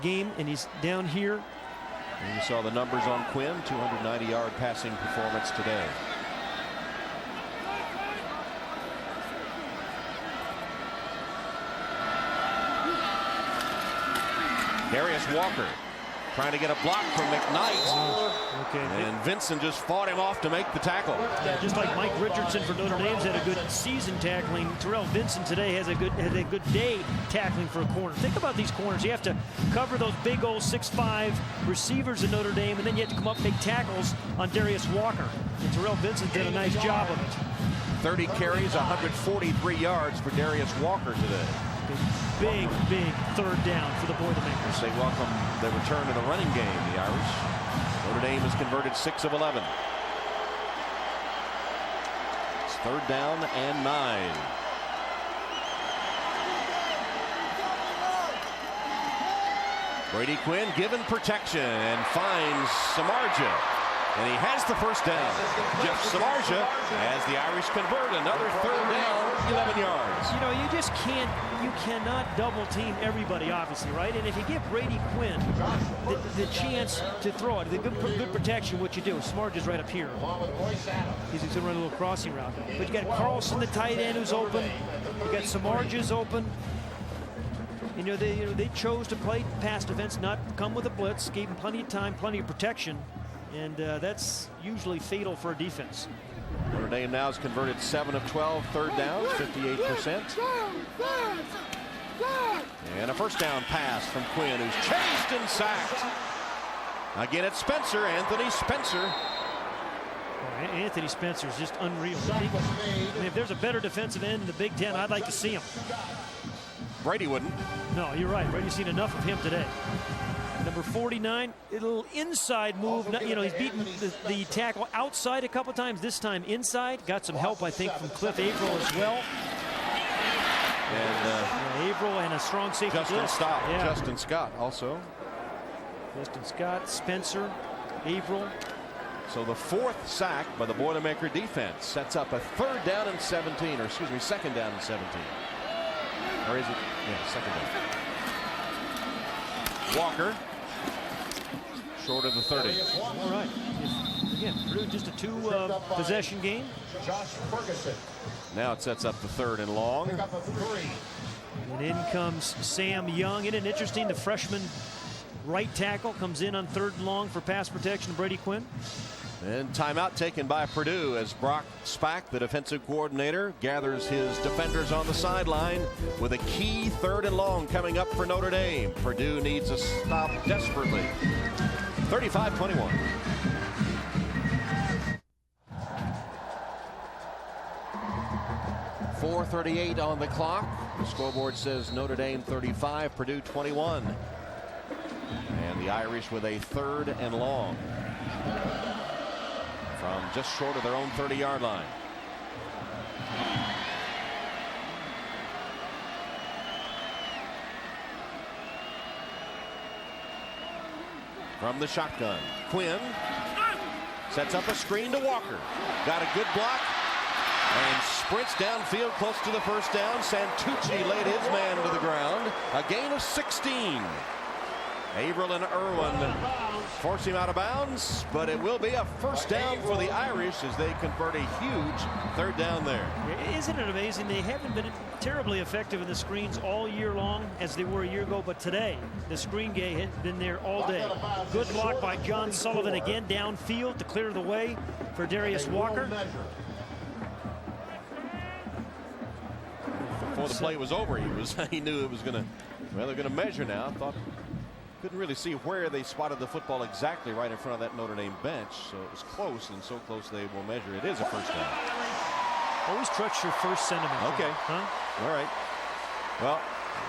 game, and he's down here. And you saw the numbers on Quinn, 290-yard passing performance today. Darius Walker trying to get a block from McKnight. And Vincent just fought him off to make the tackle. Yeah, just like Mike Richardson for Notre Dame's had a good season tackling, Terrell Vincent today has a good day tackling for a corner. Think about these corners. You have to cover those big old 6'5" receivers in Notre Dame, and then you have to come up and make tackles on Darius Walker. And Terrell Vincent did a nice job of it. 30 carries, 143 yards for Darius Walker today. Big third down for the Boilermakers. They welcome the return to the running game, the Irish. Notre Dame has converted 6 of 11. It's third down and 9. Brady Quinn given protection and finds Samardzija. And he has the first down. Jeff Samardzija, as the Irish convert, another third down, 11 yards. You know, you cannot double team everybody, obviously, right? And if you give Brady Quinn the chance to throw it, the good protection, what you do, Samardzija's right up here. He's going to run a little crossing route. But you got Carlson, the tight end, who's open. You got Samardzija's open. They chose to play pass defense, not come with a blitz, gave him plenty of time, plenty of protection. And that's usually fatal for a defense. Notre Dame now has converted 7 of 12 third downs, 58%. And a first down pass from Quinn, who's chased and sacked. Again, it's Spencer, Anthony Spencer. Anthony Spencer is just unreal. I mean, if there's a better defensive end in the Big Ten, I'd like to see him. Brady wouldn't. No, you're right. Brady's seen enough of him today. Number 49, a little inside move. You know, he's beaten the tackle outside a couple times. This time inside. Got some help, I think, from Cliff Averill as well. And Averill and a strong safety. Justin Scott also. Justin Scott, Spencer, Averill. So the fourth sack by the Boilermaker defense sets up a third down and 17, or excuse me, second down and 17. Or is it? Yeah, second down. Walker, short of the 30. All right. Again, Purdue just a two-possession game. Now it sets up the third and long. And in comes Sam Young. Isn't it interesting? The freshman right tackle comes in on third and long for pass protection. Brady Quinn. And timeout taken by Purdue as Brock Spack, the defensive coordinator, gathers his defenders on the sideline with a key third and long coming up for Notre Dame. Purdue needs a stop desperately. 35-21. .438 on the clock. The scoreboard says Notre Dame 35, Purdue 21. And the Irish with a third and long from just short of their own 30-yard line. From the shotgun, Quinn sets up a screen to Walker. Got a good block and sprints downfield close to the first down. Santucci laid his man to the ground. A gain of 16. Averill and Irwin force him out of bounds, but it will be a first down for the Irish as they convert a huge third down there. Isn't it amazing? They haven't been terribly effective in the screens all year long as they were a year ago, but today the screen game has been there all day. Good block by John Sullivan again downfield to clear the way for Darius Walker. Before the play was over, he knew it was going to, well, they're going to measure now. Couldn't really see where they spotted the football exactly right in front of that Notre Dame bench, so it was close, and so close they will measure it is a first down. Always trust your first sentiment. Okay. Huh? All right. Well,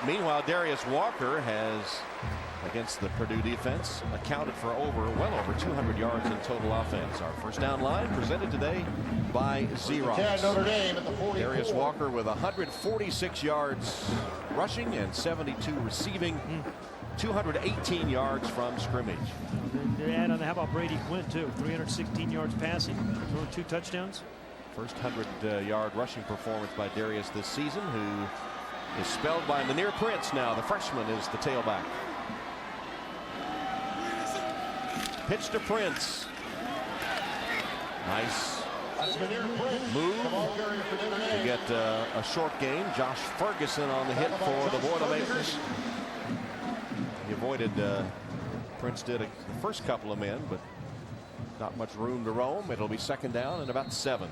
meanwhile, Darius Walker has, against the Purdue defense, accounted for well over 200 yards in total offense. Our first down line presented today by Xerox. Notre Dame at the 44. Darius Walker with 146 yards rushing and 72 receiving. 218 yards from scrimmage. And how about Brady Quinn, too? 316 yards passing, throwing 2 touchdowns. First 100-yard rushing performance by Darius this season, who is spelled by Munir Prince now. The freshman is the tailback. Pitch to Prince. Nice move to get a short gain. Josh Ferguson on the hit for the Boilermakers. He avoided, Prince did the first couple of men, but not much room to roam. It'll be second down and about 7.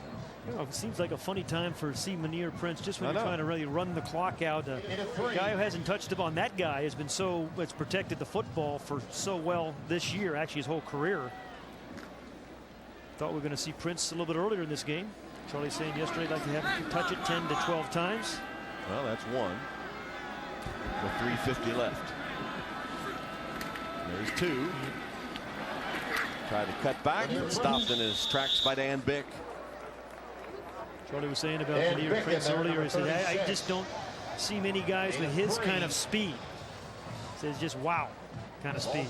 You know, it seems like a funny time for Munir Prince, just when you're trying to really run the clock out. A guy who hasn't touched the ball, and that guy has been has protected the football for so well this year, actually his whole career. Thought we were going to see Prince a little bit earlier in this game. Charlie saying yesterday he'd like to have him touch it 10 to 12 times. Well, that's 1 with 3:50 left. There's 2. Tried to cut back, stopped in his tracks by Dan Bick. Charlie was saying about Munir Prince earlier. He said, I just don't see many guys with his kind of speed. He says, just wow kind of speed.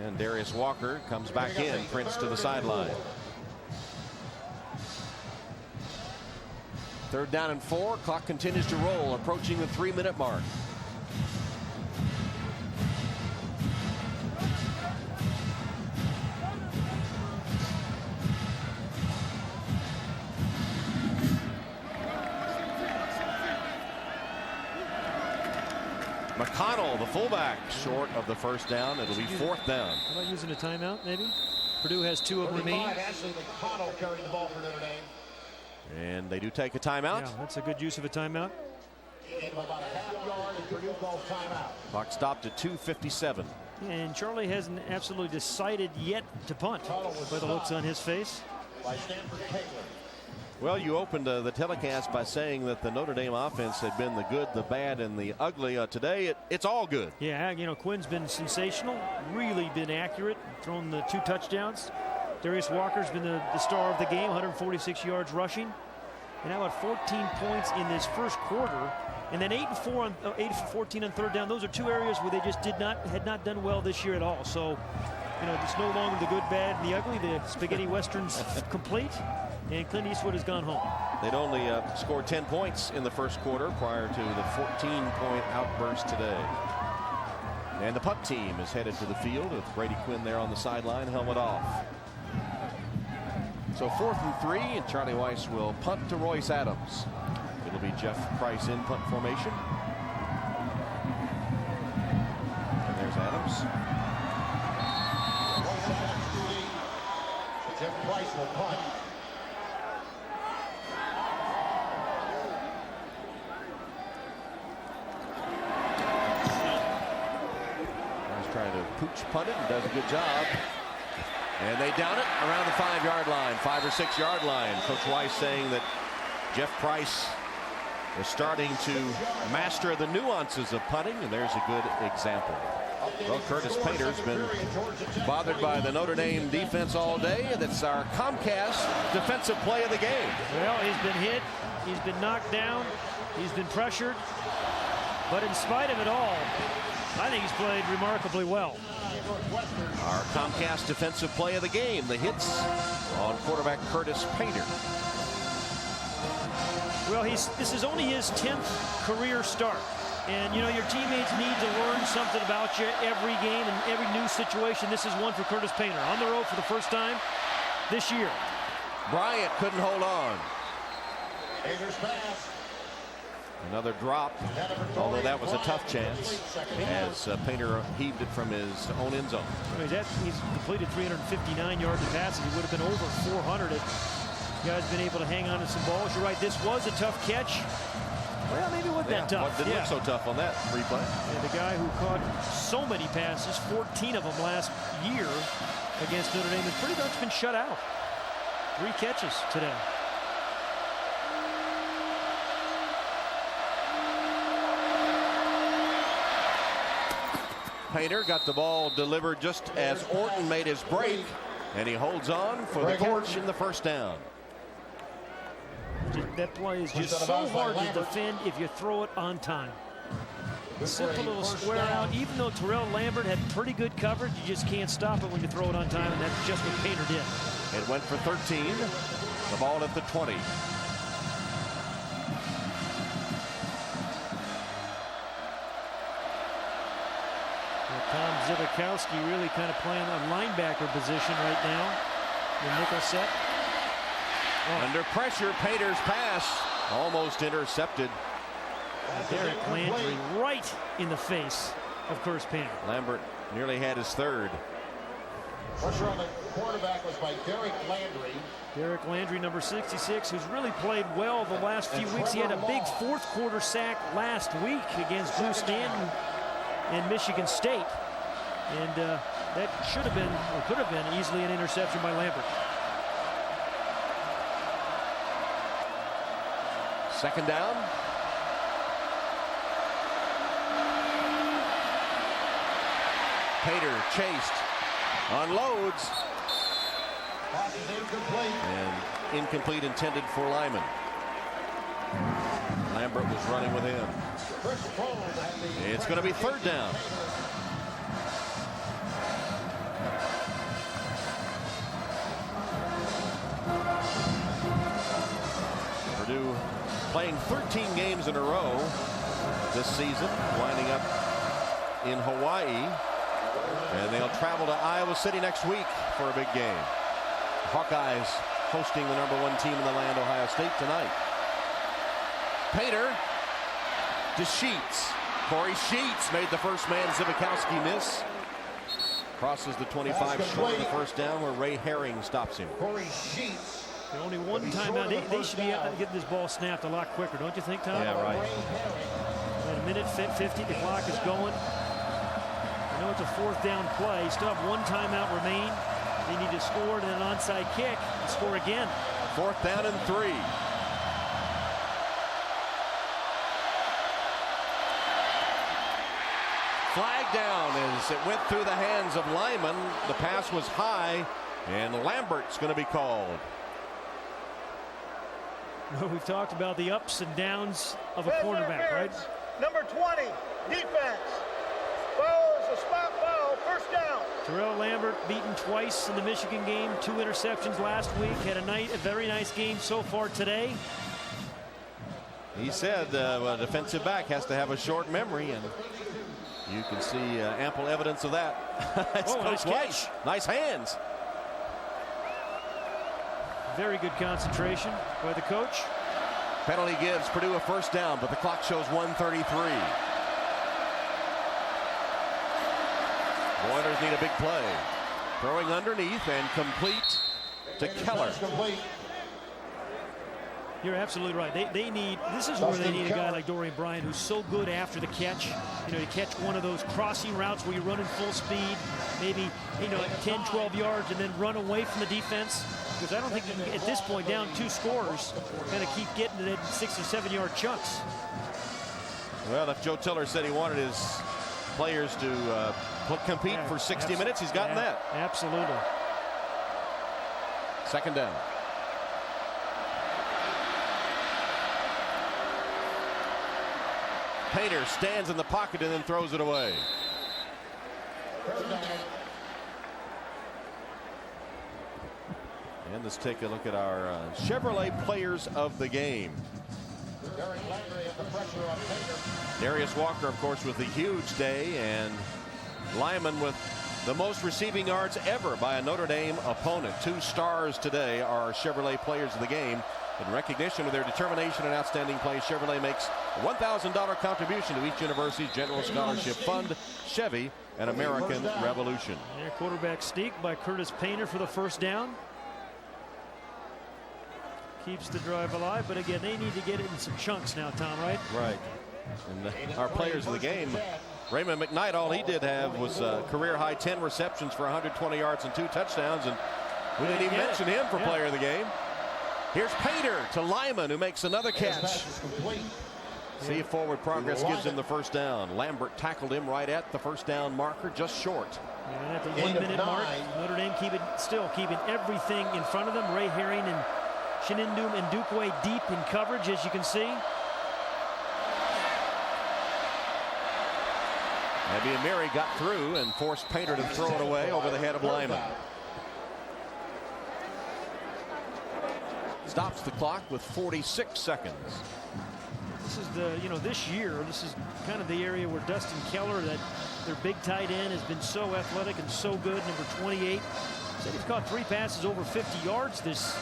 And Darius Walker comes back in. Prince to the sideline. 3rd down and 4. Clock continues to roll, approaching the 3-minute mark. McConnell, the fullback, short of the first down. It'll be 4th down. How about using a timeout, maybe? Purdue has 2 of them remaining. McConnell carrying the ball for Notre Dame. And they do take a timeout. Yeah, that's a good use of a timeout. About a half-yard, and Purdue calls timeout. Clock stopped at 2:57. And Charlie hasn't absolutely decided yet to punt, by the looks on his face. By Stanford Taylor. Well, you opened the telecast by saying that the Notre Dame offense had been the good, the bad, and the ugly. Today, it's all good. Yeah, you know, Quinn's been sensational, really been accurate, thrown the 2 touchdowns. Darius Walker's been the star of the game, 146 yards rushing. And how about 14 points in this first quarter. And then 8 for 14 on 3rd down. Those are 2 areas where they just had not done well this year at all. So, you know, it's no longer the good, bad, and the ugly. The spaghetti westerns complete. And Clint Eastwood has gone home. They'd only scored 10 points in the first quarter prior to the 14-point outburst today. And the punt team is headed to the field with Brady Quinn there on the sideline, helmet off. So 4th and 3, and Charlie Weiss will punt to Royce Adams. It'll be Jeff Price in punt formation. And there's Adams. Jeff Price will punt. Trying to pooch punt it and does a good job. And they down it around the 5-yard line, 5 or 6 yard line. Coach Weiss saying that Jeff Price is starting to master the nuances of punting, and there's a good example. Well, Curtis Painter's been bothered by the Notre Dame defense all day. That's our Comcast defensive play of the game. Well, he's been hit, he's been knocked down, he's been pressured, but in spite of it all, I think he's played remarkably well. Our Comcast defensive play of the game, the hits on quarterback Curtis Painter. Well, this is only his 10th career start. And, you know, your teammates need to learn something about you every game and every new situation. This is one for Curtis Painter. On the road for the first time this year. Bryant couldn't hold on. Painter's pass. Another drop, although that was a tough chance, as Painter heaved it from his own end zone. He's completed 359 yards of passes. He would have been over 400 if the guy's been able to hang on to some balls. You're right, this was a tough catch. Well, maybe it wasn't that tough. Didn't look so tough on that replay. And the guy who caught so many passes, 14 of them last year against Notre Dame, has pretty much been shut out. 3 catches today. Painter got the ball delivered just as Orton made his break, and he holds on for the catch in the first down. That play is just so hard to defend if you throw it on time. Simple little square out. Even though Terrell Lambert had pretty good coverage, you just can't stop it when you throw it on time, and that's just what Painter did. It went for 13. The ball at the 20. Tom Zibikowski really kind of playing a linebacker position right now. The nickel set. Under pressure, Painter's pass almost intercepted. Derek Landry right in the face of Curtis Painter. Lambert nearly had his third. Pressure on the quarterback was by Derek Landry. Derek Landry, number 66, who's really played well the last few weeks. He had a big fourth quarter sack last week against Drew Stanton in Michigan State. And that should have been, or could have been, easily an interception by Lambert. Second down. Painter chased, unloads, and incomplete, intended for Lyman. Lambert was running with him. It's going to be third down. Purdue playing 13 games in a row this season, winding up in Hawaii. And they'll travel to Iowa City next week for a big game. Hawkeyes hosting the #1 team in the land, Ohio State, tonight. Painter to Sheets. Corey Sheets made the first man Zibikowski miss. Crosses the 25 short of the first down where Ray Herring stops him. Corey Sheets. Only one timeout. They should be getting this ball snapped a lot quicker, don't you think, Tom? Yeah, right. At a minute 50, the clock is going. I know it's a fourth down play. Still have one timeout remain. They need to score and an onside kick and score again. Fourth down and 3. Flag down as it went through the hands of Lyman. The pass was high, and Lambert's going to be called. We've talked about the ups and downs of a quarterback, right? Number 20, defense. Foul is a spot foul, first down. Terrell Lambert beaten twice in the Michigan game, 2 interceptions last week. Had a very nice game so far today. He said a defensive back has to have a short memory, and you can see ample evidence of that. Nice catch. Nice hands. Very good concentration by the coach. Penalty gives Purdue a first down, but the clock shows 1:33. Boilers need a big play. Throwing underneath and complete to Keller. You're absolutely right. They need, this is where they need a guy like Dorian Bryant who's so good after the catch. You know, you catch one of those crossing routes where you're running full speed, maybe, you know, 10, 12 yards, and then run away from the defense. Because I don't think you can, at this point, down 2 scores, kind of keep getting to that 6 or 7 yard chunks. Well, if Joe Tiller said he wanted his players to compete for 60 minutes, he's gotten that. Absolutely. Second down. Painter stands in the pocket and then throws it away. And let's take a look at our Chevrolet players of the game. Darius Walker, of course, with a huge day, and Lyman with the most receiving yards ever by a Notre Dame opponent. 2 stars today are our Chevrolet players of the game. In recognition of their determination and outstanding play, Chevrolet makes a $1,000 contribution to each university's General Scholarship Fund, Chevy, and American Revolution. Their quarterback sneak by Curtis Painter for the first down. Keeps the drive alive, but again, they need to get it in some chunks now, Tom, right? Right. And our players of the game, Raymond McKnight, all he did have was career high 10 receptions for 120 yards and 2 touchdowns, and we didn't even mention him for player of the game. Here's Painter to Lyman, who makes another catch. See if forward progress gives him the first down. Lambert tackled him right at the first down marker, just short. And at the 1 minute mark, Notre Dame still keeping everything in front of them. Ray Herring and Shenindum and Dukwe deep in coverage, as you can see. Abby Amiri got through and forced Painter to throw it away over the head of Lyman. Stops the clock with 46 seconds. This is this year, this is kind of the area where Dustin Keller, that their big tight end, has been so athletic and so good. Number 28. Said he's caught 3 passes over 50 yards this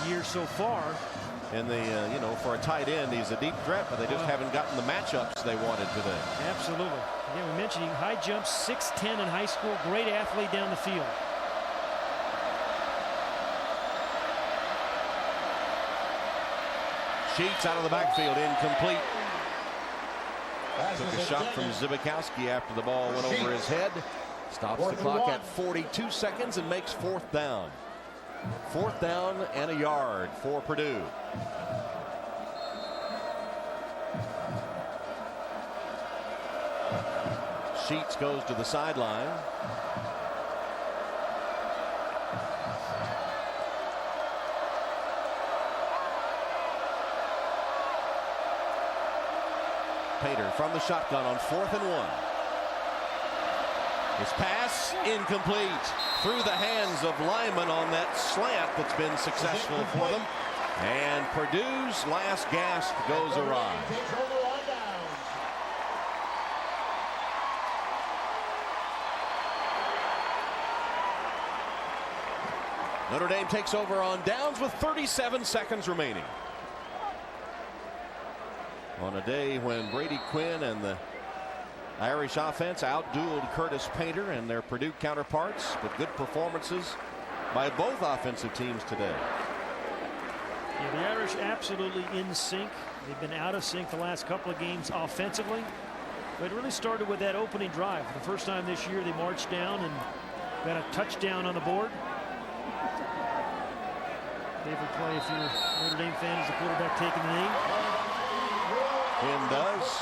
year so far. And they, for a tight end, he's a deep threat, but they just haven't gotten the matchups they wanted today. Absolutely. Again, we mentioned high jump, 6'10" in high school, great athlete down the field. Sheets out of the backfield, incomplete. Took a shot from Zibikowski after the ball went over his head. Stops the clock at 42 seconds and makes 4th down. 4th down and a yard for Purdue. Sheets goes to the sideline. Painter from the shotgun on 4th and 1. His pass incomplete through the hands of Lyman on that slant that's been successful for them. And Purdue's last gasp goes awry. Notre Dame takes over on downs with 37 seconds remaining. On a day when Brady Quinn and the Irish offense outdueled Curtis Painter and their Purdue counterparts, but good performances by both offensive teams today. Yeah, the Irish absolutely in sync. They've been out of sync the last couple of games offensively. But it really started with that opening drive. For the first time this year, they marched down and got a touchdown on the board. Favorite play if you're a Notre Dame fan is the quarterback taking the knee. Quinn does.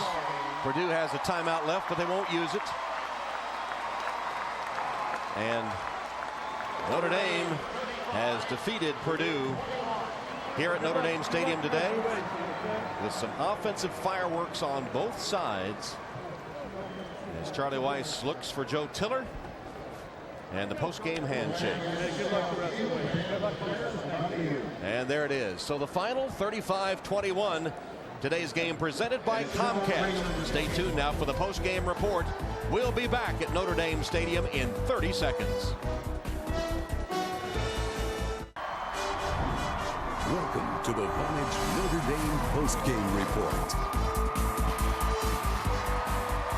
Purdue has a timeout left, but they won't use it. And Notre Dame has defeated Purdue here at Notre Dame Stadium today with some offensive fireworks on both sides. As Charlie Weiss looks for Joe Tiller and the post-game handshake. And there it is. So the final 35-21. Today's game presented by Comcast. Stay tuned now for the post-game report. We'll be back at Notre Dame Stadium in 30 seconds. Welcome to the Vonage Notre Dame post-game report.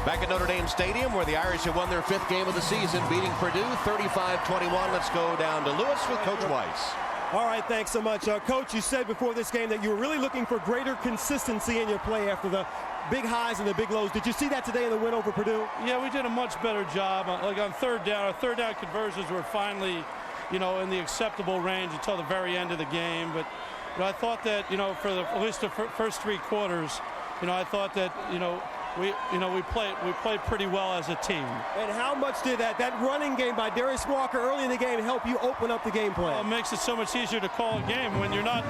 Back at Notre Dame Stadium, where the Irish have won their 5th game of the season, beating Purdue 35-21. Let's go down to Lewis with Coach Weiss. All right, thanks so much. Coach, you said before this game that you were really looking for greater consistency in your play after the big highs and the big lows. Did you see that today in the win over Purdue? Yeah, we did a much better job. Like on 3rd down, our 3rd down conversions were finally, in the acceptable range until the very end of the game. But I thought that, for at least the first 3 quarters, I thought that, we played pretty well as a team. And how much did that running game by Darius Walker early in the game help you open up the game plan? Well, it makes it so much easier to call a game when you're not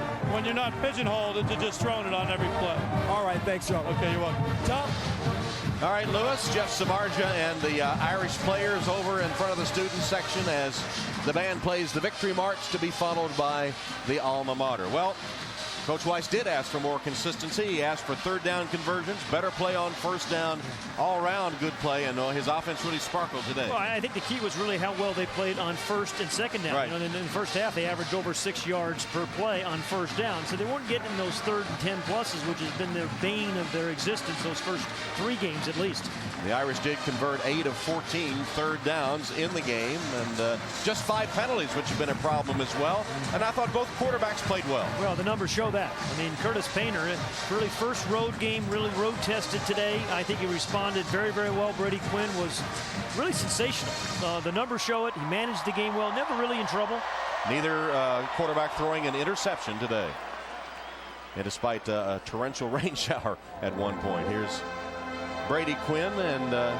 pigeonholed into just throwing it on every play. All right, thanks, Joe. Okay, you're welcome. Tom. All right, Lewis, Jeff Samardzija and the Irish players over in front of the student section as the band plays the victory march to be followed by the alma mater. Well, Coach Weiss did ask for more consistency. He asked for third down conversions, better play on first down, all around good play, and his offense really sparkled today. Well, I think the key was really how well they played on first and second down. Right. You know, in the first half, they averaged over 6 yards per play on first down, so they weren't getting those third and 10 pluses, which has been the bane of their existence those first 3 games at least. The Irish did convert 8 of 14 third downs in the game, and just 5 penalties, which have been a problem as well. And I thought both quarterbacks played well. Well, the numbers show that. I mean, Curtis Painter, really first road game, really road tested today. I think he responded very, very well. Brady Quinn was really sensational. The numbers show it. He managed the game well, never really in trouble. Neither quarterback throwing an interception today. And despite a torrential rain shower at one point. Here's Brady Quinn and the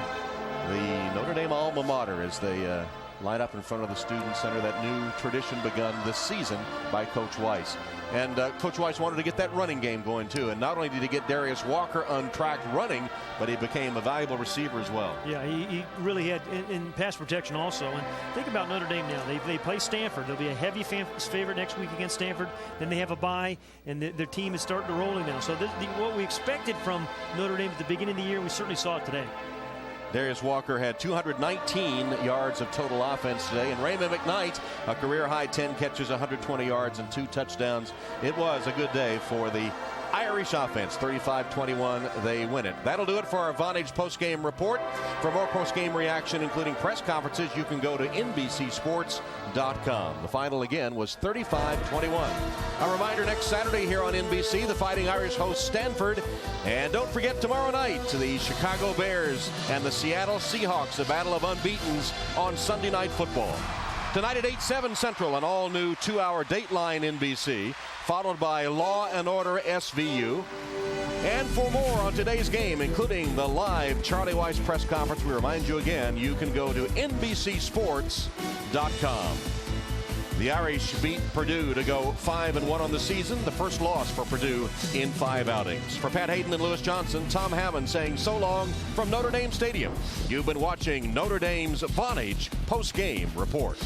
Notre Dame alma mater as they line up in front of the Student Center, that new tradition begun this season by Coach Weiss. And Coach Weiss wanted to get that running game going too. And not only did he get Darius Walker untracked running, but he became a valuable receiver as well. Yeah, he really had in pass protection also. And think about Notre Dame now. They play Stanford. They'll be a heavy favorite next week against Stanford. Then they have a bye, and their team is starting to roll now. So what we expected from Notre Dame at the beginning of the year, we certainly saw it today. Darius Walker had 219 yards of total offense today, and Raymond McKnight, a career-high 10 catches, 120 yards, and 2 touchdowns. It was a good day for the Irish offense. 35-21, they win it. That'll do it for our Vonage postgame report. For more postgame reaction, including press conferences, you can go to NBCSports.com. The final again was 35-21. A reminder, next Saturday here on NBC, the Fighting Irish host Stanford. And don't forget tomorrow night, the Chicago Bears and the Seattle Seahawks, a battle of unbeatens on Sunday Night Football. Tonight at 8/7 Central, an all-new 2-hour Dateline NBC, followed by Law and Order SVU. And for more on today's game, including the live Charlie Weiss press conference, we remind you again, you can go to NBCSports.com. The Irish beat Purdue to go 5-1 on the season, the first loss for Purdue in 5 outings. For Pat Hayden and Lewis Johnson, Tom Hammond saying so long from Notre Dame Stadium. You've been watching Notre Dame's Vonage postgame report.